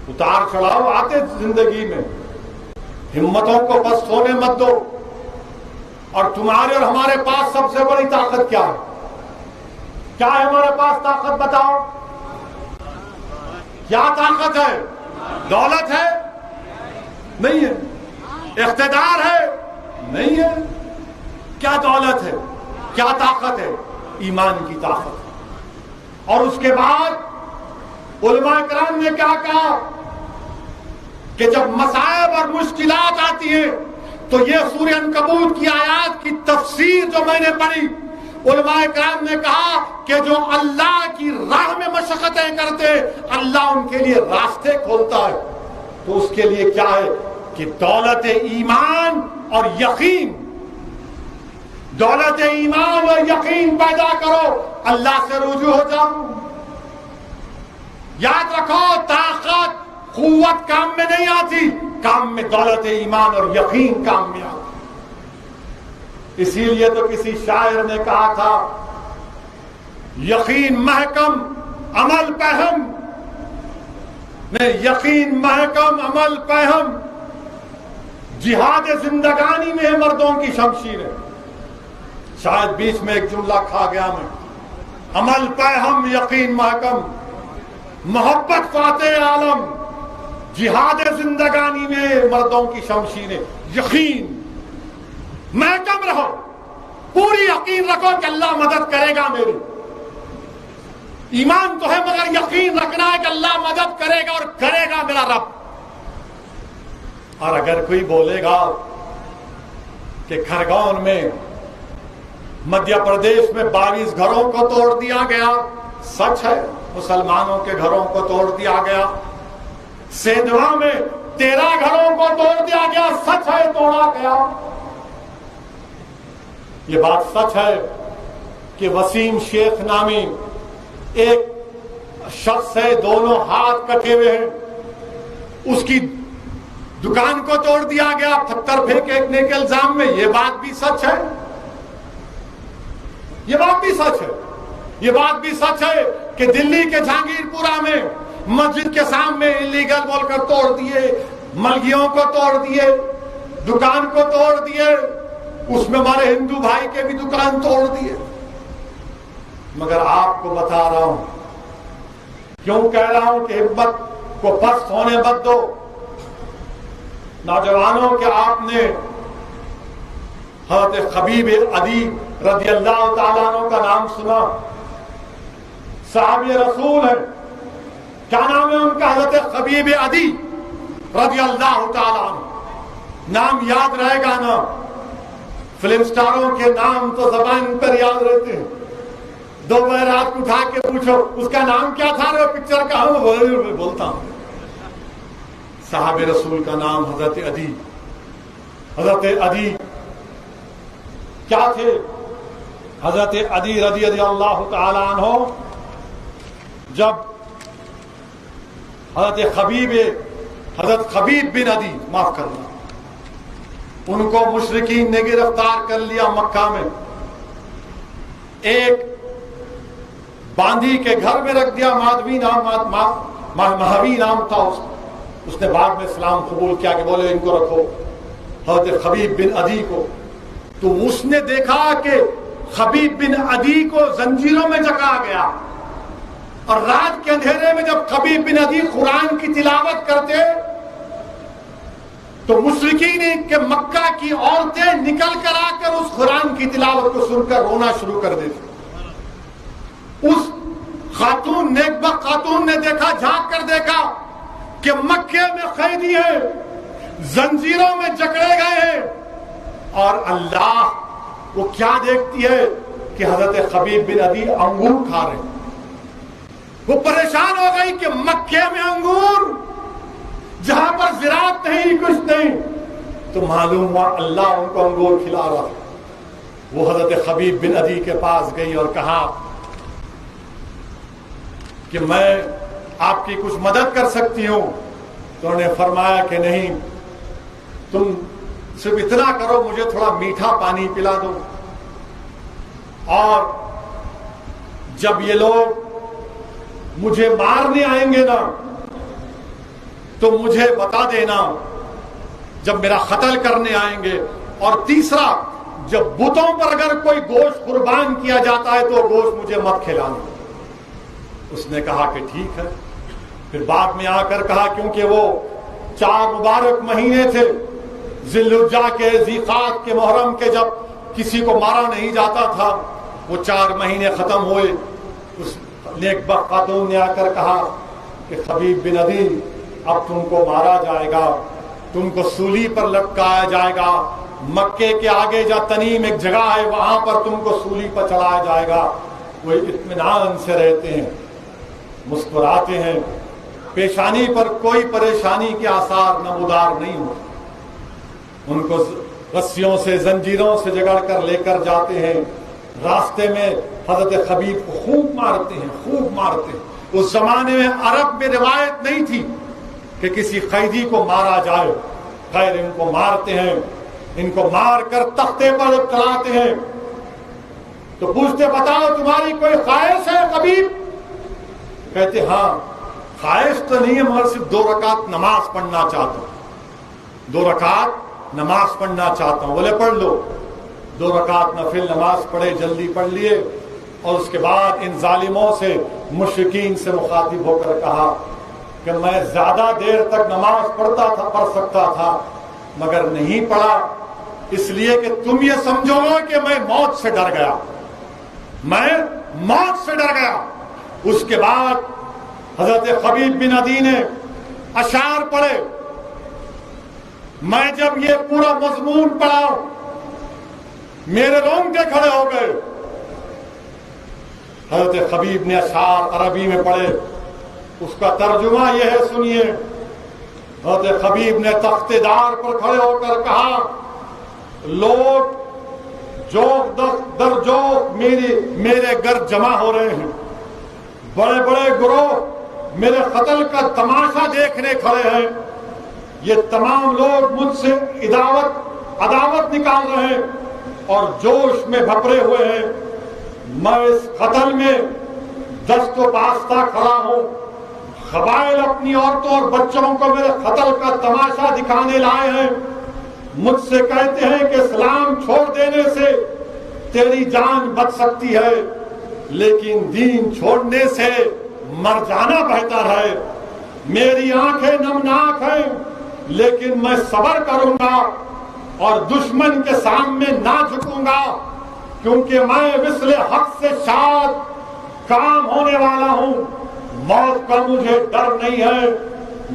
اتار چڑھاؤ آتے زندگی میں، ہمتوں کو بس ہونے مت دو۔ اور تمہارے اور ہمارے پاس سب سے بڑی طاقت کیا ہے؟ کیا ہے ہمارے پاس طاقت؟ بتاؤ کیا طاقت ہے؟ دولت ہے؟ نہیں ہے۔ اقتدار ہے؟ نہیں ہے۔ کیا دولت ہے؟ کیا طاقت ہے؟ ایمان کی طاقت۔ اور اس کے بعد علماء کرام نے کیا کہا کہ جب مصائب اور مشکلات آتی ہیں تو یہ سورہ عنکبوت کی آیات کی تفسیر جو میں نے پڑھی، علماء کرام نے کہا کہ جو اللہ کی راہ میں مشقتیں کرتے اللہ ان کے لیے راستے کھولتا ہے۔ تو اس کے لیے کیا ہے کہ دولت ایمان اور یقین، دولت ایمان اور یقین پیدا کرو، اللہ سے رجوع ہو جاؤ۔ یاد رکھو طاقت قوت کام میں نہیں آتی، کام میں دولت ایمان اور یقین کام میں آتی۔ اسی لیے تو کسی شاعر نے کہا تھا یقین محکم عمل پہم، نہیں یقین محکم عمل پہم، جہاد زندگانی میں ہے مردوں کی شمشیریں۔ شاید بیچ میں ایک جملہ کھا گیا میں۔ عمل پہم یقین محکم، محبت فاتح عالم، جہاد زندگانی میں مردوں کی شمشیریں۔ یقین محکم رہو، پوری یقین رکھو کہ اللہ مدد کرے گا میری۔ ایمان تو ہے مگر یقین رکھنا ہے کہ اللہ مدد کرے گا اور کرے گا میرا رب۔ اور اگر کوئی بولے گا کہ کھرگون میں مدھیہ پردیش میں 22 گھروں کو توڑ دیا گیا، سچ ہے، مسلمانوں کے گھروں کو توڑ دیا گیا۔ سیندھوا میں 13 گھروں کو توڑ دیا گیا، سچ ہے، توڑا گیا۔ یہ بات سچ ہے کہ وسیم شیخ نامی ایک شخص ہے، دونوں ہاتھ کٹے ہوئے ہیں، اس کی دکان کو توڑ دیا گیا پتھر پھینکنے کے الزام میں۔ یہ بات بھی سچ ہے، یہ بات بھی سچ ہے۔ یہ بات بھی سچ ہے کہ دلی کے جہانگیر پورہ میں مسجد کے سامنے انلیگل بول کر توڑ دیے، ملگیوں کو توڑ دیے، دکان کو توڑ دیے، اس میں ہمارے ہندو بھائی کے بھی دکان توڑ دیے۔ مگر آپ کو بتا رہا ہوں، کیوں کہہ رہا ہوں کہ ہمت کو پست ہونے مت دو۔ نوجوانوں کہ آپ نے حضرت خبیب عدی رضی اللہ تعالیٰ عنہ کا نام سنا، صحابی رسول ہے، کیا نام ہے ان کا؟ حضرت خبیب عدی رضی اللہ تعالیٰ عنہ۔ نام یاد رہے گا نا؟ فلم سٹاروں کے نام تو زبان پر یاد رہتے ہیں، دو بار رات کو اٹھا کے پوچھو اس کا نام کیا تھا وہ پکچر کا، ہم بولتا ہوں۔ صحابہ رسول کا نام حضرت عدی۔ حضرت عدی کیا تھے؟ حضرت عدی رضی اللہ تعالی عنہ جب حضرت خبیب بن عدی، معاف کرنا، ان کو مشرکین نے گرفتار کر لیا مکہ میں، ایک باندھی کے گھر میں رکھ دیا، مادوی نام، مہوی نام تھا اس نے بعد میں اسلام قبول کیا کہ بولے ان کو رکھو، حضرت خبیب بن عدی کو۔ تو اس نے دیکھا کہ خبیب بن عدی کو زنجیروں میں جکا گیا، اور رات کے اندھیرے میں جب خبیب بن عدی قرآن کی تلاوت کرتے تو مشرکین کے مکہ کی عورتیں نکل کر آ کر اس قرآن کی تلاوت کو سن کر رونا شروع کر دیتی۔ اس خاتون، نیک بخت خاتون نے دیکھا، جھانک کر دیکھا کہ مکے میں قیدی ہیں، زنجیروں میں جکڑے گئے ہیں، اور اللہ وہ کیا دیکھتی ہے کہ حضرت خبیب بن عدی انگور کھا رہے ہیں۔ وہ پریشان ہو گئی کہ مکے میں انگور، جہاں پر زراعت نہیں، کچھ نہیں، تو معلوم ہوا اللہ ان کو انگور کھلا رہا ہے۔ وہ حضرت خبیب بن عدی کے پاس گئی اور کہا کہ میں آپ کی کچھ مدد کر سکتی ہوں؟ تو انہوں نے فرمایا کہ نہیں، تم صرف اتنا کرو، مجھے تھوڑا میٹھا پانی پلا دو، اور جب یہ لوگ مجھے مارنے آئیں گے نا تو مجھے بتا دینا جب میرا قتل کرنے آئیں گے، اور تیسرا جب بتوں پر اگر کوئی گوشت قربان کیا جاتا ہے تو گوشت مجھے مت کھلانا۔ اس نے کہا کہ ٹھیک ہے۔ پھر بعد میں آ کر کہا کیونکہ وہ 4 مبارک مہینے تھے، ذی الحجہ کے، ذی قعدہ کے، محرم کے، جب کسی کو مارا نہیں جاتا تھا، وہ 4 مہینے ختم ہوئے۔ اس نیک بخت خاتون نے آ کر کہا کہ خبیب بن عدی اب تم کو مارا جائے گا، تم کو سولی پر لٹکایا جائے گا، مکے کے آگے جہاں تنیم ایک جگہ ہے وہاں پر تم کو سولی پر چڑھایا جائے گا۔ وہ اطمینان سے رہتے ہیں، مسکراتے ہیں، پیشانی پر کوئی پریشانی کے آثار نمودار نہیں ہوتے۔ ان کو رسیوں سے، زنجیروں سے جگڑ کر لے کر جاتے ہیں، راستے میں حضرت خبیب کو خوب مارتے ہیں، خوب مارتے ہیں۔ اس زمانے میں عرب میں روایت نہیں تھی کہ کسی قیدی کو مارا جائے، خیر ان کو مارتے ہیں، ان کو مار کر تختے پر چلاتے ہیں۔ تو پوچھتے بتاؤ تمہاری کوئی خواہش ہے خبیب؟ کہتے ہاں خواہش تو نہیں ہے مگر صرف 2 رکعت نماز پڑھنا چاہتا ہوں، 2 رکعت نماز پڑھنا چاہتا ہوں۔ بولے پڑھ لو۔ 2 رکعت نفل نماز پڑھے، جلدی پڑھ لیے، اور اس کے بعد ان ظالموں سے، مشرکین سے مخاطب ہو کر کہا کہ میں زیادہ دیر تک نماز پڑھ سکتا تھا مگر نہیں پڑھا، اس لیے کہ تم یہ سمجھو گے کہ میں موت سے ڈر گیا، میں موت سے ڈر گیا۔ اس کے بعد حضرت خبیب بن عدی نے اشعار پڑھے۔ میں جب یہ پورا مضمون پڑھا میرے رونگٹے کھڑے ہو گئے۔ حضرت خبیب نے اشعار عربی میں پڑھے، اس کا ترجمہ یہ ہے، سنیے۔ حضرت خبیب نے تخت دار پر کھڑے ہو کر کہا لوگ جوک در جوک میرے گھر جمع ہو رہے ہیں، بڑے بڑے گروہ میرے قتل کا تماشا دیکھنے کھڑے ہیں، یہ تمام لوگ مجھ سے عداوت نکال رہے ہیں اور جوش میں بھپڑے ہوئے ہیں۔ میں اس قتل میں دست و پاستہ کھڑا ہوں، قبائل اپنی عورتوں اور بچوں کو میرے قتل کا تماشا دکھانے لائے ہیں، مجھ سے کہتے ہیں کہ اسلام چھوڑ دینے سے تیری جان بچ سکتی ہے، لیکن دین چھوڑنے سے مر جانا بہتر ہے۔ میری آنکھیں نمناک ہیں لیکن میں صبر کروں گا اور دشمن کے سامنے نہ جھکوں گا، کیونکہ میں وصل حق سے شاد کام ہونے والا ہوں۔ موت کا مجھے ڈر نہیں ہے،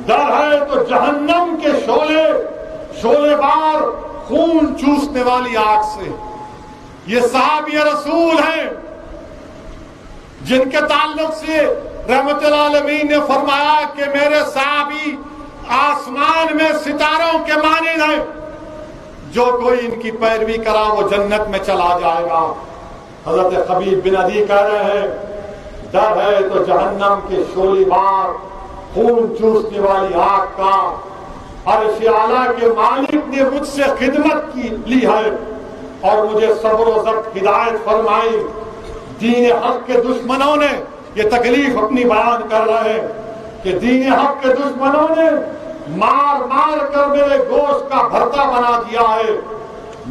ڈر ہے تو جہنم کے شعلے بار خون چوسنے والی آگ سے۔ یہ صحابی رسول ہیں جن کے تعلق سے رحمت العالمین نے فرمایا کہ میرے صحابی آسمان میں ستاروں کے مانند ہیں، جو کوئی ان کی پیروی کرا وہ جنت میں چلا جائے گا۔ حضرت خبیب بن عدی کہہ رہے ہیں ڈر ہے تو جہنم کے شعلے بار خون چوسنے والی آگ کا۔ عرش اعلیٰ کے مالک نے مجھ سے خدمت لی ہے اور مجھے صبر و ضبط ہدایت فرمائی۔ دین حق کے دشمنوں نے یہ تکلیف اپنی بیان کر رہے ہیں کہ دین حق کے دشمنوں نے مار مار کر میرے گوشت کا بھرتا بنا دیا ہے۔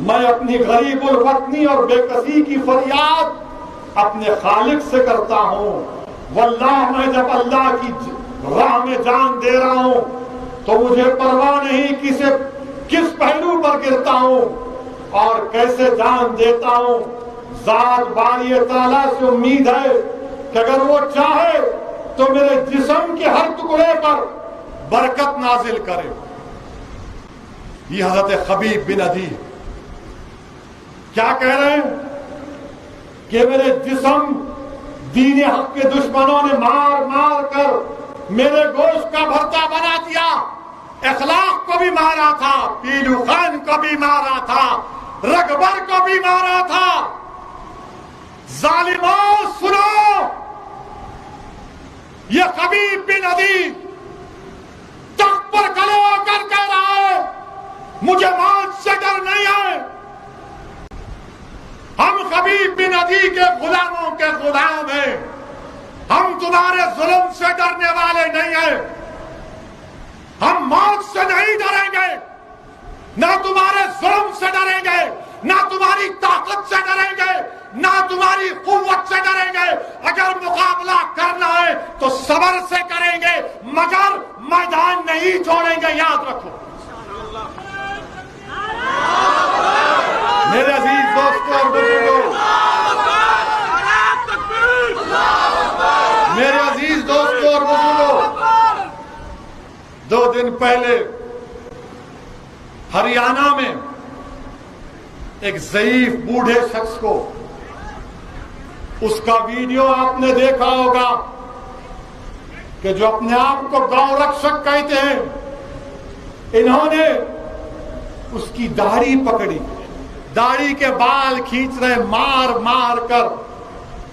میں اپنی غریب الوطنی اور بے کسی کی فریاد اپنے خالق سے کرتا ہوں۔ واللہ میں جب اللہ کی راہ میں جان دے رہا ہوں تو مجھے پرواہ نہیں کس پہلو پر گرتا ہوں اور کیسے جان دیتا ہوں۔ ذات باری تعالیٰ سے امید ہے کہ اگر وہ چاہے تو میرے جسم کے ہر ٹکڑے پر برکت نازل کرے۔ یہ حضرت خبیب بن عدی کیا کہہ رہے ہیں کہ میرے جسم دین حق کے دشمنوں نے مار مار کر میرے گوشت کا بھرتا بنا دیا۔ اخلاق کو بھی مارا تھا، پیلو خان کو بھی مارا تھا، رگبر کو بھی مارا تھا۔ ظالموں سنو، یہ خبیب بن عدی تخت پر کھڑے ہو کر کہہ رہا ہے مجھے موت سے ڈر نہیں ہے۔ ہم خبیب بن عدی کے غلاموں کے غلام ہیں، ہم تمہارے ظلم سے ڈرنے والے نہیں ہیں، ہم موت سے نہیں ڈریں گے، نہ تمہارے ظلم سے ڈریں گے، نہ تمہاری تمہاری طاقت سے ڈریں گے نہ تمہاری قوت سے ڈریں گے. اگر مقابلہ کرنا ہے تو صبر سے کریں گے مگر میدان نہیں چھوڑیں گے, یاد رکھو. میرے عزیز دوستوں اور بزرگوں, میرے عزیز دوستوں اور بزرگوں, 2 دن پہلے ہریانہ میں ایک ضعیف بوڑھے شخص کو, اس کا ویڈیو آپ نے دیکھا ہوگا کہ جو اپنے آپ کو گاؤں رکشک کہتے ہیں, انہوں نے اس کی داڑھی پکڑی, داڑھی کے بال کھینچ رہے, مار مار کر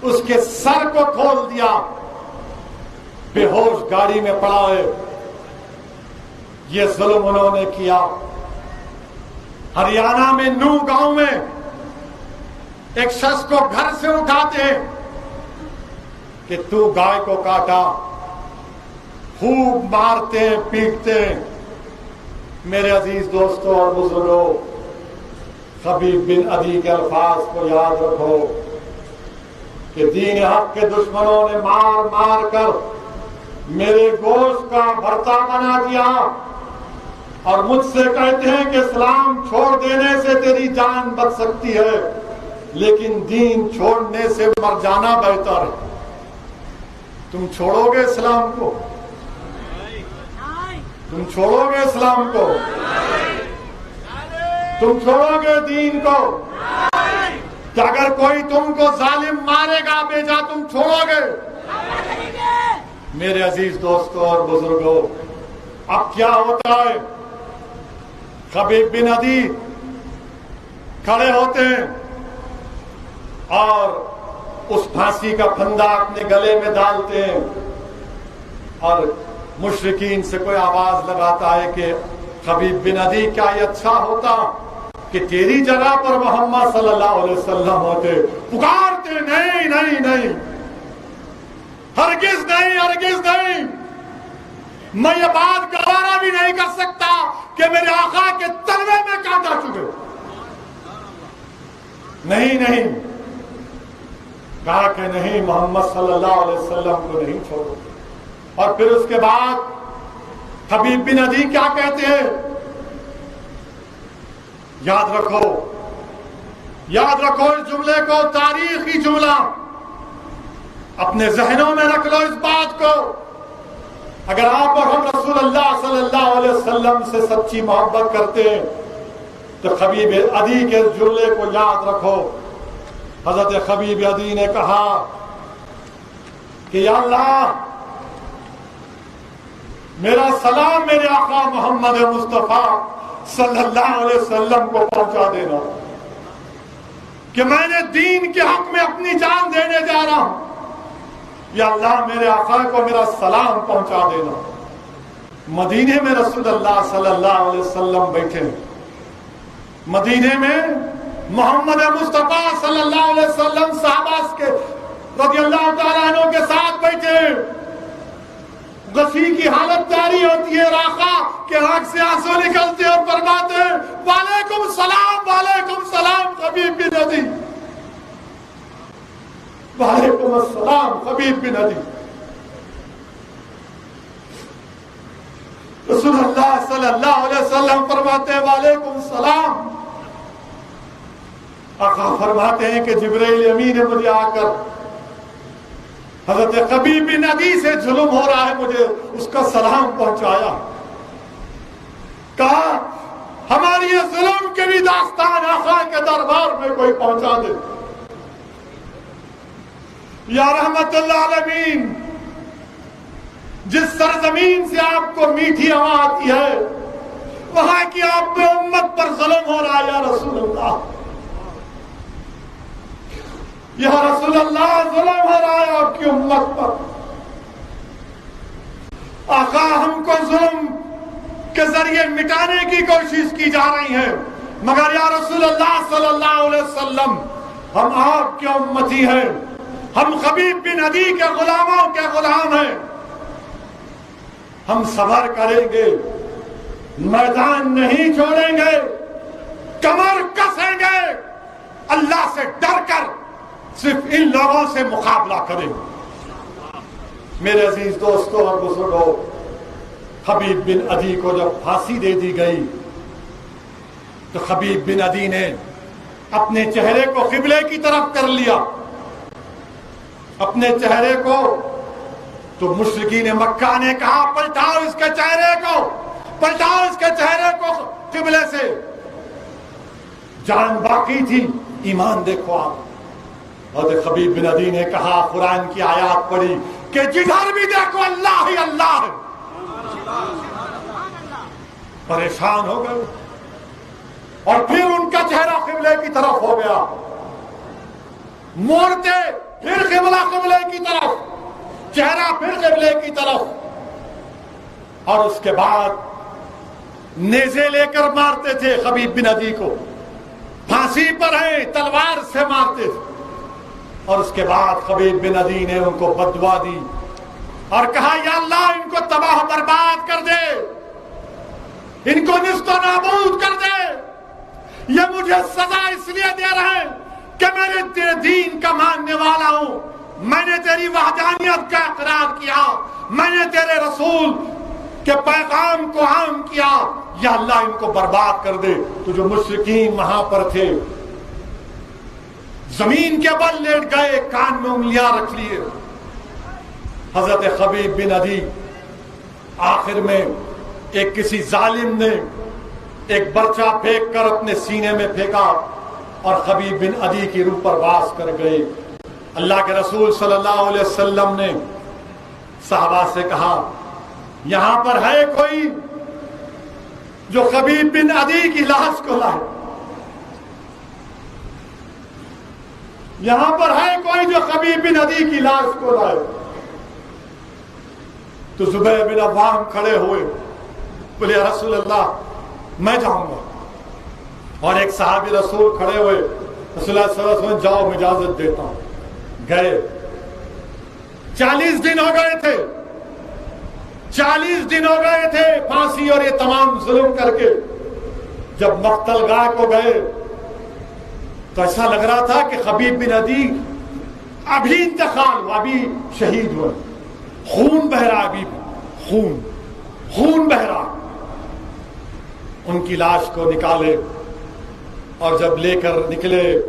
اس کے سر کو کھول دیا, بے ہوش گاڑی میں پڑا ہے. یہ ظلم انہوں نے کیا. ہریانہ میں نو گاؤں میں ایک شخص کو گھر سے اٹھاتے ہیں کہ تو گائے کو کاٹا, خوب مارتے ہیں, پیٹتے ہیں. میرے عزیز دوستوں اور بزرگوں, خبیب بن عدی کے الفاظ کو یاد رکھو کہ دین حق کے دشمنوں نے مار مار کر میرے گوشت کا بھرتا بنا دیا, اور مجھ سے کہتے ہیں کہ اسلام چھوڑ دینے سے تیری جان بچ سکتی ہے, لیکن دین چھوڑنے سے مر جانا بہتر ہے. تم چھوڑو گے اسلام کو؟ تم چھوڑو گے اسلام کو؟ تم چھوڑو گے دین کو؟ کہ اگر کوئی تم کو ظالم مارے گا بیجا تم چھوڑو گے؟ میرے عزیز دوستوں اور بزرگوں, اب کیا ہوتا ہے, خبیب بن عدی کھڑے ہوتے ہیں اور اس پھانسی کا پھندا اپنے گلے میں ڈالتے ہیں, اور مشرکین سے کوئی آواز لگاتا ہے کہ خبیب بن عدی کیا یہ اچھا ہوتا کہ تیری جگہ پر محمد صلی اللہ علیہ وسلم ہوتے. پکارتے نہیں نہیں نہیں, ہرگز نہیں, ہرگز نہیں. میں یہ بات گوارا بھی نہیں کر سکتا کہ میرے آقا کے تلوے میں کانٹا چکے. نہیں نہیں, کہا کہ نہیں, محمد صلی اللہ علیہ وسلم کو نہیں چھوڑو. اور پھر اس کے بعد خبیب بن عدی کیا کہتے ہیں, یاد رکھو, یاد رکھو اس جملے کو, تاریخی جملہ اپنے ذہنوں میں رکھ لو اس بات کو. اگر آپ اور ہم رسول اللہ صلی اللہ علیہ وسلم سے سچی محبت کرتے ہیں تو خبیب عدی کے جملے کو یاد رکھو. حضرت خبیب عدی نے کہا کہ یا اللہ, میرا سلام میرے آقا محمد مصطفیٰ صلی اللہ علیہ وسلم کو پہنچا دینا کہ میں نے دین کے حق میں اپنی جان دینے جا رہا ہوں. یا اللہ, میرے آقا کو میرا سلام پہنچا دینا. مدینے میں رسول اللہ صلی اللہ علیہ وسلم بیٹھے, مدینے میں محمد مصطفیٰ صلی اللہ علیہ وسلم صحابہ کے رضی اللہ تعالیٰ عنہ کے ساتھ بیٹھے. غسی کی حالت جاری ہوتی ہے, آقا کے آنکھ سے آنسو نکلتے اور فرماتے ہیں وعلیکم السلام, وعلیکم السلام خبیب بن عدی, وعلیکم السلام خبیب بن عدی. رسول اللہ صلی اللہ علیہ وسلم فرماتے ہیں وعلیکم السلام. آقا فرماتے ہیں کہ جبرائیل امین نے مجھے آ کر حضرت خبیب بن عدی سے ظلم ہو رہا ہے, مجھے اس کا سلام پہنچایا. کہا ہماری یہ ظلم کے بھی داستان آقا کے دربار میں کوئی پہنچا دے. یا رحمت اللہ العالمین, جس سرزمین سے آپ کو میٹھی ہوا آتی ہے وہاں کی آپ پہ امت پر ظلم ہو رہا ہے. یا رسول اللہ, یا رسول اللہ, ظلم ہو رہا ہے آپ کی امت پر. آقا ہم کو ظلم کے ذریعے مٹانے کی کوشش کی جا رہی ہے, مگر یا رسول اللہ صلی اللہ علیہ وسلم ہم آپ کے امتی ہیں, ہم خبیب بن عدی کے غلاموں کے غلام ہیں. ہم صبر کریں گے, میدان نہیں چھوڑیں گے, کمر کسیں گے, صرف ان لوگوں سے مقابلہ کریں۔ میرے عزیز دوستوں اور بزرگوں، خبیب بن عدی کو جب پھانسی دے دی گئی تو خبیب بن عدی نے اپنے چہرے کو قبلے کی طرف کر لیا، اپنے چہرے کو۔ تو مشرکین مکہ نے کہا پلٹاؤ اس کے چہرے کو، پلٹاؤ اس کے چہرے کو قبلے سے۔ جان باقی تھی، ایمان دیکھو آپ۔ اور خبیب بن عدی نے کہا، قرآن کی آیات پڑھی کہ جدھر بھی دیکھو اللہ ہی اللہ ہے۔ پریشان ہو گئے اور پھر ان کا چہرہ قبلے کی طرف ہو گیا، موڑتے پھر قبلہ قبلے کی طرف، چہرہ پھر قبلے کی طرف۔ اور اس کے بعد نیزے لے کر مارتے تھے خبیب بن عدی کو، پھانسی پر ہیں تلوار سے مارتے تھے۔ اور اس کے بعد خبیب بن عدی نے ان کو بددعا دی اور کہا یا اللہ ان کو تباہ برباد کر دے، ان کو نیست و نابود کر دے۔ یہ مجھے سزا اس لیے دے رہے ہیں کہ میں نے تیرے دین کا ماننے والا ہوں، میں نے تیری وحدانیت کا اقرار کیا، میں نے تیرے رسول کے پیغام کو عام کیا، یا اللہ ان کو برباد کر دے۔ تو جو مشرکین وہاں پر تھے زمین کے بل لیٹ گئے، کان میں انگلیاں رکھ لیے۔ حضرت خبیب بن عدی آخر میں ایک کسی ظالم نے ایک برچہ پھینک کر اپنے سینے میں پھینکا اور خبیب بن عدی کی روح پر واس کر گئے۔ اللہ کے رسول صلی اللہ علیہ وسلم نے صحابہ سے کہا یہاں پر ہے کوئی جو خبیب بن عدی کی لاش کو لائے، یہاں پر ہے کوئی جو خبیب بن عدی کی لاش کو لائے۔ تو زبیر بن عوام کھڑے ہوئے، بولے یا رسول اللہ میں جاؤں گا۔ اور ایک صحابی رسول کھڑے ہوئے، رسول اللہ صلی اللہ علیہ وسلم جاؤ میں اجازت دیتا ہوں۔ گئے، 40 دن ہو گئے تھے، 40 دن ہو گئے تھے پھانسی اور یہ تمام ظلم کر کے۔ جب مقتل گاہ کو گئے تو ایسا لگ رہا تھا کہ خبیب بن عدی ابھی انتقال ہوا، ابھی شہید ہوئے، خون بہ رہا، ابھی خون بہ رہا۔ ان کی لاش کو نکالے اور جب لے کر نکلے